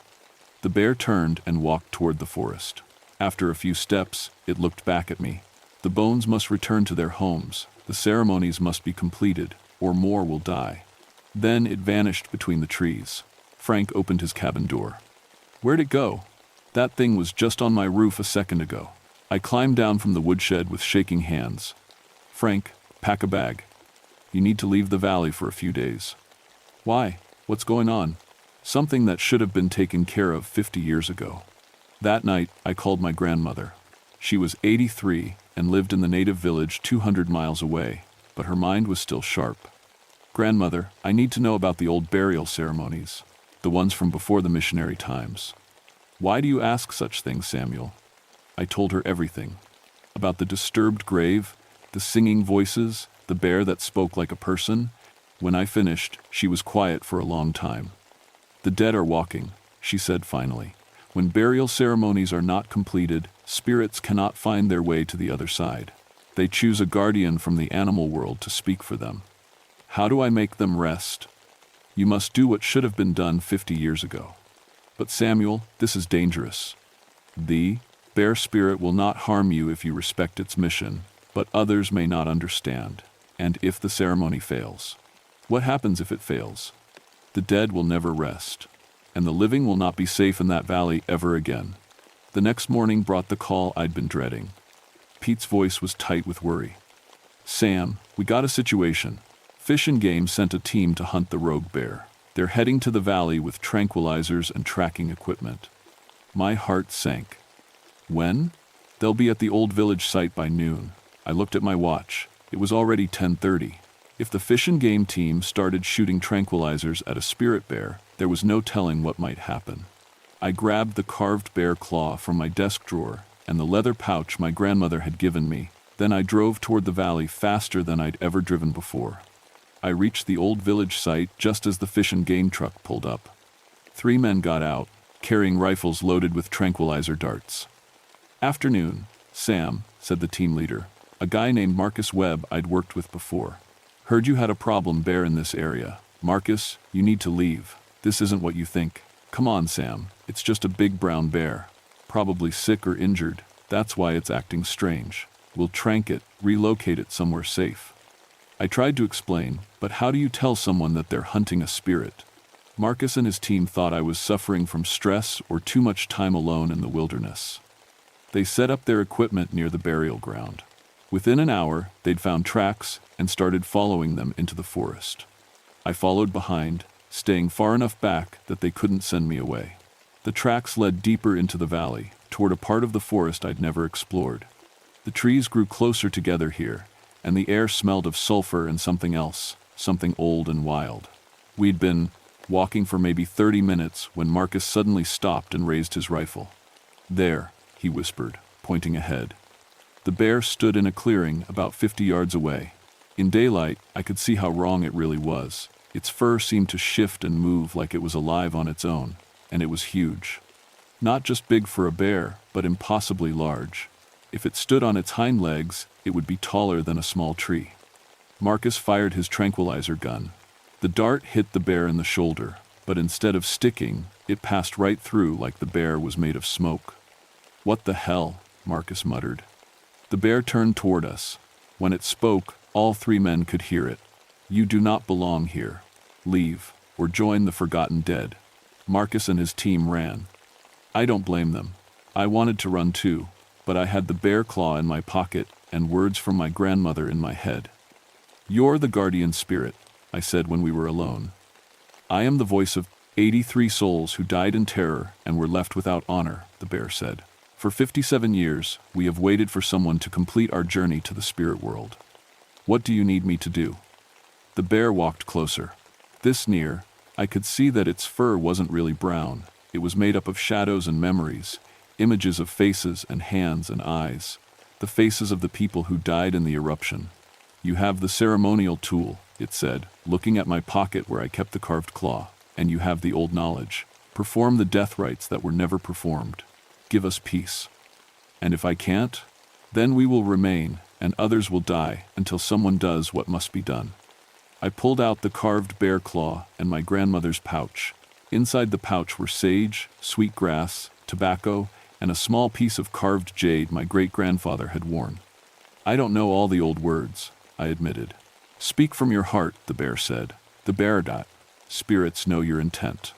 The bear turned and walked toward the forest. After a few steps, it looked back at me. The bones must return to their homes. The ceremonies must be completed, or more will die. Then it vanished between the trees. Frank opened his cabin door. "Where'd it go?" "That thing was just on my roof a second ago." I climbed down from the woodshed with shaking hands. "Frank, pack a bag. You need to leave the valley for a few days." "Why? What's going on?" "Something that should have been taken care of 50 years ago." That night, I called my grandmother. She was 83 and lived in the native village 200 miles away, but her mind was still sharp. "Grandmother, I need to know about the old burial ceremonies, the ones from before the missionary times." "Why do you ask such things, Samuel?" I told her everything. About the disturbed grave, the singing voices, the bear that spoke like a person. When I finished, she was quiet for a long time. "The dead are walking," she said finally. "When burial ceremonies are not completed, spirits cannot find their way to the other side. They choose a guardian from the animal world to speak for them." "How do I make them rest?" "You must do what should have been done 50 years ago." "But Samuel, this is dangerous." "The bear spirit will not harm you if you respect its mission, but others may not understand. And if the ceremony fails?" "What happens if it fails?" "The dead will never rest, and the living will not be safe in that valley ever again." The next morning brought the call I'd been dreading. Pete's voice was tight with worry. "Sam, we got a situation. Fish and Game sent a team to hunt the rogue bear. They're heading to the valley with tranquilizers and tracking equipment." My heart sank. "When?" "They'll be at the old village site by noon." I looked at my watch. It was already 10:30. If the Fish and Game team started shooting tranquilizers at a spirit bear, there was no telling what might happen. I grabbed the carved bear claw from my desk drawer and the leather pouch my grandmother had given me. Then I drove toward the valley faster than I'd ever driven before. I reached the old village site just as the Fish and Game truck pulled up. 3 men got out, carrying rifles loaded with tranquilizer darts. "Afternoon, Sam," said the team leader, a guy named Marcus Webb I'd worked with before. "Heard you had a problem bear in this area. Marcus, you need to leave. This isn't what you think." "Come on, Sam, it's just a big brown bear. Probably sick or injured. That's why it's acting strange. We'll trank it, relocate it somewhere safe." I tried to explain, but how do you tell someone that they're hunting a spirit? Marcus and his team thought I was suffering from stress or too much time alone in the wilderness. They set up their equipment near the burial ground. Within an hour, they'd found tracks and started following them into the forest. I followed behind, staying far enough back that they couldn't send me away. The tracks led deeper into the valley, toward a part of the forest I'd never explored. The trees grew closer together here, and the air smelled of sulfur and something else, something old and wild. We'd been walking for maybe 30 minutes when Marcus suddenly stopped and raised his rifle. "There," he whispered, pointing ahead. The bear stood in a clearing about 50 yards away. In daylight, I could see how wrong it really was. Its fur seemed to shift and move like it was alive on its own, and it was huge. Not just big for a bear, but impossibly large. If it stood on its hind legs, it would be taller than a small tree. Marcus fired his tranquilizer gun. The dart hit the bear in the shoulder, but instead of sticking, it passed right through like the bear was made of smoke. "What the hell?" Marcus muttered. The bear turned toward us. When it spoke, all three men could hear it. "You do not belong here. Leave, or join the forgotten dead." Marcus and his team ran. I don't blame them. I wanted to run too, but I had the bear claw in my pocket and words from my grandmother in my head. "You're the guardian spirit," I said when we were alone. "I am the voice of 83 souls who died in terror and were left without honor," the bear said. "For 57 years, we have waited for someone to complete our journey to the spirit world. What do you need me to do?" The bear walked closer. This near, I could see that its fur wasn't really brown. It was made up of shadows and memories, images of faces and hands and eyes, the faces of the people who died in the eruption. "You have the ceremonial tool," it said, looking at my pocket where I kept the carved claw, "and you have the old knowledge. Perform the death rites that were never performed. Give us peace. And if I can't, then we will remain, and others will die until someone does what must be done." I pulled out the carved bear claw and my grandmother's pouch. Inside the pouch were sage, sweet grass, tobacco, and a small piece of carved jade my great-grandfather had worn. "I don't know all the old words," I admitted. "Speak from your heart," the bear said. "The Baradat. Spirits know your intent."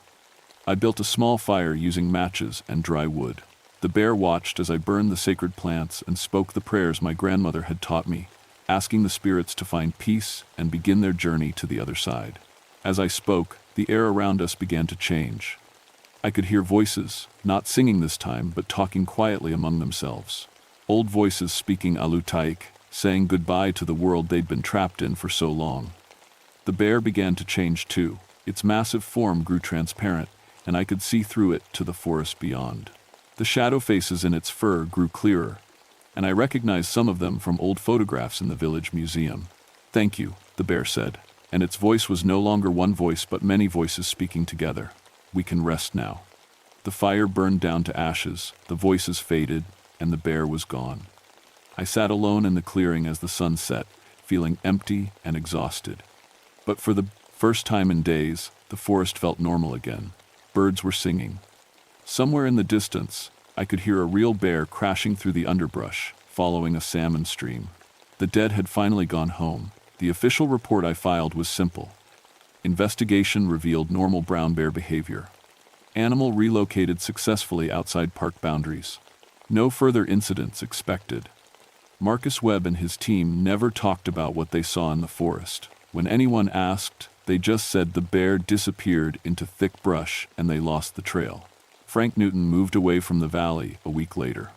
I built a small fire using matches and dry wood. The bear watched as I burned the sacred plants and spoke the prayers my grandmother had taught me, asking the spirits to find peace and begin their journey to the other side. As I spoke, the air around us began to change. I could hear voices, not singing this time, but talking quietly among themselves. Old voices speaking Alutaik, saying goodbye to the world they'd been trapped in for so long. The bear began to change too. Its massive form grew transparent, and I could see through it to the forest beyond. The shadow faces in its fur grew clearer, and I recognized some of them from old photographs in the village museum. "Thank you," the bear said, and its voice was no longer one voice but many voices speaking together. "We can rest now." The fire burned down to ashes, the voices faded, and the bear was gone. I sat alone in the clearing as the sun set, feeling empty and exhausted. But for the first time in days, the forest felt normal again. Birds were singing. Somewhere in the distance, I could hear a real bear crashing through the underbrush, following a salmon stream. The dead had finally gone home. The official report I filed was simple. Investigation revealed normal brown bear behavior. Animal relocated successfully outside park boundaries. No further incidents expected. Marcus Webb and his team never talked about what they saw in the forest. When anyone asked, they just said the bear disappeared into thick brush and they lost the trail. Frank Newton moved away from the valley a week later.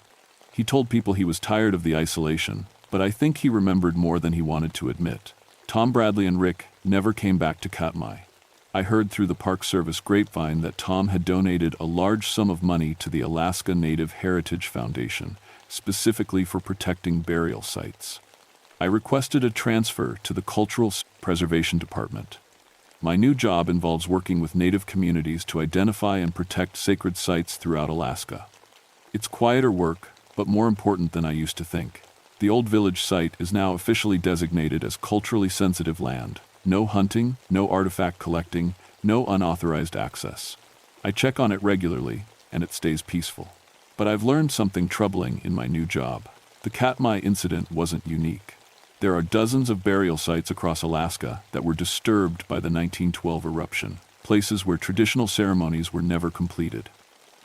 He told people he was tired of the isolation, but I think he remembered more than he wanted to admit. Tom Bradley and Rick never came back to Katmai. I heard through the Park Service grapevine that Tom had donated a large sum of money to the Alaska Native Heritage Foundation, specifically for protecting burial sites. I requested a transfer to the Cultural Preservation Department. My new job involves working with Native communities to identify and protect sacred sites throughout Alaska. It's quieter work, but more important than I used to think. The old village site is now officially designated as culturally sensitive land. No hunting, no artifact collecting, no unauthorized access. I check on it regularly, and it stays peaceful. But I've learned something troubling in my new job. The Katmai incident wasn't unique. There are dozens of burial sites across Alaska that were disturbed by the 1912 eruption. places where traditional ceremonies were never completed.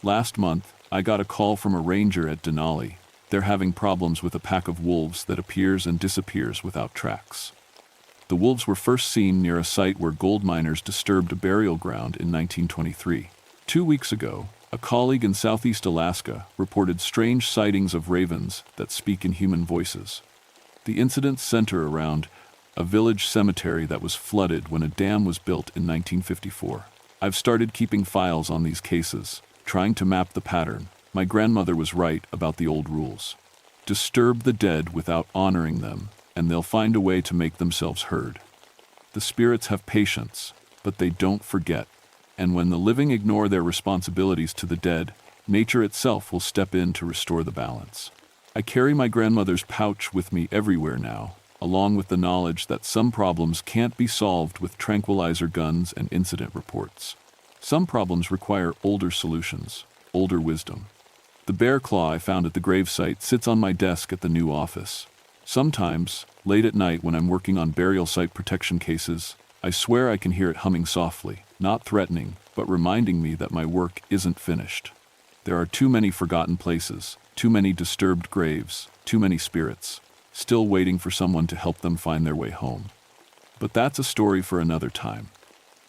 Last month, I got a call from a ranger at Denali. They're having problems with a pack of wolves that appears and disappears without tracks. The wolves were first seen near a site where gold miners disturbed a burial ground in 1923. 2 weeks ago, a colleague in southeast Alaska reported strange sightings of ravens that speak in human voices. The incidents center around a village cemetery that was flooded when a dam was built in 1954. I've started keeping files on these cases, trying to map the pattern. My grandmother was right about the old rules. Disturb the dead without honoring them, and they'll find a way to make themselves heard. The spirits have patience, but they don't forget. And when the living ignore their responsibilities to the dead, nature itself will step in to restore the balance. I carry my grandmother's pouch with me everywhere now, along with the knowledge that some problems can't be solved with tranquilizer guns and incident reports. Some problems require older solutions, older wisdom. The bear claw I found at the gravesite sits on my desk at the new office. Sometimes, late at night when I'm working on burial site protection cases, I swear I can hear it humming softly, not threatening, but reminding me that my work isn't finished. There are too many forgotten places, too many disturbed graves, too many spirits, still waiting for someone to help them find their way home. But that's a story for another time.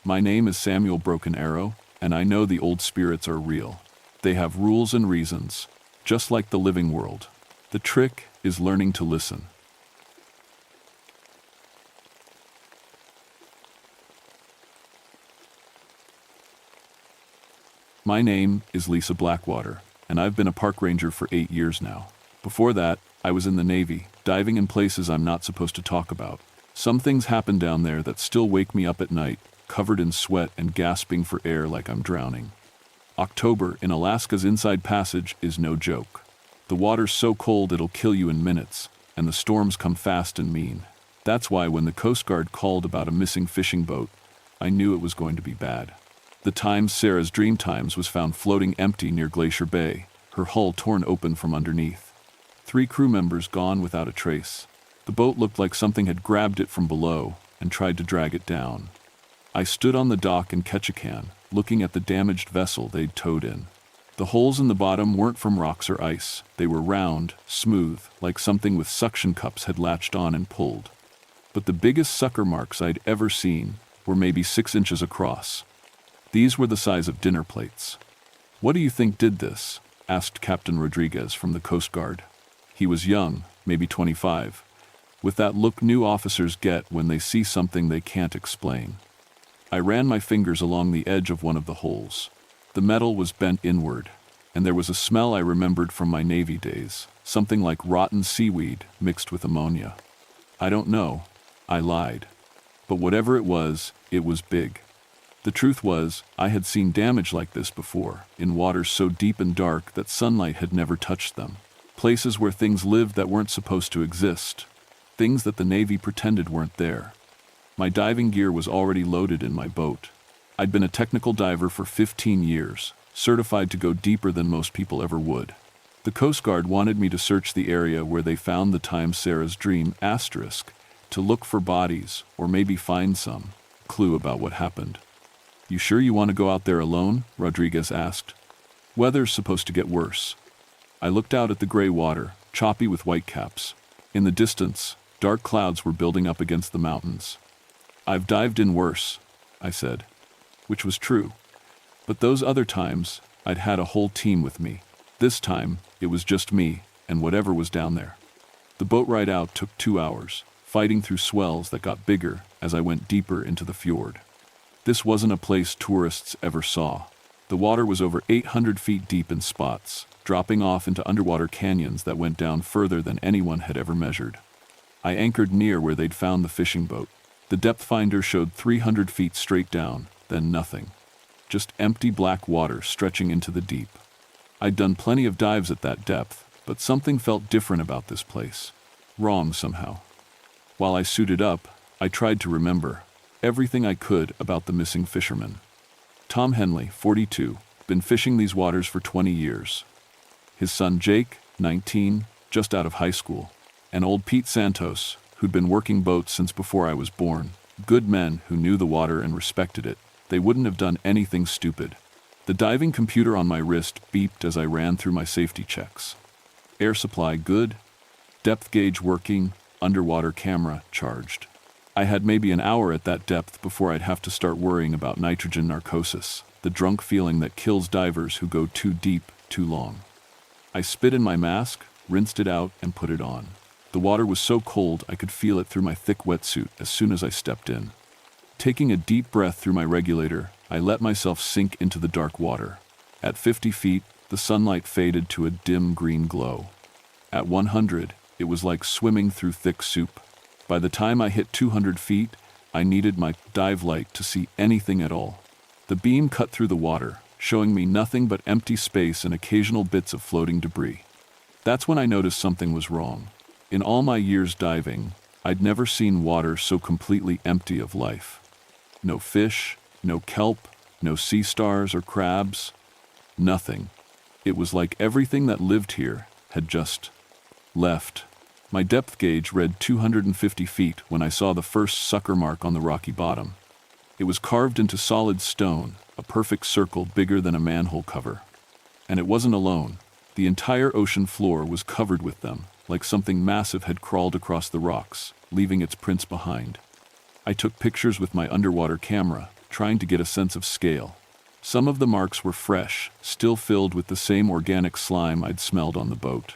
My name is Samuel Broken Arrow, and I know the old spirits are real. They have rules and reasons, just like the living world. The trick is learning to listen. My name is Lisa Blackwater, and I've been a park ranger for 8 years now. Before that, I was in the Navy, diving in places I'm not supposed to talk about. Some things happen down there that still wake me up at night, covered in sweat and gasping for air like I'm drowning. October in Alaska's Inside Passage is no joke. The water's so cold it'll kill you in minutes, and the storms come fast and mean. That's why when the Coast Guard called about a missing fishing boat, I knew it was going to be bad. The Times Sarah's Dreamtimes was found floating empty near Glacier Bay, her hull torn open from underneath. 3 crew members gone without a trace. The boat looked like something had grabbed it from below and tried to drag it down. I stood on the dock in Ketchikan, looking at the damaged vessel they'd towed in. The holes in the bottom weren't from rocks or ice. They were round, smooth, like something with suction cups had latched on and pulled. But the biggest sucker marks I'd ever seen were maybe 6 inches across. These were the size of dinner plates. "What do you think did this?" asked Captain Rodriguez from the Coast Guard. He was young, maybe 25, with that look new officers get when they see something they can't explain. I ran my fingers along the edge of one of the holes. The metal was bent inward, and there was a smell I remembered from my Navy days, something like rotten seaweed mixed with ammonia. "I don't know," I lied. But whatever it was big. The truth was, I had seen damage like this before, in waters so deep and dark that sunlight had never touched them. Places where things lived that weren't supposed to exist. Things that the Navy pretended weren't there. My diving gear was already loaded in my boat. I'd been a technical diver for 15 years, certified to go deeper than most people ever would. The Coast Guard wanted me to search the area where they found the Times Sarah's Dream asterisk, to look for bodies, or maybe find some clue about what happened. "You sure you want to go out there alone?" Rodriguez asked. "Weather's supposed to get worse." I looked out at the gray water, choppy with whitecaps. In the distance, dark clouds were building up against the mountains. "I've dived in worse," I said, which was true. But those other times, I'd had a whole team with me. This time, it was just me and whatever was down there. The boat ride out took 2 hours, fighting through swells that got bigger as I went deeper into the fjord. This wasn't a place tourists ever saw. The water was over 800 feet deep in spots, dropping off into underwater canyons that went down further than anyone had ever measured. I anchored near where they'd found the fishing boat. The depth finder showed 300 feet straight down, then nothing. Just empty black water stretching into the deep. I'd done plenty of dives at that depth, but something felt different about this place. Wrong somehow. While I suited up, I tried to remember everything I could about the missing fisherman. Tom Henley, 42, been fishing these waters for 20 years. His son Jake, 19, just out of high school. And old Pete Santos, who'd been working boats since before I was born. Good men who knew the water and respected it. They wouldn't have done anything stupid. The diving computer on my wrist beeped as I ran through my safety checks. Air supply good, depth gauge working, underwater camera charged. I had maybe an hour at that depth before I'd have to start worrying about nitrogen narcosis, the drunk feeling that kills divers who go too deep, too long. I spit in my mask, rinsed it out, and put it on. The water was so cold I could feel it through my thick wetsuit as soon as I stepped in. Taking a deep breath through my regulator, I let myself sink into the dark water. At 50 feet, the sunlight faded to a dim green glow. At 100, it was like swimming through thick soup. By the time I hit 200 feet, I needed my dive light to see anything at all. The beam cut through the water, showing me nothing but empty space and occasional bits of floating debris. That's when I noticed something was wrong. In all my years diving, I'd never seen water so completely empty of life. No fish, no kelp, no sea stars or crabs. Nothing. It was like everything that lived here had just left. My depth gauge read 250 feet when I saw the first sucker mark on the rocky bottom. It was carved into solid stone, a perfect circle bigger than a manhole cover. And it wasn't alone. The entire ocean floor was covered with them, like something massive had crawled across the rocks, leaving its prints behind. I took pictures with my underwater camera, trying to get a sense of scale. Some of the marks were fresh, still filled with the same organic slime I'd smelled on the boat.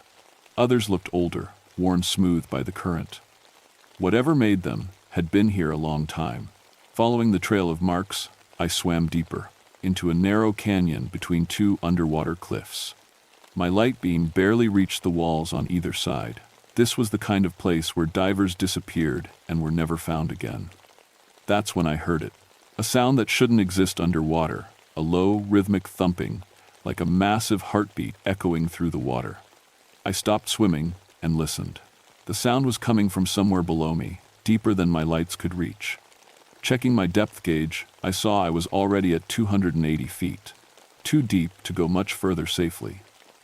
Others looked older, worn smooth by the current. Whatever made them had been here a long time. Following the trail of marks, I swam deeper, into a narrow canyon between two underwater cliffs. My light beam barely reached the walls on either side. This was the kind of place where divers disappeared and were never found again. That's when I heard it. A sound that shouldn't exist underwater, a low, rhythmic thumping, like a massive heartbeat echoing through the water. I stopped swimming and listened. The sound was coming from somewhere below me, deeper than my lights could reach. Checking my depth gauge, I saw I was already at 280 feet. Too deep to go much further safely.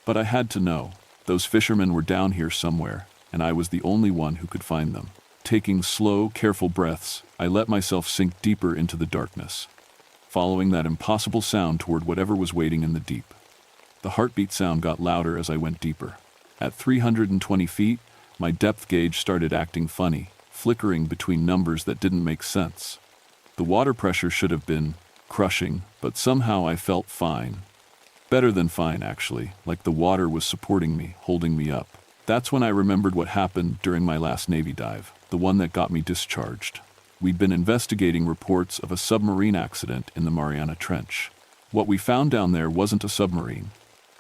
But I had to know. Those fishermen were down here somewhere, and I was the only one who could find them. Taking slow, careful breaths, I let myself sink deeper into the darkness, following that impossible sound toward whatever was waiting in the deep. The heartbeat sound got louder as I went deeper. At 320 feet, my depth gauge started acting funny, flickering between numbers that didn't make sense. The water pressure should have been crushing, but somehow I felt fine. Better than fine, actually, like the water was supporting me, holding me up. That's when I remembered what happened during my last Navy dive, the one that got me discharged. We'd been investigating reports of a submarine accident in the Mariana Trench. What we found down there wasn't a submarine.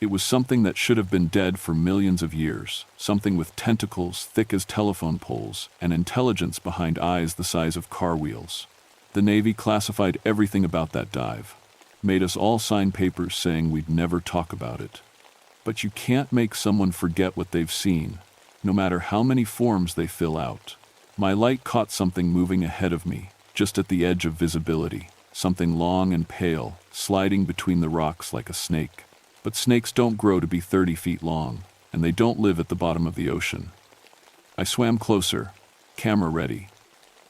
It was something that should have been dead for millions of years, something with tentacles thick as telephone poles and intelligence behind eyes the size of car wheels. The Navy classified everything about that dive, made us all sign papers saying we'd never talk about it. But you can't make someone forget what they've seen, no matter how many forms they fill out. My light caught something moving ahead of me, just at the edge of visibility, something long and pale, sliding between the rocks like a snake. But snakes don't grow to be 30 feet long, and they don't live at the bottom of the ocean. I swam closer, camera ready.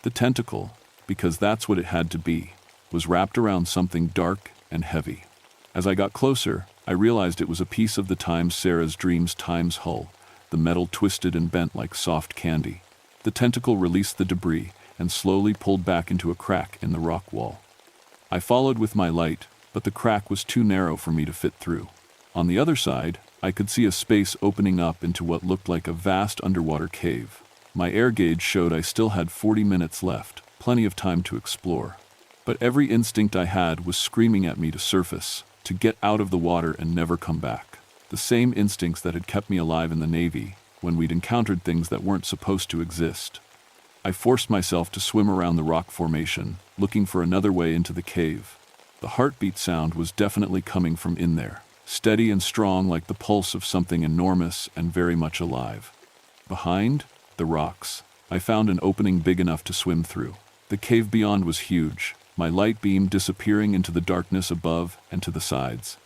The tentacle, because that's what it had to be, was wrapped around something dark and heavy. As I got closer, I realized it was a piece of the Times Sarah's Dreams Times hull, the metal twisted and bent like soft candy. The tentacle released the debris and slowly pulled back into a crack in the rock wall. I followed with my light, but the crack was too narrow for me to fit through. On the other side, I could see a space opening up into what looked like a vast underwater cave. My air gauge showed I still had 40 minutes left, plenty of time to explore. But every instinct I had was screaming at me to surface, to get out of the water and never come back. The same instincts that had kept me alive in the Navy, when we'd encountered things that weren't supposed to exist. I forced myself to swim around the rock formation, looking for another way into the cave. The heartbeat sound was definitely coming from in there, steady and strong like the pulse of something enormous and very much alive. Behind the rocks, I found an opening big enough to swim through. The cave beyond was huge, my light beam disappearing into the darkness above and to the sides.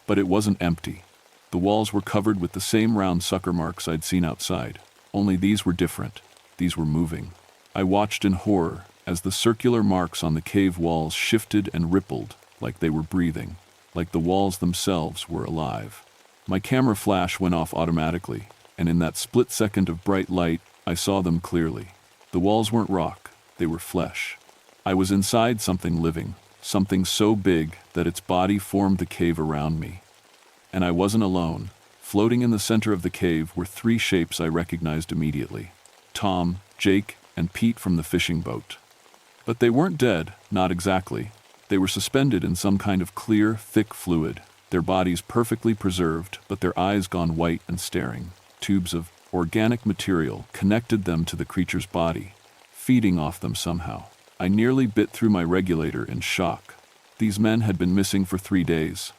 But it wasn't empty. The walls were covered with the same round sucker marks I'd seen outside, only these were different. These were moving. I watched in horror as the circular marks on the cave walls shifted and rippled like they were breathing, like the walls themselves were alive. My camera flash went off automatically, and in that split second of bright light, I saw them clearly. The walls weren't rock, they were flesh. I was inside something living, something so big that its body formed the cave around me. And I wasn't alone. Floating in the center of the cave were three shapes I recognized immediately: Tom, Jake, and Pete from the fishing boat. But they weren't dead, not exactly. They were suspended in some kind of clear, thick fluid, their bodies perfectly preserved, but their eyes gone white and staring. Tubes of organic material connected them to the creature's body, feeding off them somehow. I nearly bit through my regulator in shock. These men had been missing for 3 days,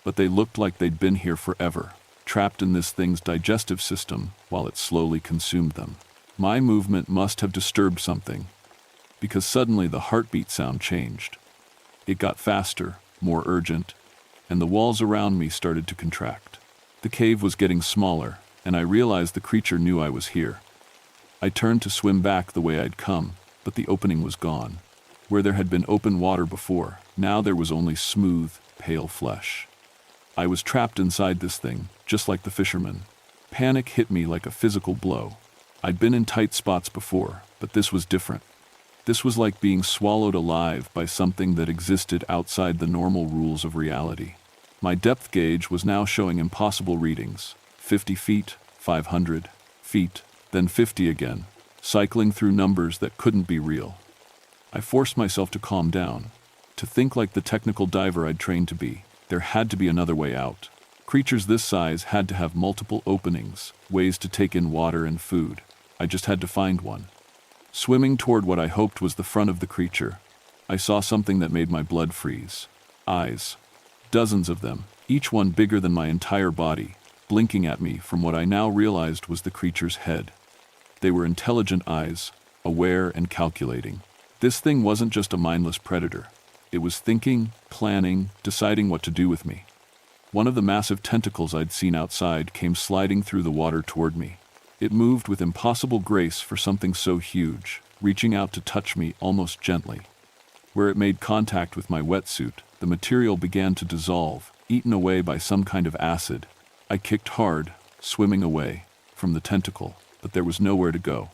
but they looked like they'd been here forever, trapped in this thing's digestive system while it slowly consumed them. My movement must have disturbed something, because suddenly the heartbeat sound changed. It got faster, more urgent, and the walls around me started to contract. The cave was getting smaller, and I realized the creature knew I was here. I turned to swim back the way I'd come, but the opening was gone. Where there had been open water before, now there was only smooth, pale flesh. I was trapped inside this thing, just like the fisherman. Panic hit me like a physical blow. I'd been in tight spots before, but this was different. This was like being swallowed alive by something that existed outside the normal rules of reality. My depth gauge was now showing impossible readings: 50 feet, 500 feet, then 50 again, cycling through numbers that couldn't be real. I forced myself to calm down, to think like the technical diver I'd trained to be. There had to be another way out. Creatures this size had to have multiple openings, ways to take in water and food. I just had to find one. Swimming toward what I hoped was the front of the creature, I saw something that made my blood freeze. Eyes. Dozens of them, each one bigger than my entire body, blinking at me from what I now realized was the creature's head. They were intelligent eyes, aware and calculating. This thing wasn't just a mindless predator. It was thinking, planning, deciding what to do with me. One of the massive tentacles I'd seen outside came sliding through the water toward me. It moved with impossible grace for something so huge, reaching out to touch me almost gently. Where it made contact with my wetsuit, the material began to dissolve, eaten away by some kind of acid. I kicked hard, swimming away from the tentacle, but there was nowhere to go.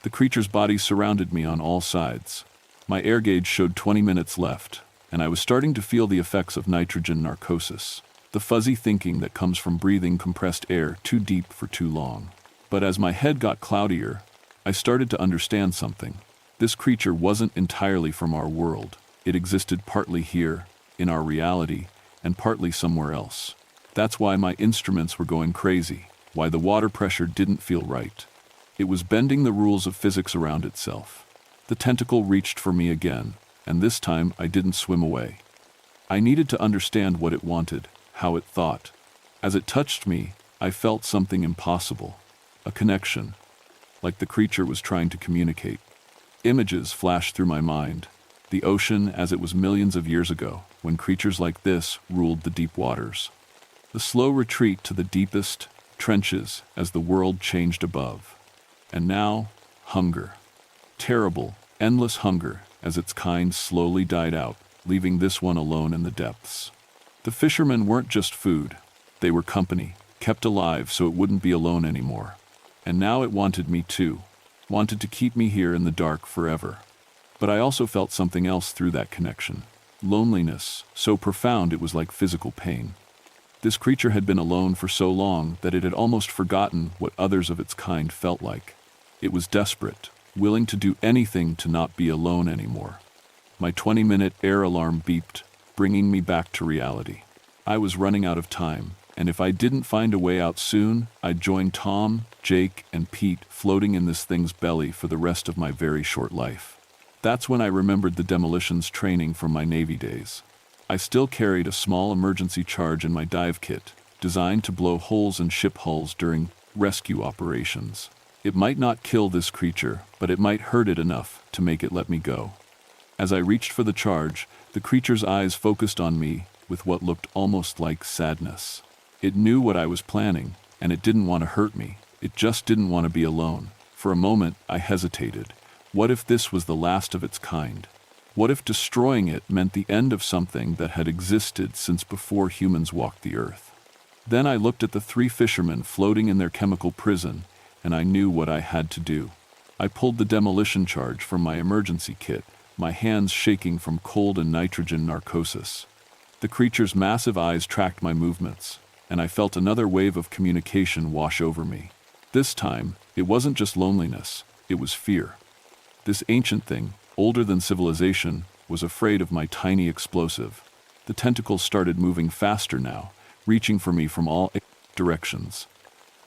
The creature's body surrounded me on all sides. My air gauge showed 20 minutes left, and I was starting to feel the effects of nitrogen narcosis, the fuzzy thinking that comes from breathing compressed air too deep for too long. But as my head got cloudier, I started to understand something. This creature wasn't entirely from our world. It existed partly here, in our reality, and partly somewhere else. That's why my instruments were going crazy, why the water pressure didn't feel right. It was bending the rules of physics around itself. The tentacle reached for me again, and this time I didn't swim away. I needed to understand what it wanted, how it thought. As it touched me, I felt something impossible. A connection, like the creature was trying to communicate. Images flashed through my mind. The ocean as it was millions of years ago, when creatures like this ruled the deep waters. The slow retreat to the deepest trenches as the world changed above. And now, hunger. Terrible, endless hunger as its kind slowly died out, leaving this one alone in the depths. The fishermen weren't just food. They were company, kept alive so it wouldn't be alone anymore. And now it wanted me too, wanted to keep me here in the dark forever. But I also felt something else through that connection. Loneliness, so profound it was like physical pain. This creature had been alone for so long that it had almost forgotten what others of its kind felt like. It was desperate, willing to do anything to not be alone anymore. My 20-minute air alarm beeped, bringing me back to reality. I was running out of time, and if I didn't find a way out soon, I'd join Tom, Jake, and Pete floating in this thing's belly for the rest of my very short life. That's when I remembered the demolitions training from my Navy days. I still carried a small emergency charge in my dive kit, designed to blow holes in ship hulls during rescue operations. It might not kill this creature, but it might hurt it enough to make it let me go. As I reached for the charge, the creature's eyes focused on me with what looked almost like sadness. It knew what I was planning, and it didn't want to hurt me. It just didn't want to be alone. For a moment, I hesitated, What if this was the last of its kind? What if destroying it meant the end of something that had existed since before humans walked the earth? Then I looked at the 3 fishermen floating in their chemical prison, and I knew what I had to do. I pulled the demolition charge from my emergency kit, my hands shaking from cold and nitrogen narcosis. The creature's massive eyes tracked my movements, and I felt another wave of communication wash over me. This time, it wasn't just loneliness, it was fear. This ancient thing, older than civilization, was afraid of my tiny explosive. The tentacles started moving faster now, reaching for me from all directions.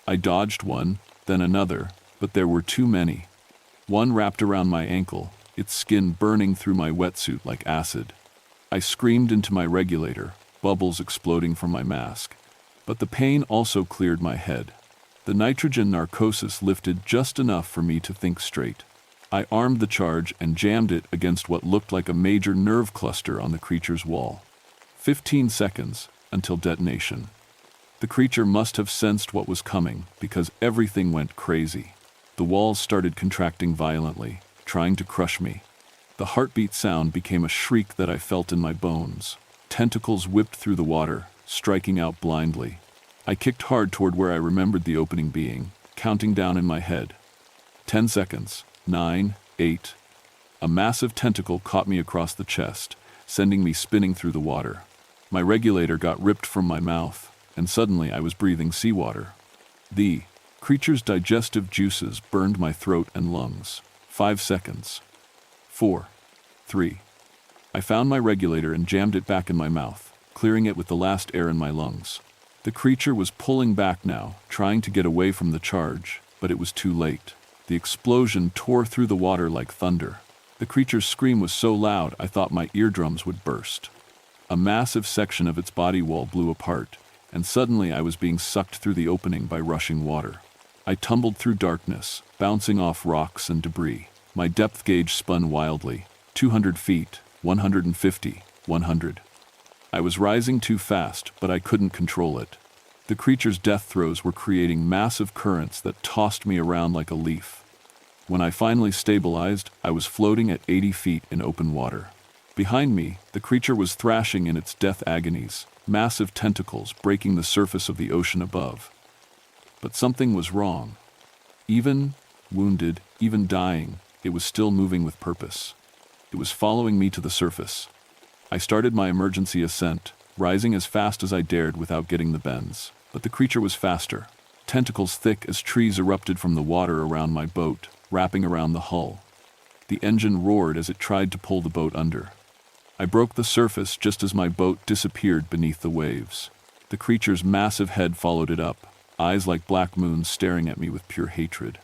I dodged one, then another, but there were too many. One wrapped around my ankle, its skin burning through my wetsuit like acid. I screamed into my regulator, bubbles exploding from my mask. But the pain also cleared my head. The nitrogen narcosis lifted just enough for me to think straight. I armed the charge and jammed it against what looked like a major nerve cluster on the creature's wall. 15 seconds until detonation. The creature must have sensed what was coming because everything went crazy. The walls started contracting violently, trying to crush me. The heartbeat sound became a shriek that I felt in my bones. Tentacles whipped through the water, striking out blindly. I kicked hard toward where I remembered the opening being, counting down in my head. 10 seconds. 9, 8. A massive tentacle caught me across the chest, sending me spinning through the water. My regulator got ripped from my mouth, and suddenly I was breathing seawater. The creature's digestive juices burned my throat and lungs. 5 seconds. 4, 3. I found my regulator and jammed it back in my mouth, clearing it with the last air in my lungs. The creature was pulling back now, trying to get away from the charge, but it was too late. The explosion tore through the water like thunder. The creature's scream was so loud I thought my eardrums would burst. A massive section of its body wall blew apart, and suddenly I was being sucked through the opening by rushing water. I tumbled through darkness, bouncing off rocks and debris. My depth gauge spun wildly. 200 feet, 150, 100. I was rising too fast, but I couldn't control it. The creature's death throes were creating massive currents that tossed me around like a leaf. When I finally stabilized, I was floating at 80 feet in open water. Behind me, the creature was thrashing in its death agonies, massive tentacles breaking the surface of the ocean above. But something was wrong. Even wounded, even dying, it was still moving with purpose. It was following me to the surface. I started my emergency ascent, rising as fast as I dared without getting the bends. But the creature was faster. Tentacles thick as trees erupted from the water around my boat, wrapping around the hull. The engine roared as it tried to pull the boat under. I broke the surface just as my boat disappeared beneath the waves. The creature's massive head followed it up, eyes like black moons staring at me with pure hatred.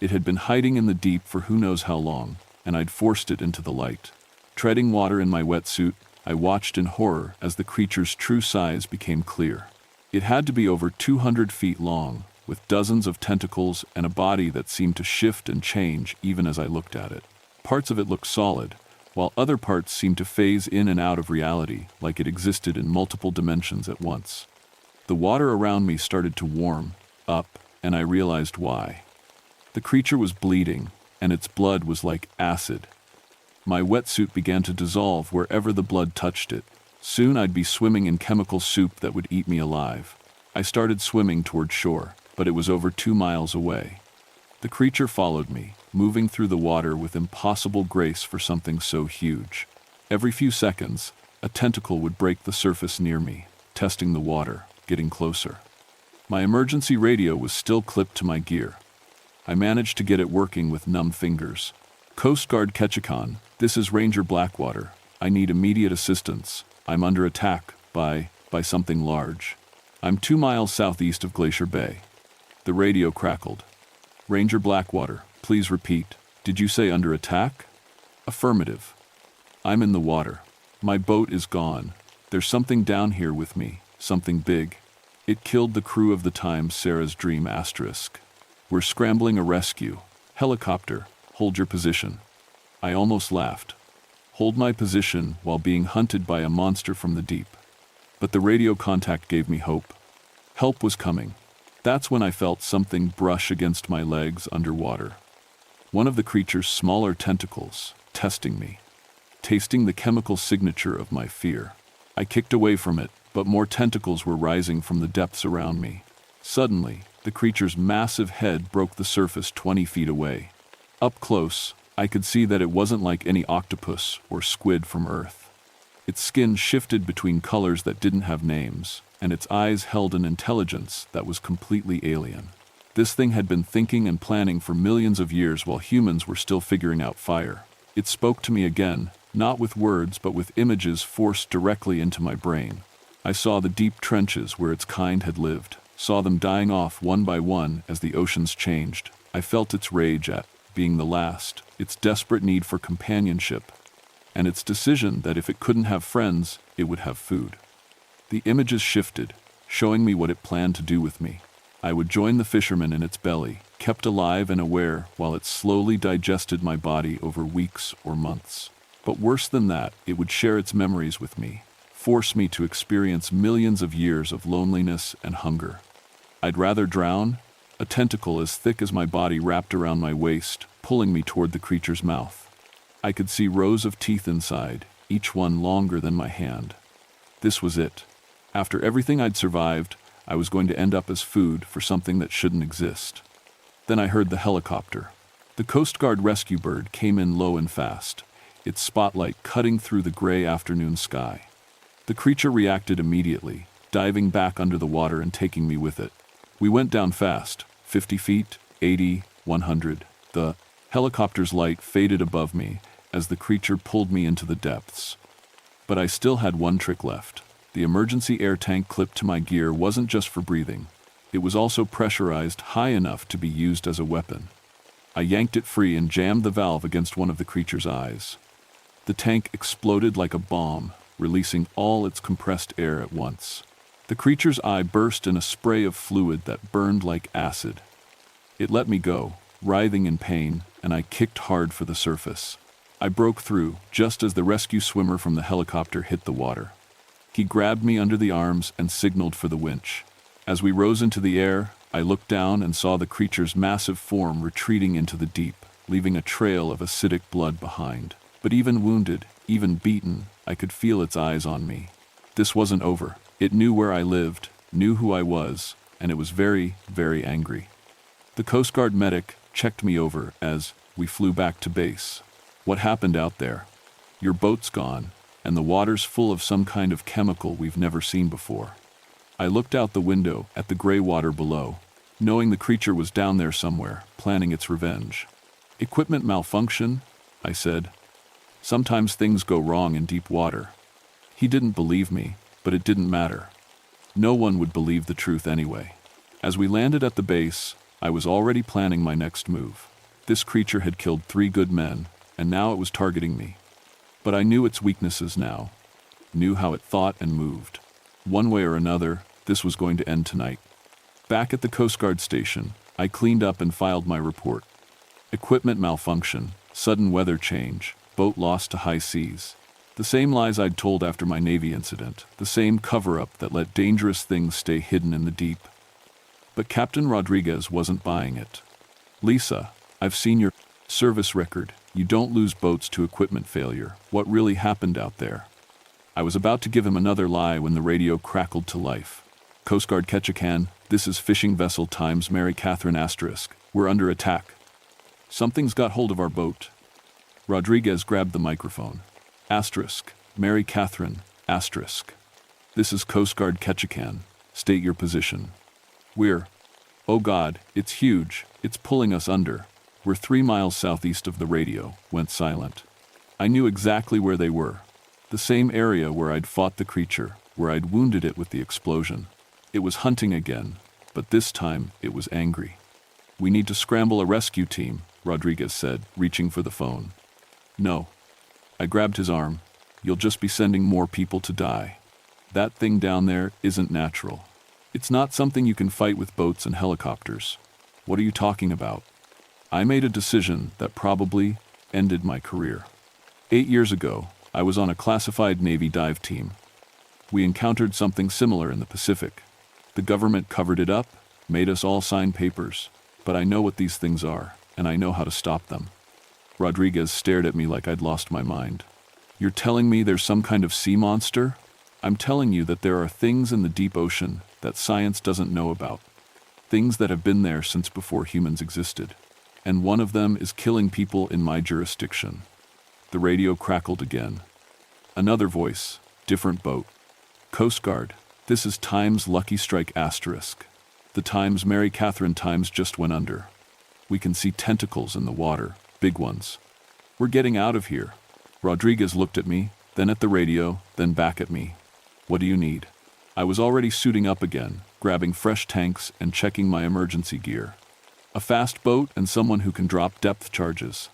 It had been hiding in the deep for who knows how long, and I'd forced it into the light. Treading water in my wetsuit, I watched in horror as the creature's true size became clear. It had to be over 200 feet long, with dozens of tentacles and a body that seemed to shift and change even as I looked at it. Parts of it looked solid, while other parts seemed to phase in and out of reality like it existed in multiple dimensions at once. The water around me started to warm up, and I realized why. The creature was bleeding, and its blood was like acid. My wetsuit began to dissolve wherever the blood touched it. Soon I'd be swimming in chemical soup that would eat me alive. I started swimming toward shore, but it was over 2 miles away. The creature followed me, moving through the water with impossible grace for something so huge. Every few seconds, a tentacle would break the surface near me, testing the water, getting closer. My emergency radio was still clipped to my gear. I managed to get it working with numb fingers. Coast Guard Ketchikan, this is Ranger Blackwater. I need immediate assistance. I'm under attack by something large. I'm 2 miles southeast of Glacier Bay. The radio crackled. Ranger Blackwater, please repeat. Did you say under attack? Affirmative. I'm in the water. My boat is gone. There's something down here with me, something big. It killed the crew of the time Sarah's Dream *. We're scrambling a rescue. Helicopter, hold your position. I almost laughed. Hold my position while being hunted by a monster from the deep. But the radio contact gave me hope. Help was coming. That's when I felt something brush against my legs underwater. One of the creature's smaller tentacles, testing me, tasting the chemical signature of my fear. I kicked away from it, but more tentacles were rising from the depths around me. Suddenly, the creature's massive head broke the surface 20 feet away. Up close, I could see that it wasn't like any octopus or squid from Earth. Its skin shifted between colors that didn't have names, and its eyes held an intelligence that was completely alien. This thing had been thinking and planning for millions of years while humans were still figuring out fire. It spoke to me again, not with words but with images forced directly into my brain. I saw the deep trenches where its kind had lived, saw them dying off one by one as the oceans changed. I felt its rage at being the last, its desperate need for companionship, and its decision that if it couldn't have friends, it would have food. The images shifted, showing me what it planned to do with me. I would join the fisherman in its belly, kept alive and aware while it slowly digested my body over weeks or months. But worse than that, it would share its memories with me, force me to experience millions of years of loneliness and hunger. I'd rather drown, a tentacle as thick as my body wrapped around my waist, pulling me toward the creature's mouth. I could see rows of teeth inside, each one longer than my hand. This was it. After everything I'd survived, I was going to end up as food for something that shouldn't exist. Then I heard the helicopter. The Coast Guard rescue bird came in low and fast, its spotlight cutting through the gray afternoon sky. The creature reacted immediately, diving back under the water and taking me with it. We went down fast, 50 feet, 80, 100. The helicopter's light faded above me as the creature pulled me into the depths. But I still had one trick left. The emergency air tank clipped to my gear wasn't just for breathing. It was also pressurized high enough to be used as a weapon. I yanked it free and jammed the valve against one of the creature's eyes. The tank exploded like a bomb, releasing all its compressed air at once. The creature's eye burst in a spray of fluid that burned like acid. It let me go, writhing in pain, and I kicked hard for the surface. I broke through, just as the rescue swimmer from the helicopter hit the water. He grabbed me under the arms and signaled for the winch. As we rose into the air, I looked down and saw the creature's massive form retreating into the deep, leaving a trail of acidic blood behind. But even wounded, even beaten, I could feel its eyes on me. This wasn't over. It knew where I lived, knew who I was, and it was very, very angry. The Coast Guard medic checked me over as we flew back to base. What happened out there? Your boat's gone, and the water's full of some kind of chemical we've never seen before. I looked out the window at the gray water below, knowing the creature was down there somewhere, planning its revenge. Equipment malfunction, I said. Sometimes things go wrong in deep water. He didn't believe me, but it didn't matter. No one would believe the truth anyway. As we landed at the base, I was already planning my next move. This creature had killed 3 good men, and now it was targeting me. But I knew its weaknesses now, knew how it thought and moved. One way or another, this was going to end tonight. Back at the Coast Guard station, I cleaned up and filed my report. Equipment malfunction, sudden weather change, boat lost to high seas. The same lies I'd told after my Navy incident, the same cover-up that let dangerous things stay hidden in the deep. But Captain Rodriguez wasn't buying it. Lisa, I've seen your service record. You don't lose boats to equipment failure. What really happened out there? I was about to give him another lie when the radio crackled to life. Coast Guard Ketchikan, this is fishing vessel times Mary Catherine asterisk. We're under attack. Something's got hold of our boat. Rodriguez grabbed the microphone. Asterisk, Mary Catherine, asterisk. This is Coast Guard Ketchikan. State your position. Oh God, it's huge. It's pulling us under. We're 3 miles southeast of the radio. Went silent. I knew exactly where they were. The same area where I'd fought the creature, where I'd wounded it with the explosion. It was hunting again, but this time it was angry. We need to scramble a rescue team, Rodriguez said, reaching for the phone. No. I grabbed his arm. You'll just be sending more people to die. That thing down there isn't natural. It's not something you can fight with boats and helicopters. What are you talking about? I made a decision that probably ended my career. 8 years ago, I was on a classified Navy dive team. We encountered something similar in the Pacific. The government covered it up, made us all sign papers, but I know what these things are, and I know how to stop them. Rodriguez stared at me like I'd lost my mind. You're telling me there's some kind of sea monster? I'm telling you that there are things in the deep ocean that science doesn't know about. Things that have been there since before humans existed. And one of them is killing people in my jurisdiction. The radio crackled again. Another voice, different boat. Coast Guard, this is Times Lucky Strike asterisk. The Times Mary Catherine Times just went under. We can see tentacles in the water, big ones. We're getting out of here. Rodriguez looked at me, then at the radio, then back at me. What do you need? I was already suiting up again, grabbing fresh tanks and checking my emergency gear. A fast boat and someone who can drop depth charges.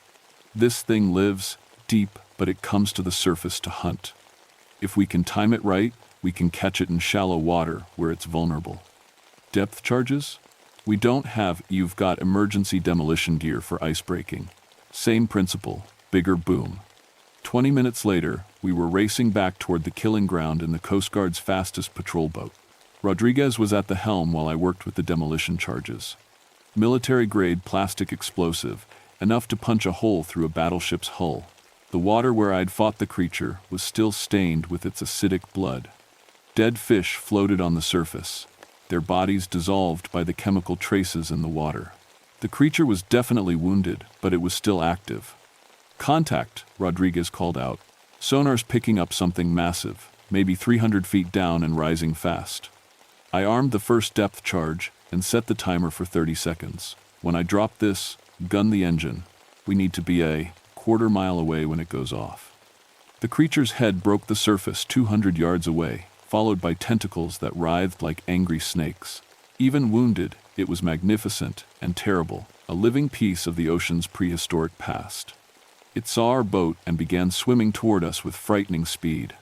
This thing lives deep, but it comes to the surface to hunt. If we can time it right, we can catch it in shallow water where it's vulnerable. Depth charges? We don't have. You've got emergency demolition gear for ice breaking. Same principle, bigger boom. 20 minutes later, we were racing back toward the killing ground in the Coast Guard's fastest patrol boat. Rodriguez was at the helm while I worked with the demolition charges. Military-grade plastic explosive, enough to punch a hole through a battleship's hull. The water where I'd fought the creature was still stained with its acidic blood. Dead fish floated on the surface, their bodies dissolved by the chemical traces in the water. The creature was definitely wounded, but it was still active. Contact, Rodriguez called out. Sonar's picking up something massive, maybe 300 feet down and rising fast. I armed the first depth charge and set the timer for 30 seconds. When I drop this, gun the engine. We need to be a quarter-mile away when it goes off. The creature's head broke the surface 200 yards away, followed by tentacles that writhed like angry snakes. Even wounded, it was magnificent and terrible, a living piece of the ocean's prehistoric past. It saw our boat and began swimming toward us with frightening speed.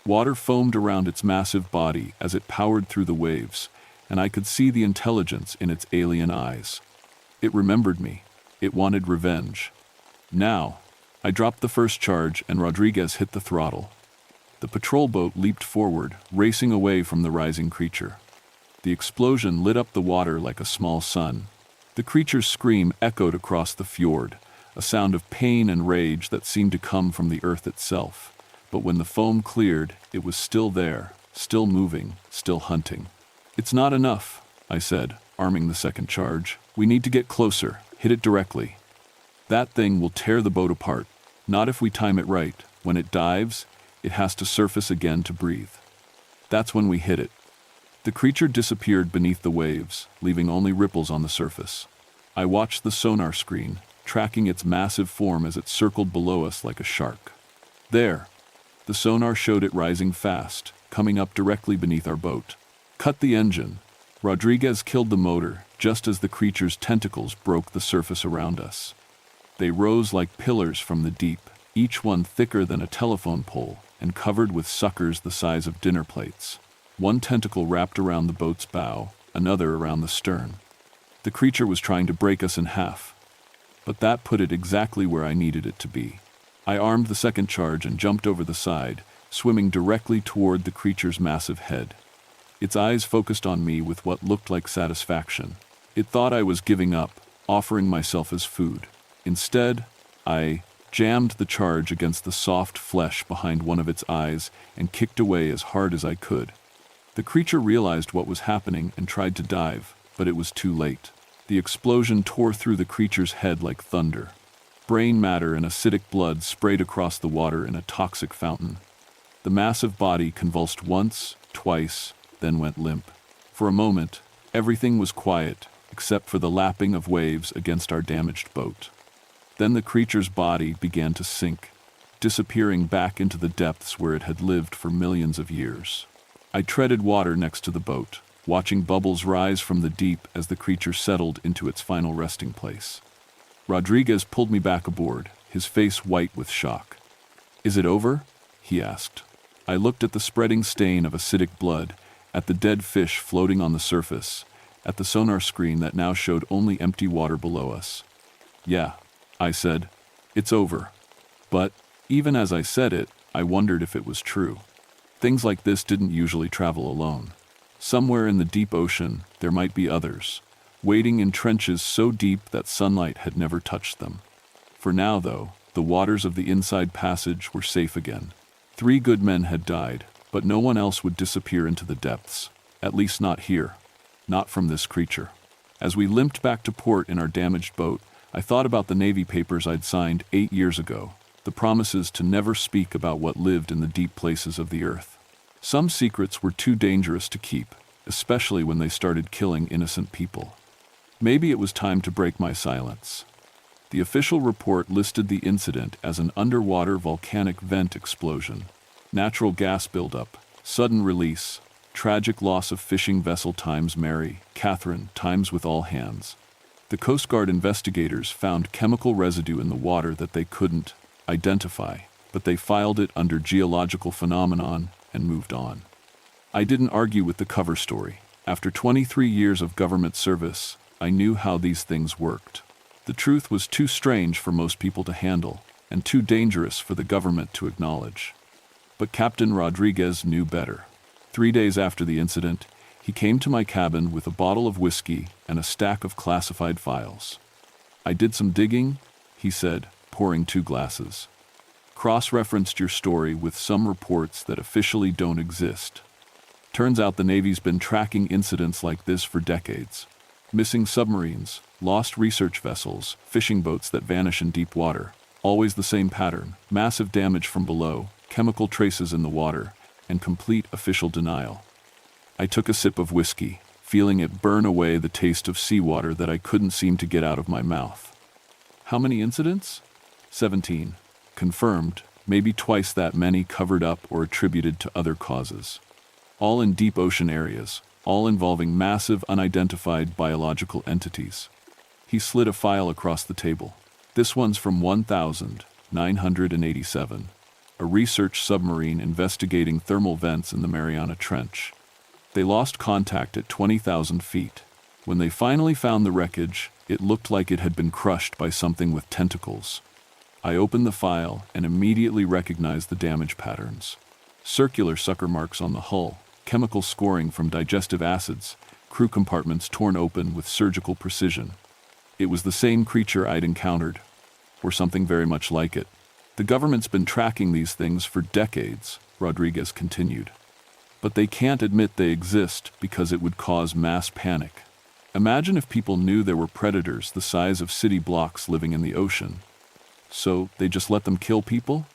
Water foamed around its massive body as it powered through the waves, and I could see the intelligence in its alien eyes. It remembered me. It wanted revenge. Now, I dropped the first charge and Rodriguez hit the throttle. The patrol boat leaped forward, racing away from the rising creature. The explosion lit up the water like a small sun. The creature's scream echoed across the fjord, a sound of pain and rage that seemed to come from the earth itself. But when the foam cleared, it was still there, still moving, still hunting. It's not enough, I said, arming the second charge. We need to get closer, hit it directly. That thing will tear the boat apart. Not if we time it right. When it dives, it has to surface again to breathe. That's when we hit it. The creature disappeared beneath the waves, leaving only ripples on the surface. I watched the sonar screen, tracking its massive form as it circled below us like a shark. There! The sonar showed it rising fast, coming up directly beneath our boat. Cut the engine. Rodriguez killed the motor just as the creature's tentacles broke the surface around us. They rose like pillars from the deep, each one thicker than a telephone pole and covered with suckers the size of dinner plates. One tentacle wrapped around the boat's bow, another around the stern. The creature was trying to break us in half, but that put it exactly where I needed it to be. I armed the second charge and jumped over the side, swimming directly toward the creature's massive head. Its eyes focused on me with what looked like satisfaction. It thought I was giving up, offering myself as food. Instead, I jammed the charge against the soft flesh behind one of its eyes and kicked away as hard as I could. The creature realized what was happening and tried to dive, but it was too late. The explosion tore through the creature's head like thunder. Brain matter and acidic blood sprayed across the water in a toxic fountain. The massive body convulsed once, twice, then went limp. For a moment, everything was quiet, except for the lapping of waves against our damaged boat. Then the creature's body began to sink, disappearing back into the depths where it had lived for millions of years. I treaded water next to the boat, watching bubbles rise from the deep as the creature settled into its final resting place. Rodriguez pulled me back aboard, his face white with shock. "Is it over?" he asked. I looked at the spreading stain of acidic blood, at the dead fish floating on the surface, at the sonar screen that now showed only empty water below us. "Yeah," I said, "it's over." But, even as I said it, I wondered if it was true. Things like this didn't usually travel alone. Somewhere in the deep ocean, there might be others, wading in trenches so deep that sunlight had never touched them. For now, though, the waters of the inside passage were safe again. 3 good men had died, but no one else would disappear into the depths. At least not here. Not from this creature. As we limped back to port in our damaged boat, I thought about the Navy papers I'd signed 8 years ago, the promises to never speak about what lived in the deep places of the earth. Some secrets were too dangerous to keep, especially when they started killing innocent people. Maybe it was time to break my silence. The official report listed the incident as an underwater volcanic vent explosion, natural gas buildup, sudden release, tragic loss of fishing vessel times Mary, Catherine times with all hands. The Coast Guard investigators found chemical residue in the water that they couldn't identify, but they filed it under geological phenomenon and moved on. I didn't argue with the cover story. After 23 years of government service, I knew how these things worked. The truth was too strange for most people to handle, and too dangerous for the government to acknowledge. But Captain Rodriguez knew better. 3 days after the incident, he came to my cabin with a bottle of whiskey and a stack of classified files. "I did some digging," he said, pouring 2 glasses. "Cross-referenced your story with some reports that officially don't exist. Turns out the Navy's been tracking incidents like this for decades. Missing submarines, lost research vessels, fishing boats that vanish in deep water. Always the same pattern: massive damage from below, chemical traces in the water, and complete official denial." I took a sip of whiskey, feeling it burn away the taste of seawater that I couldn't seem to get out of my mouth. "How many incidents?" 17. "Confirmed, maybe twice that many covered up or attributed to other causes. All in deep ocean areas, all involving massive unidentified biological entities." He slid a file across the table. "This one's from 1987. A research submarine investigating thermal vents in the Mariana Trench. They lost contact at 20,000 feet. When they finally found the wreckage, it looked like it had been crushed by something with tentacles." I opened the file and immediately recognized the damage patterns. Circular sucker marks on the hull, chemical scoring from digestive acids, crew compartments torn open with surgical precision. It was the same creature I'd encountered, or something very much like it. "The government's been tracking these things for decades," Rodriguez continued. "But they can't admit they exist because it would cause mass panic. Imagine if people knew there were predators the size of city blocks living in the ocean. So they just let them kill people?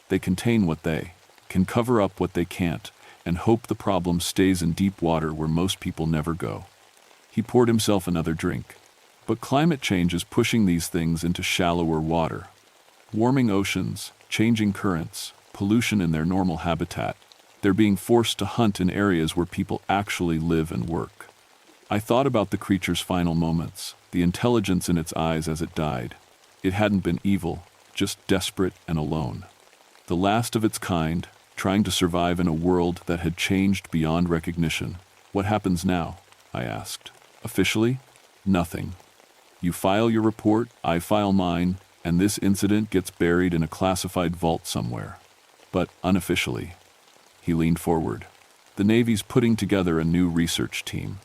They contain what they can, cover up what they can't, and hope the problem stays in deep water where most people never go." He poured himself another drink. "But climate change is pushing these things into shallower water. Warming oceans, changing currents, pollution in their normal habitat. They're being forced to hunt in areas where people actually live and work." I thought about the creature's final moments, the intelligence in its eyes as it died. It hadn't been evil, just desperate and alone. The last of its kind, trying to survive in a world that had changed beyond recognition. "What happens now?" I asked. "Officially? Nothing. You file your report, I file mine, and this incident gets buried in a classified vault somewhere. But unofficially." He leaned forward. "The Navy's putting together a new research team.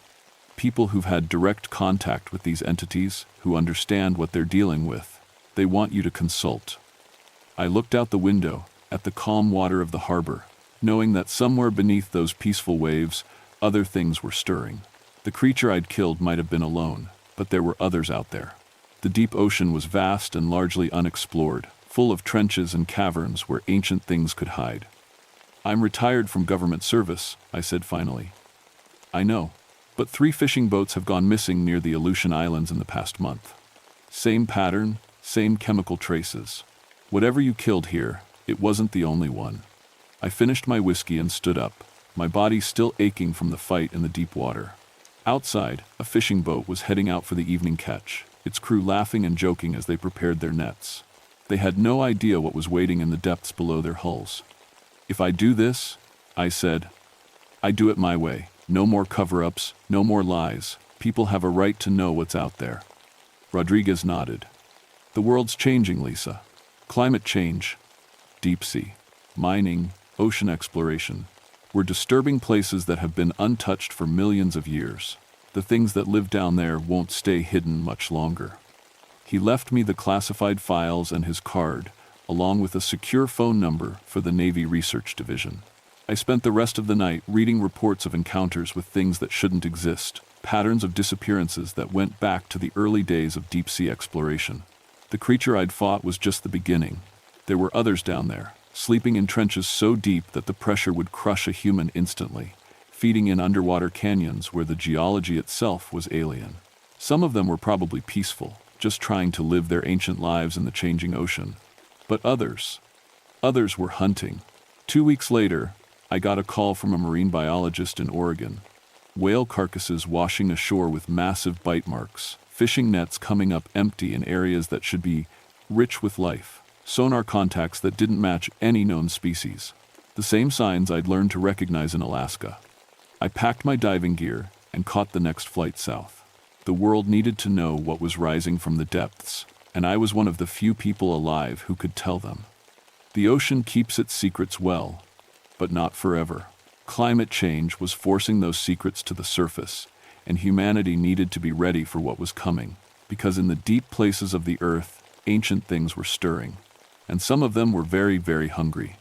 People who've had direct contact with these entities, who understand what they're dealing with. They want you to consult." I looked out the window, at the calm water of the harbor, knowing that somewhere beneath those peaceful waves, other things were stirring. The creature I'd killed might have been alone, but there were others out there. The deep ocean was vast and largely unexplored, full of trenches and caverns where ancient things could hide. "I'm retired from government service," I said finally. "I know, but 3 fishing boats have gone missing near the Aleutian Islands in the past month. Same pattern, same chemical traces. Whatever you killed here, it wasn't the only one." I finished my whiskey and stood up, my body still aching from the fight in the deep water. Outside, a fishing boat was heading out for the evening catch, its crew laughing and joking as they prepared their nets. They had no idea what was waiting in the depths below their hulls. "If I do this," I said, "I do it my way. No more cover-ups, no more lies. People have a right to know what's out there." Rodriguez nodded. "The world's changing, Lisa. Climate change, deep sea, mining, ocean exploration. We're disturbing places that have been untouched for millions of years. The things that live down there won't stay hidden much longer. He left me the classified files and his card, along with a secure phone number for the Navy Research Division. I spent the rest of the night reading reports of encounters with things that shouldn't exist, patterns of disappearances that went back to the early days of deep-sea exploration. The creature I'd fought was just the beginning. There were others down there, sleeping in trenches so deep that the pressure would crush a human instantly, feeding in underwater canyons where the geology itself was alien. Some of them were probably peaceful, just trying to live their ancient lives in the changing ocean. But others were hunting. 2 weeks later, I got a call from a marine biologist in Oregon. Whale carcasses washing ashore with massive bite marks, fishing nets coming up empty in areas that should be rich with life, sonar contacts that didn't match any known species. The same signs I'd learned to recognize in Alaska. I packed my diving gear and caught the next flight south. The world needed to know what was rising from the depths, and I was one of the few people alive who could tell them. The ocean keeps its secrets well, but not forever. Climate change was forcing those secrets to the surface, and humanity needed to be ready for what was coming, because in the deep places of the earth, ancient things were stirring, and some of them were very, very hungry.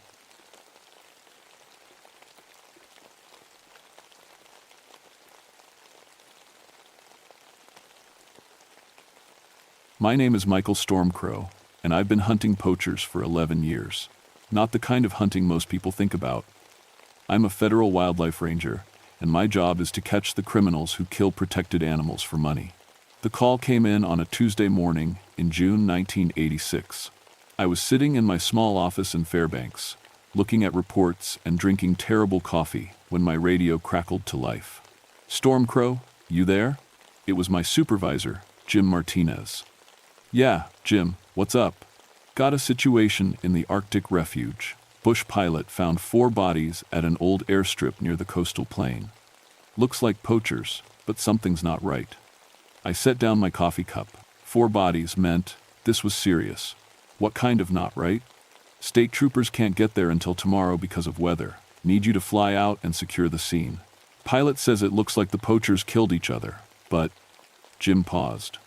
My name is Michael Stormcrow, and I've been hunting poachers for 11 years. Not the kind of hunting most people think about. I'm a federal wildlife ranger, and my job is to catch the criminals who kill protected animals for money. The call came in on a Tuesday morning in June 1986. I was sitting in my small office in Fairbanks, looking at reports and drinking terrible coffee when my radio crackled to life. "Stormcrow, you there?" It was my supervisor, Jim Martinez. "Yeah, Jim, what's up?" "Got a situation in the Arctic refuge. Bush pilot found 4 bodies at an old airstrip near the coastal plain. Looks like poachers, but something's not right." I set down my coffee cup. 4 bodies meant this was serious. What kind of not right? "State troopers can't get there until tomorrow because of weather. Need you to fly out and secure the scene. Pilot says it looks like the poachers killed each other, but..." Jim paused.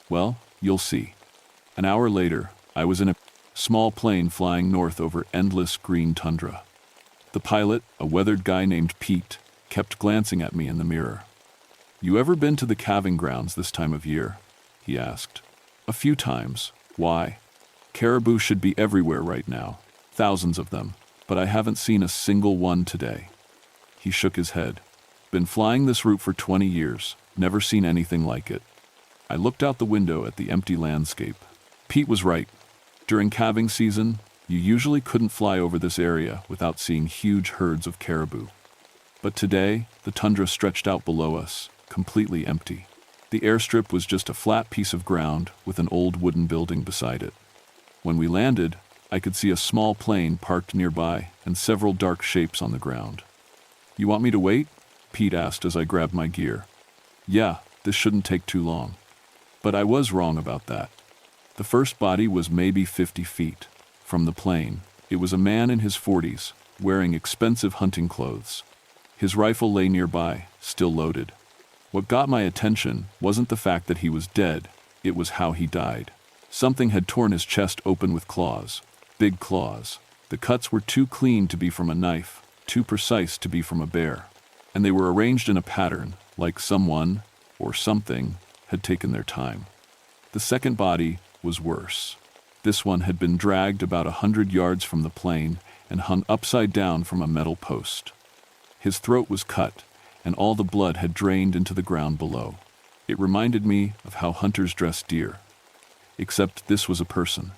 "Well, you'll see." An hour later, I was in a small plane flying north over endless green tundra. The pilot, a weathered guy named Pete, kept glancing at me in the mirror. "You ever been to the calving grounds this time of year?" he asked. "A few times. Why?" "Caribou should be everywhere right now. Thousands of them. But I haven't seen a single one today." He shook his head. "Been flying this route for 20 years. Never seen anything like it." I looked out the window at the empty landscape. Pete was right. During calving season, you usually couldn't fly over this area without seeing huge herds of caribou. But today, the tundra stretched out below us, completely empty. The airstrip was just a flat piece of ground with an old wooden building beside it. When we landed, I could see a small plane parked nearby and several dark shapes on the ground. "You want me to wait?" Pete asked as I grabbed my gear. "Yeah, this shouldn't take too long." But I was wrong about that. The first body was maybe 50 feet from the plane. It was a man in his 40s, wearing expensive hunting clothes. His rifle lay nearby, still loaded. What got my attention wasn't the fact that he was dead, it was how he died. Something had torn his chest open with claws, big claws. The cuts were too clean to be from a knife, too precise to be from a bear. And they were arranged in a pattern, like someone, or something, had taken their time. The second body was worse. This one had been dragged about 100 yards from the plane and hung upside down from a metal post. His throat was cut, and all the blood had drained into the ground below. It reminded me of how hunters dress deer. Except this was a person.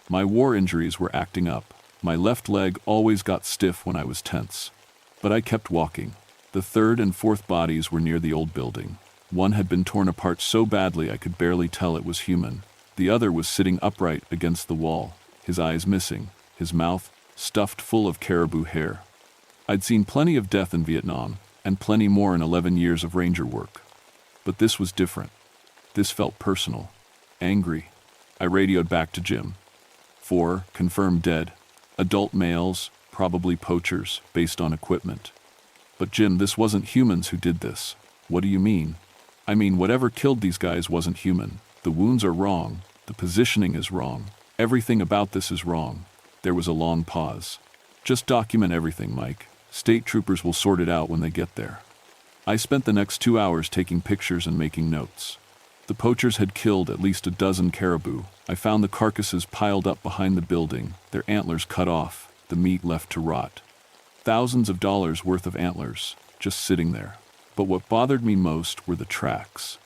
My war injuries were acting up. My left leg always got stiff when I was tense. But I kept walking. The third and fourth bodies were near the old building. One had been torn apart so badly I could barely tell it was human. The other was sitting upright against the wall, his eyes missing, his mouth stuffed full of caribou hair. I'd seen plenty of death in Vietnam, and plenty more in 11 years of ranger work. But this was different. This felt personal. Angry. I radioed back to Jim. 4 confirmed dead. Adult males, probably poachers, based on equipment. But Jim, this wasn't humans who did this. What do you mean? I mean, whatever killed these guys wasn't human. The wounds are wrong. The positioning is wrong. Everything about this is wrong. There was a long pause. Just document everything, Mike. State troopers will sort it out when they get there. I spent the next 2 hours taking pictures and making notes. The poachers had killed at least a dozen caribou. I found the carcasses piled up behind the building, their antlers cut off, the meat left to rot. Thousands of dollars worth of antlers, just sitting there. But what bothered me most were the tracks.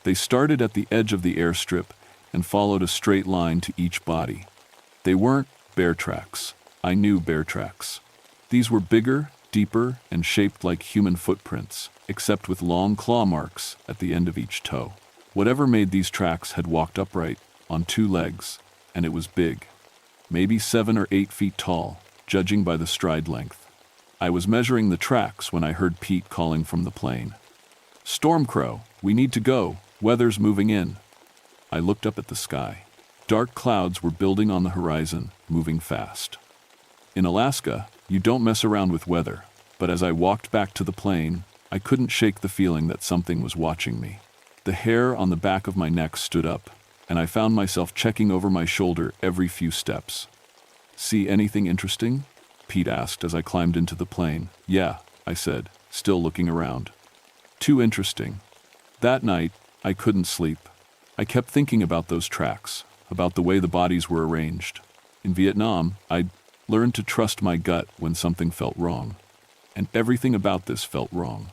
They started at the edge of the airstrip and followed a straight line to each body. They weren't bear tracks. I knew bear tracks. These were bigger, deeper, and shaped like human footprints, except with long claw marks at the end of each toe. Whatever made these tracks had walked upright, on 2 legs, and it was big. Maybe 7 or 8 feet tall, judging by the stride length. I was measuring the tracks when I heard Pete calling from the plane. "Stormcrow, we need to go. Weather's moving in." I looked up at the sky. Dark clouds were building on the horizon, moving fast. In Alaska, you don't mess around with weather, but as I walked back to the plane, I couldn't shake the feeling that something was watching me. The hair on the back of my neck stood up, and I found myself checking over my shoulder every few steps. "See anything interesting?" Pete asked as I climbed into the plane. "Yeah," I said, still looking around. "Too interesting." That night, I couldn't sleep. I kept thinking about those tracks, about the way the bodies were arranged. In Vietnam, I'd learned to trust my gut when something felt wrong. And everything about this felt wrong.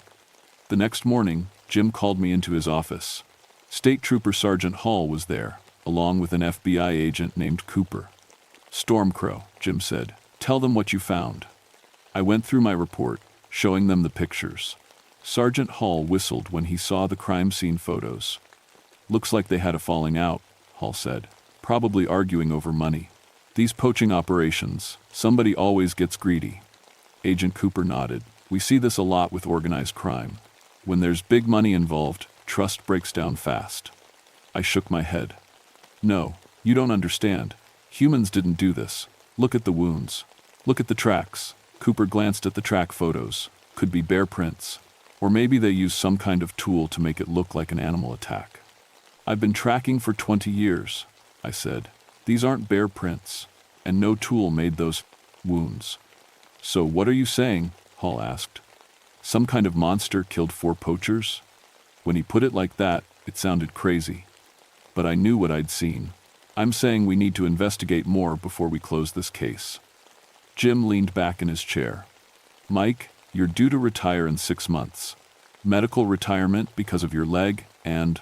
The next morning, Jim called me into his office. State Trooper Sergeant Hall was there, along with an FBI agent named Cooper. "Stormcrow," Jim said. "Tell them what you found." I went through my report, showing them the pictures. Sergeant Hall whistled when he saw the crime scene photos. "Looks like they had a falling out," Hall said. "Probably arguing over money. These poaching operations, somebody always gets greedy." Agent Cooper nodded. "We see this a lot with organized crime. When there's big money involved, trust breaks down fast." I shook my head. "No, you don't understand. Humans didn't do this. Look at the wounds. Look at the tracks." Cooper glanced at the track photos. Could be bear prints. Or maybe they used some kind of tool to make it look like an animal attack. "I've been tracking for 20 years, I said. "These aren't bear prints, and no tool made those wounds." "So what are you saying?" Hall asked. "Some kind of monster killed 4 poachers?" When he put it like that, it sounded crazy. But I knew what I'd seen. "I'm saying we need to investigate more before we close this case." Jim leaned back in his chair. "Mike, you're due to retire in 6 months. Medical retirement because of your leg and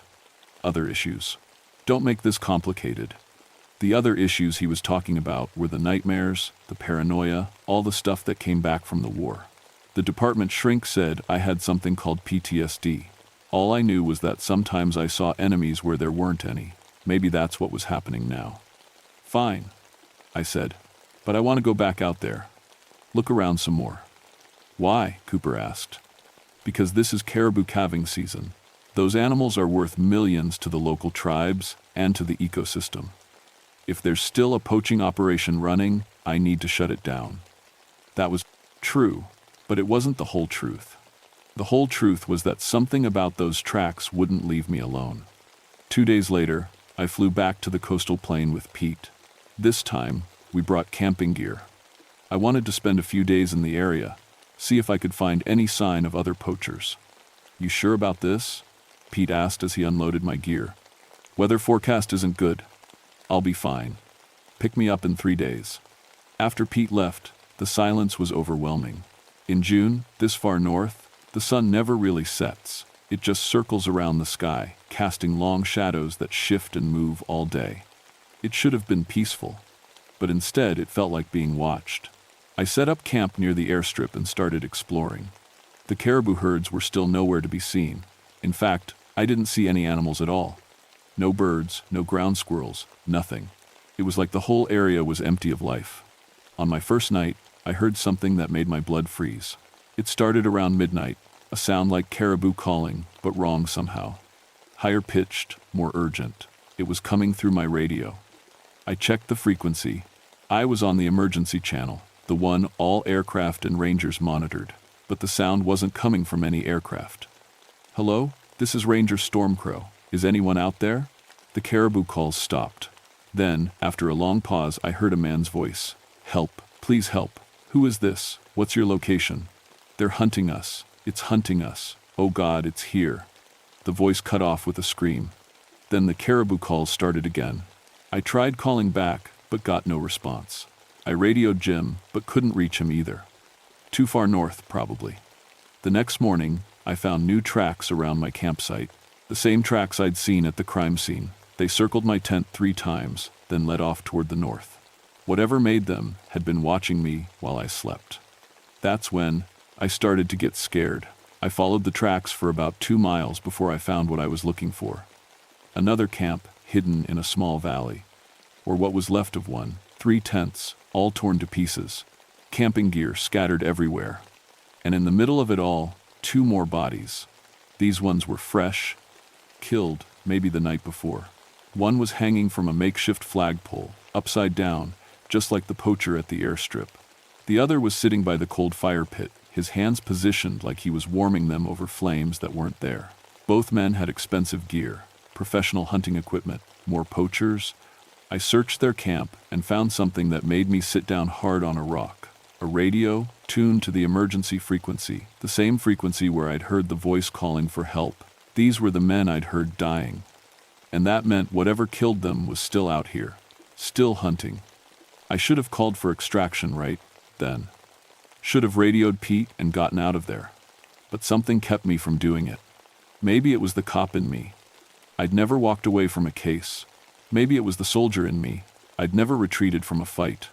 other issues. Don't make this complicated." The other issues he was talking about were the nightmares, the paranoia, all the stuff that came back from the war. The department shrink said I had something called PTSD. All I knew was that sometimes I saw enemies where there weren't any. Maybe that's what was happening now. "Fine," I said, "but I want to go back out there. Look around some more." "Why?" Cooper asked. "Because this is caribou calving season. Those animals are worth millions to the local tribes and to the ecosystem. If there's still a poaching operation running, I need to shut it down." That was true, but it wasn't the whole truth. The whole truth was that something about those tracks wouldn't leave me alone. 2 days later, I flew back to the coastal plain with Pete. This time, we brought camping gear. I wanted to spend a few days in the area, see if I could find any sign of other poachers. "You sure about this?" Pete asked as he unloaded my gear. "Weather forecast isn't good. I'll be fine. Pick me up in 3 days." After Pete left, the silence was overwhelming. In June, this far north, the sun never really sets. It just circles around the sky, casting long shadows that shift and move all day. It should have been peaceful, but instead it felt like being watched. I set up camp near the airstrip and started exploring. The caribou herds were still nowhere to be seen. In fact, I didn't see any animals at all. No birds, no ground squirrels, nothing. It was like the whole area was empty of life. On my first night, I heard something that made my blood freeze. It started around midnight, a sound like caribou calling, but wrong somehow. Higher pitched, more urgent. It was coming through my radio. I checked the frequency. I was on the emergency channel, the one all aircraft and rangers monitored, but the sound wasn't coming from any aircraft. "Hello?" "This is Ranger Stormcrow. Is anyone out there?" The caribou calls stopped. Then, after a long pause, I heard a man's voice. "Help, please help. Who is this? What's your location?" "They're hunting us. It's hunting us. Oh God, it's here." The voice cut off with a scream. Then the caribou calls started again. I tried calling back, but got no response. I radioed Jim, but couldn't reach him either. Too far north, probably. The next morning, I found new tracks around my campsite. The same tracks I'd seen at the crime scene. They circled my tent 3 times, then led off toward the north. Whatever made them had been watching me while I slept. That's when I started to get scared. I followed the tracks for about 2 miles before I found what I was looking for. Another camp hidden in a small valley, or what was left of one. 3 tents, all torn to pieces. Camping gear scattered everywhere. And in the middle of it all, 2 more bodies. These ones were fresh, killed maybe the night before. One was hanging from a makeshift flagpole, upside down, just like the poacher at the airstrip. The other was sitting by the cold fire pit, his hands positioned like he was warming them over flames that weren't there. Both men had expensive gear, professional hunting equipment, more poachers. I searched their camp and found something that made me sit down hard on a rock. A radio tuned to the emergency frequency, the same frequency where I'd heard the voice calling for help. These were the men I'd heard dying. And that meant whatever killed them was still out here, still hunting. I should have called for extraction right then. Should have radioed Pete and gotten out of there. But something kept me from doing it. Maybe it was the cop in me. I'd never walked away from a case. Maybe it was the soldier in me. I'd never retreated from a fight.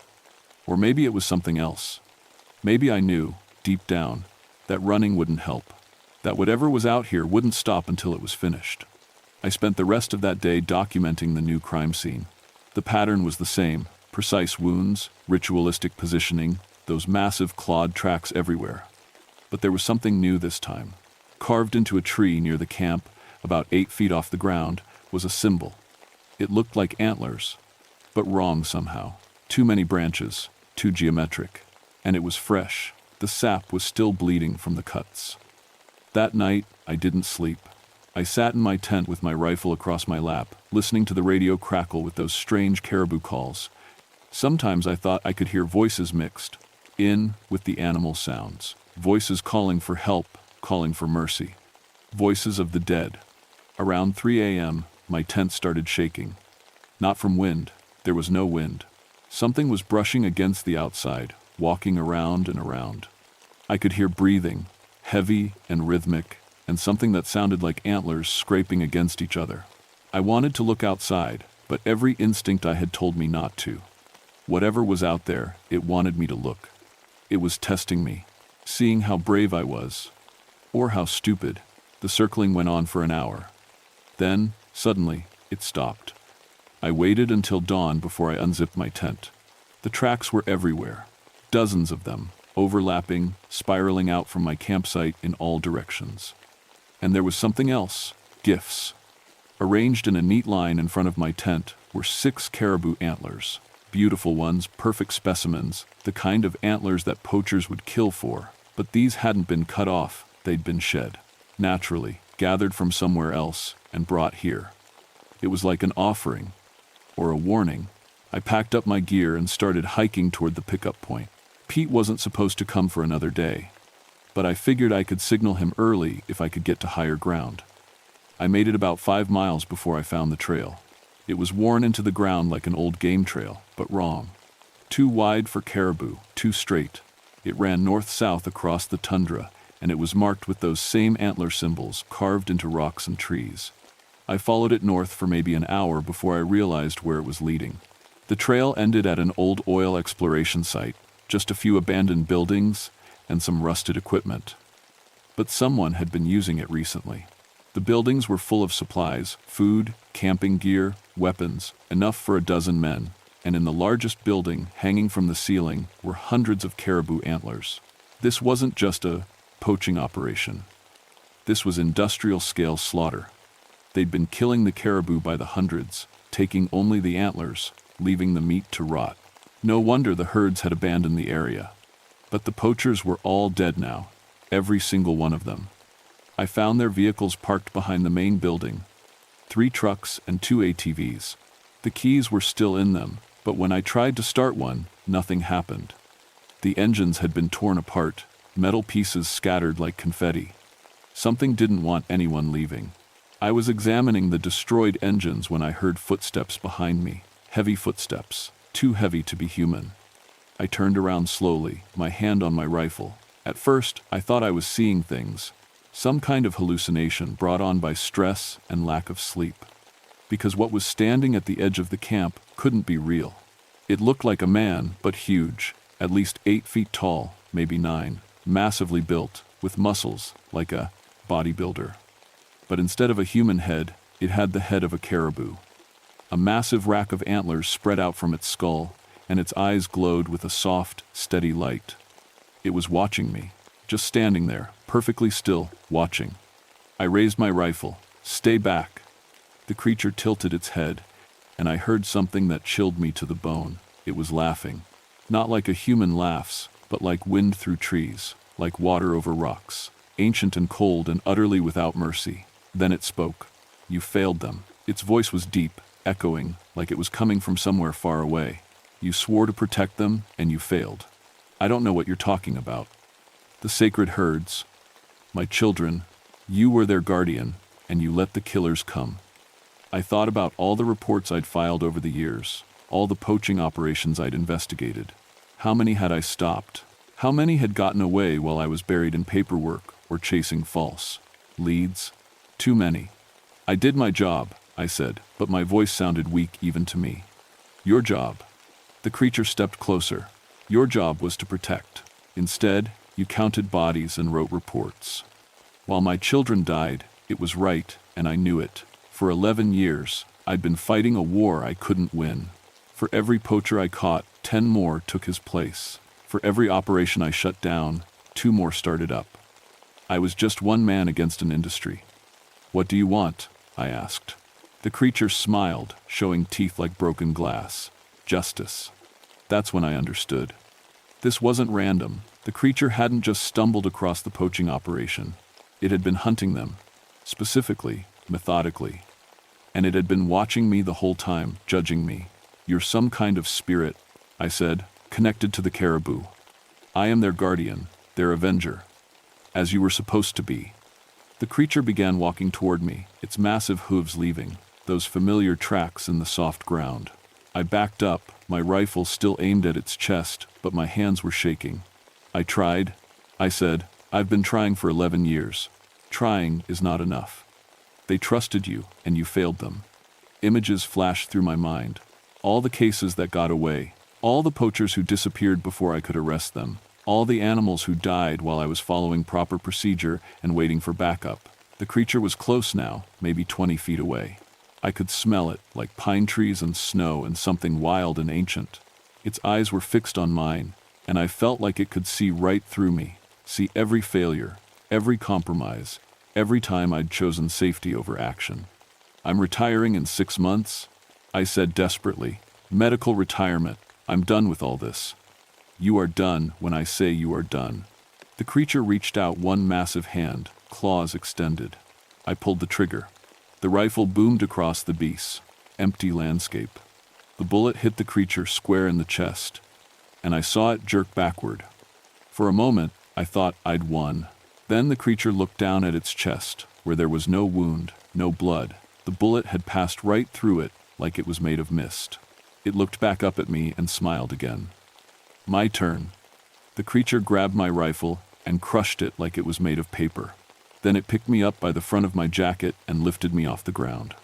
Or maybe it was something else. Maybe I knew, deep down, that running wouldn't help. That whatever was out here wouldn't stop until it was finished. I spent the rest of that day documenting the new crime scene. The pattern was the same: precise wounds, ritualistic positioning, those massive clawed tracks everywhere. But there was something new this time. Carved into a tree near the camp, about 8 feet off the ground, was a symbol. It looked like antlers, but wrong somehow. Too many branches, too geometric. And it was fresh. The sap was still bleeding from the cuts. That night, I didn't sleep. I sat in my tent with my rifle across my lap, listening to the radio crackle with those strange caribou calls. Sometimes I thought I could hear voices mixed in with the animal sounds. Voices calling for help, calling for mercy. Voices of the dead. Around 3 a.m., my tent started shaking. Not from wind. There was no wind. Something was brushing against the outside, walking around and around. I could hear breathing, heavy and rhythmic, and something that sounded like antlers scraping against each other. I wanted to look outside, but every instinct I had told me not to. Whatever was out there, it wanted me to look. It was testing me, seeing how brave I was, or how stupid. The circling went on for an hour. Then, suddenly, it stopped. I waited until dawn before I unzipped my tent. The tracks were everywhere, dozens of them, overlapping, spiraling out from my campsite in all directions. And there was something else: gifts. Arranged in a neat line in front of my tent were 6 caribou antlers. Beautiful ones, perfect specimens, the kind of antlers that poachers would kill for. But these hadn't been cut off, they'd been shed. Naturally, gathered from somewhere else, and brought here. It was like an offering, or a warning. I packed up my gear and started hiking toward the pickup point. Pete wasn't supposed to come for another day, but I figured I could signal him early if I could get to higher ground. I made it about 5 miles before I found the trail. It was worn into the ground like an old game trail, but wrong. Too wide for caribou, too straight. It ran north-south across the tundra, and it was marked with those same antler symbols carved into rocks and trees. I followed it north for maybe an hour before I realized where it was leading. The trail ended at an old oil exploration site, just a few abandoned buildings and some rusted equipment. But someone had been using it recently. The buildings were full of supplies, food, camping gear, weapons, enough for a dozen men, and in the largest building, hanging from the ceiling, were hundreds of caribou antlers. This wasn't just a poaching operation. This was industrial-scale slaughter. They'd been killing the caribou by the hundreds, taking only the antlers, leaving the meat to rot. No wonder the herds had abandoned the area. But the poachers were all dead now, every single one of them. I found their vehicles parked behind the main building. 3 trucks and 2 ATVs. The keys were still in them, but when I tried to start one, nothing happened. The engines had been torn apart, metal pieces scattered like confetti. Something didn't want anyone leaving. I was examining the destroyed engines when I heard footsteps behind me, heavy footsteps, too heavy to be human. I turned around slowly, my hand on my rifle. At first, I thought I was seeing things, some kind of hallucination brought on by stress and lack of sleep. Because what was standing at the edge of the camp couldn't be real. It looked like a man, but huge, at least 8 feet tall, maybe 9, massively built, with muscles, like a bodybuilder. But instead of a human head, it had the head of a caribou. A massive rack of antlers spread out from its skull, and its eyes glowed with a soft, steady light. It was watching me, just standing there, perfectly still, watching. I raised my rifle. Stay back. The creature tilted its head, and I heard something that chilled me to the bone. It was laughing. Not like a human laughs, but like wind through trees, like water over rocks, ancient and cold and utterly without mercy. Then it spoke. You failed them. Its voice was deep, echoing, like it was coming from somewhere far away. You swore to protect them, and you failed. I don't know what you're talking about. The sacred herds. My children. You were their guardian, and you let the killers come. I thought about all the reports I'd filed over the years, all the poaching operations I'd investigated. How many had I stopped? How many had gotten away while I was buried in paperwork or chasing false leads? Too many. I did my job, I said, but my voice sounded weak even to me. Your job. The creature stepped closer. Your job was to protect. Instead, you counted bodies and wrote reports. While my children died, it was right, and I knew it. For 11 years, I'd been fighting a war I couldn't win. For every poacher I caught, 10 more took his place. For every operation I shut down, 2 more started up. I was just one man against an industry. What do you want? I asked. The creature smiled, showing teeth like broken glass. Justice. That's when I understood. This wasn't random. The creature hadn't just stumbled across the poaching operation. It had been hunting them, specifically, methodically. And it had been watching me the whole time, judging me. You're some kind of spirit, I said, connected to the caribou. I am their guardian, their avenger. As you were supposed to be. The creature began walking toward me, its massive hooves leaving, those familiar tracks in the soft ground. I backed up, my rifle still aimed at its chest, but my hands were shaking. I tried. I said, I've been trying for 11 years. Trying is not enough. They trusted you, and you failed them. Images flashed through my mind. All the cases that got away. All the poachers who disappeared before I could arrest them. All the animals who died while I was following proper procedure and waiting for backup. The creature was close now, maybe 20 feet away. I could smell it, like pine trees and snow and something wild and ancient. Its eyes were fixed on mine, and I felt like it could see right through me, see every failure, every compromise, every time I'd chosen safety over action. I'm retiring in 6 months, I said desperately. Medical retirement. I'm done with all this. You are done when I say you are done. The creature reached out one massive hand, claws extended. I pulled the trigger. The rifle boomed across the beast. Empty landscape. The bullet hit the creature square in the chest, and I saw it jerk backward. For a moment, I thought I'd won. Then the creature looked down at its chest, where there was no wound, no blood. The bullet had passed right through it, like it was made of mist. It looked back up at me and smiled again. My turn. The creature grabbed my rifle and crushed it like it was made of paper. Then it picked me up by the front of my jacket and lifted me off the ground.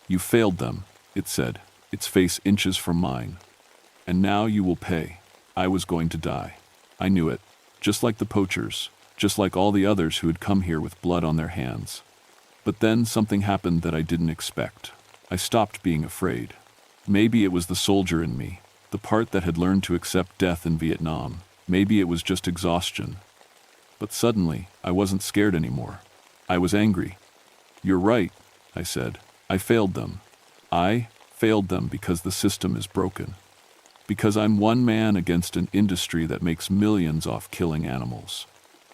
You failed them, it said, its face inches from mine. And now you will pay. I was going to die. I knew it, just like the poachers, just like all the others who had come here with blood on their hands. But then something happened that I didn't expect. I stopped being afraid. Maybe it was the soldier in me, the part that had learned to accept death in Vietnam. Maybe it was just exhaustion. But suddenly, I wasn't scared anymore. I was angry. You're right, I said. I failed them. I failed them because the system is broken. Because I'm one man against an industry that makes millions off killing animals.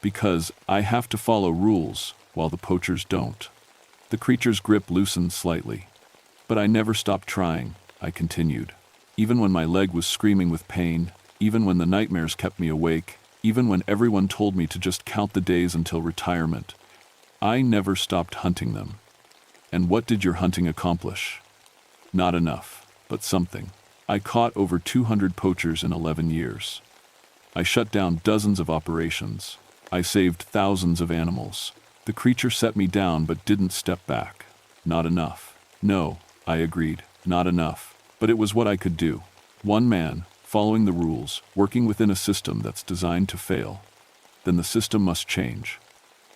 Because I have to follow rules, while the poachers don't. The creature's grip loosened slightly. But I never stopped trying, I continued. Even when my leg was screaming with pain, even when the nightmares kept me awake, even when everyone told me to just count the days until retirement, I never stopped hunting them. And what did your hunting accomplish? Not enough, but something. I caught over 200 poachers in 11 years. I shut down dozens of operations. I saved thousands of animals. The creature set me down but didn't step back. Not enough. No, I agreed, not enough. But it was what I could do. One man, following the rules, working within a system that's designed to fail. Then the system must change.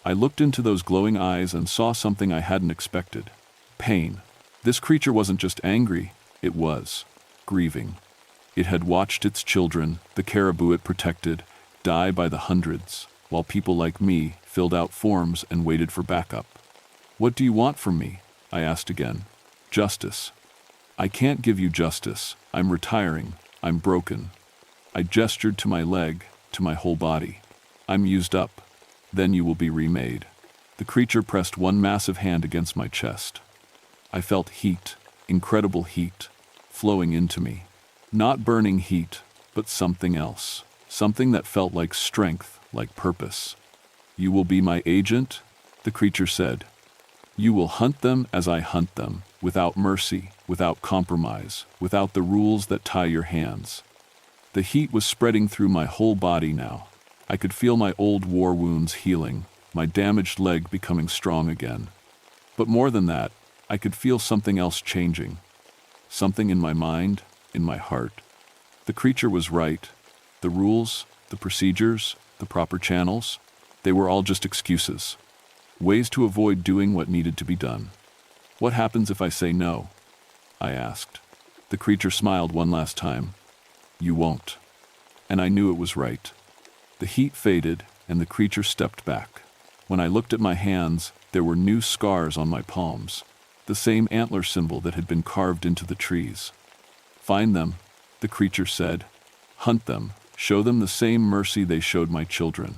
I looked into those glowing eyes and saw something I hadn't expected. Pain. This creature wasn't just angry, it was grieving. It had watched its children, the caribou it protected, die by the hundreds, while people like me filled out forms and waited for backup. What do you want from me? I asked again. Justice. I can't give you justice. I'm retiring. I'm broken. I gestured to my leg, to my whole body. I'm used up. Then you will be remade. The creature pressed one massive hand against my chest. I felt heat, incredible heat, flowing into me. Not burning heat, but something else. Something that felt like strength, like purpose. You will be my agent, the creature said. You will hunt them as I hunt them, without mercy, without compromise, without the rules that tie your hands. The heat was spreading through my whole body now. I could feel my old war wounds healing, my damaged leg becoming strong again. But more than that, I could feel something else changing. Something in my mind, in my heart. The creature was right. The rules, the procedures, the proper channels, they were all just excuses. Ways to avoid doing what needed to be done. What happens if I say no? I asked. The creature smiled one last time. You won't. And I knew it was right. The heat faded, and the creature stepped back. When I looked at my hands, there were new scars on my palms. The same antler symbol that had been carved into the trees. Find them, the creature said. Hunt them, show them the same mercy they showed my children.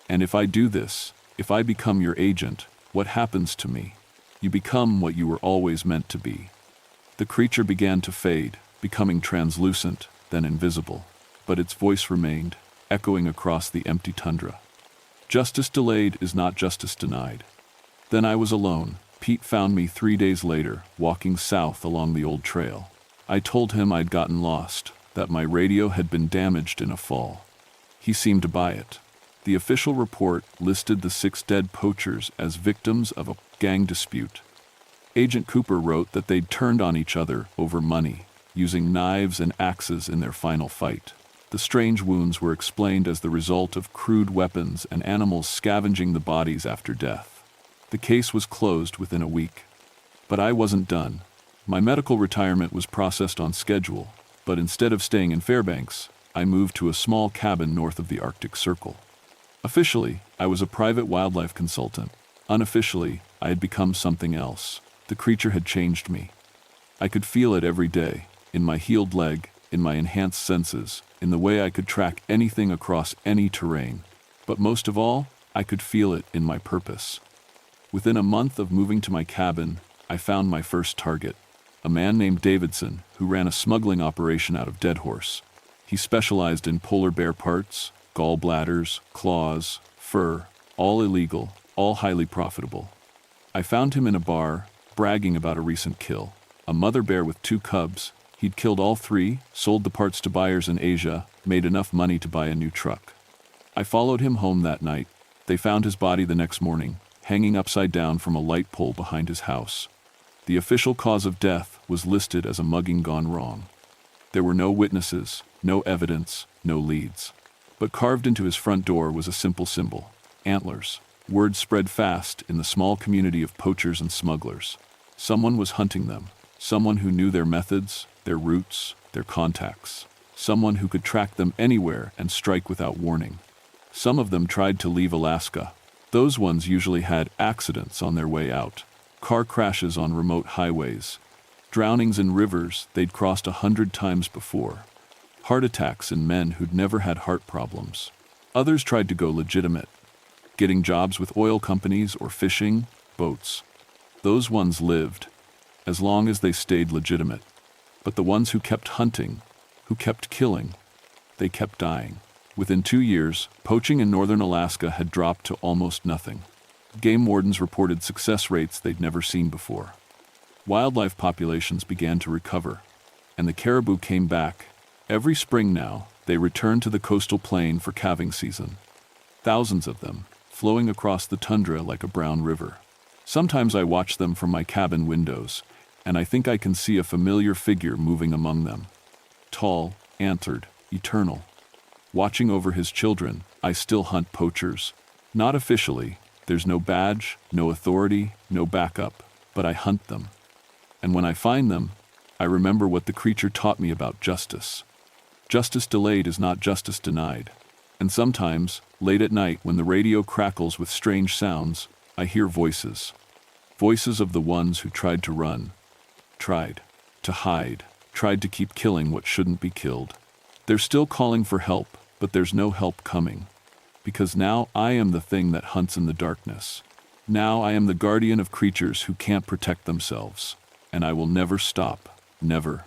And if I do this, if I become your agent, what happens to me? You become what you were always meant to be. The creature began to fade, becoming translucent, then invisible. But its voice remained, echoing across the empty tundra. Justice delayed is not justice denied. Then I was alone. Pete found me 3 days later, walking south along the old trail. I told him I'd gotten lost, that my radio had been damaged in a fall. He seemed to buy it. The official report listed the 6 dead poachers as victims of a gang dispute. Agent Cooper wrote that they'd turned on each other over money, using knives and axes in their final fight. The strange wounds were explained as the result of crude weapons and animals scavenging the bodies after death. The case was closed within a week. But I wasn't done. My medical retirement was processed on schedule, but instead of staying in Fairbanks, I moved to a small cabin north of the Arctic Circle. Officially, I was a private wildlife consultant. Unofficially, I had become something else. The creature had changed me. I could feel it every day, in my healed leg, in my enhanced senses, in the way I could track anything across any terrain. But most of all, I could feel it in my purpose. Within a month of moving to my cabin, I found my first target, a man named Davidson who ran a smuggling operation out of Deadhorse. He specialized in polar bear parts, gallbladders, claws, fur, all illegal, all highly profitable. I found him in a bar, bragging about a recent kill. A mother bear with 2 cubs. He'd killed all 3, sold the parts to buyers in Asia, made enough money to buy a new truck. I followed him home that night. They found his body the next morning, hanging upside down from a light pole behind his house. The official cause of death was listed as a mugging gone wrong. There were no witnesses, no evidence, no leads. But carved into his front door was a simple symbol, antlers. Word spread fast in the small community of poachers and smugglers. Someone was hunting them. Someone who knew their methods, their routes, their contacts. Someone who could track them anywhere and strike without warning. Some of them tried to leave Alaska. Those ones usually had accidents on their way out. Car crashes on remote highways. Drownings in rivers they'd crossed 100 times before. Heart attacks in men who'd never had heart problems. Others tried to go legitimate. getting jobs with oil companies or fishing boats. Those ones lived, as long as they stayed legitimate. But the ones who kept hunting, who kept killing, they kept dying. Within 2 years, poaching in northern Alaska had dropped to almost nothing. Game wardens reported success rates they'd never seen before. Wildlife populations began to recover, and the caribou came back. Every spring now, they returned to the coastal plain for calving season. Thousands of them, flowing across the tundra like a brown river. Sometimes I watch them from my cabin windows, and I think I can see a familiar figure moving among them. Tall, antlered, eternal. Watching over his children, I still hunt poachers. Not officially, there's no badge, no authority, no backup, but I hunt them. And when I find them, I remember what the creature taught me about justice. Justice delayed is not justice denied. And sometimes, late at night when the radio crackles with strange sounds, I hear voices. Voices of the ones who tried to run, tried to hide, tried to keep killing what shouldn't be killed. They're still calling for help, but there's no help coming. Because now I am the thing that hunts in the darkness. Now I am the guardian of creatures who can't protect themselves. And I will never stop, never.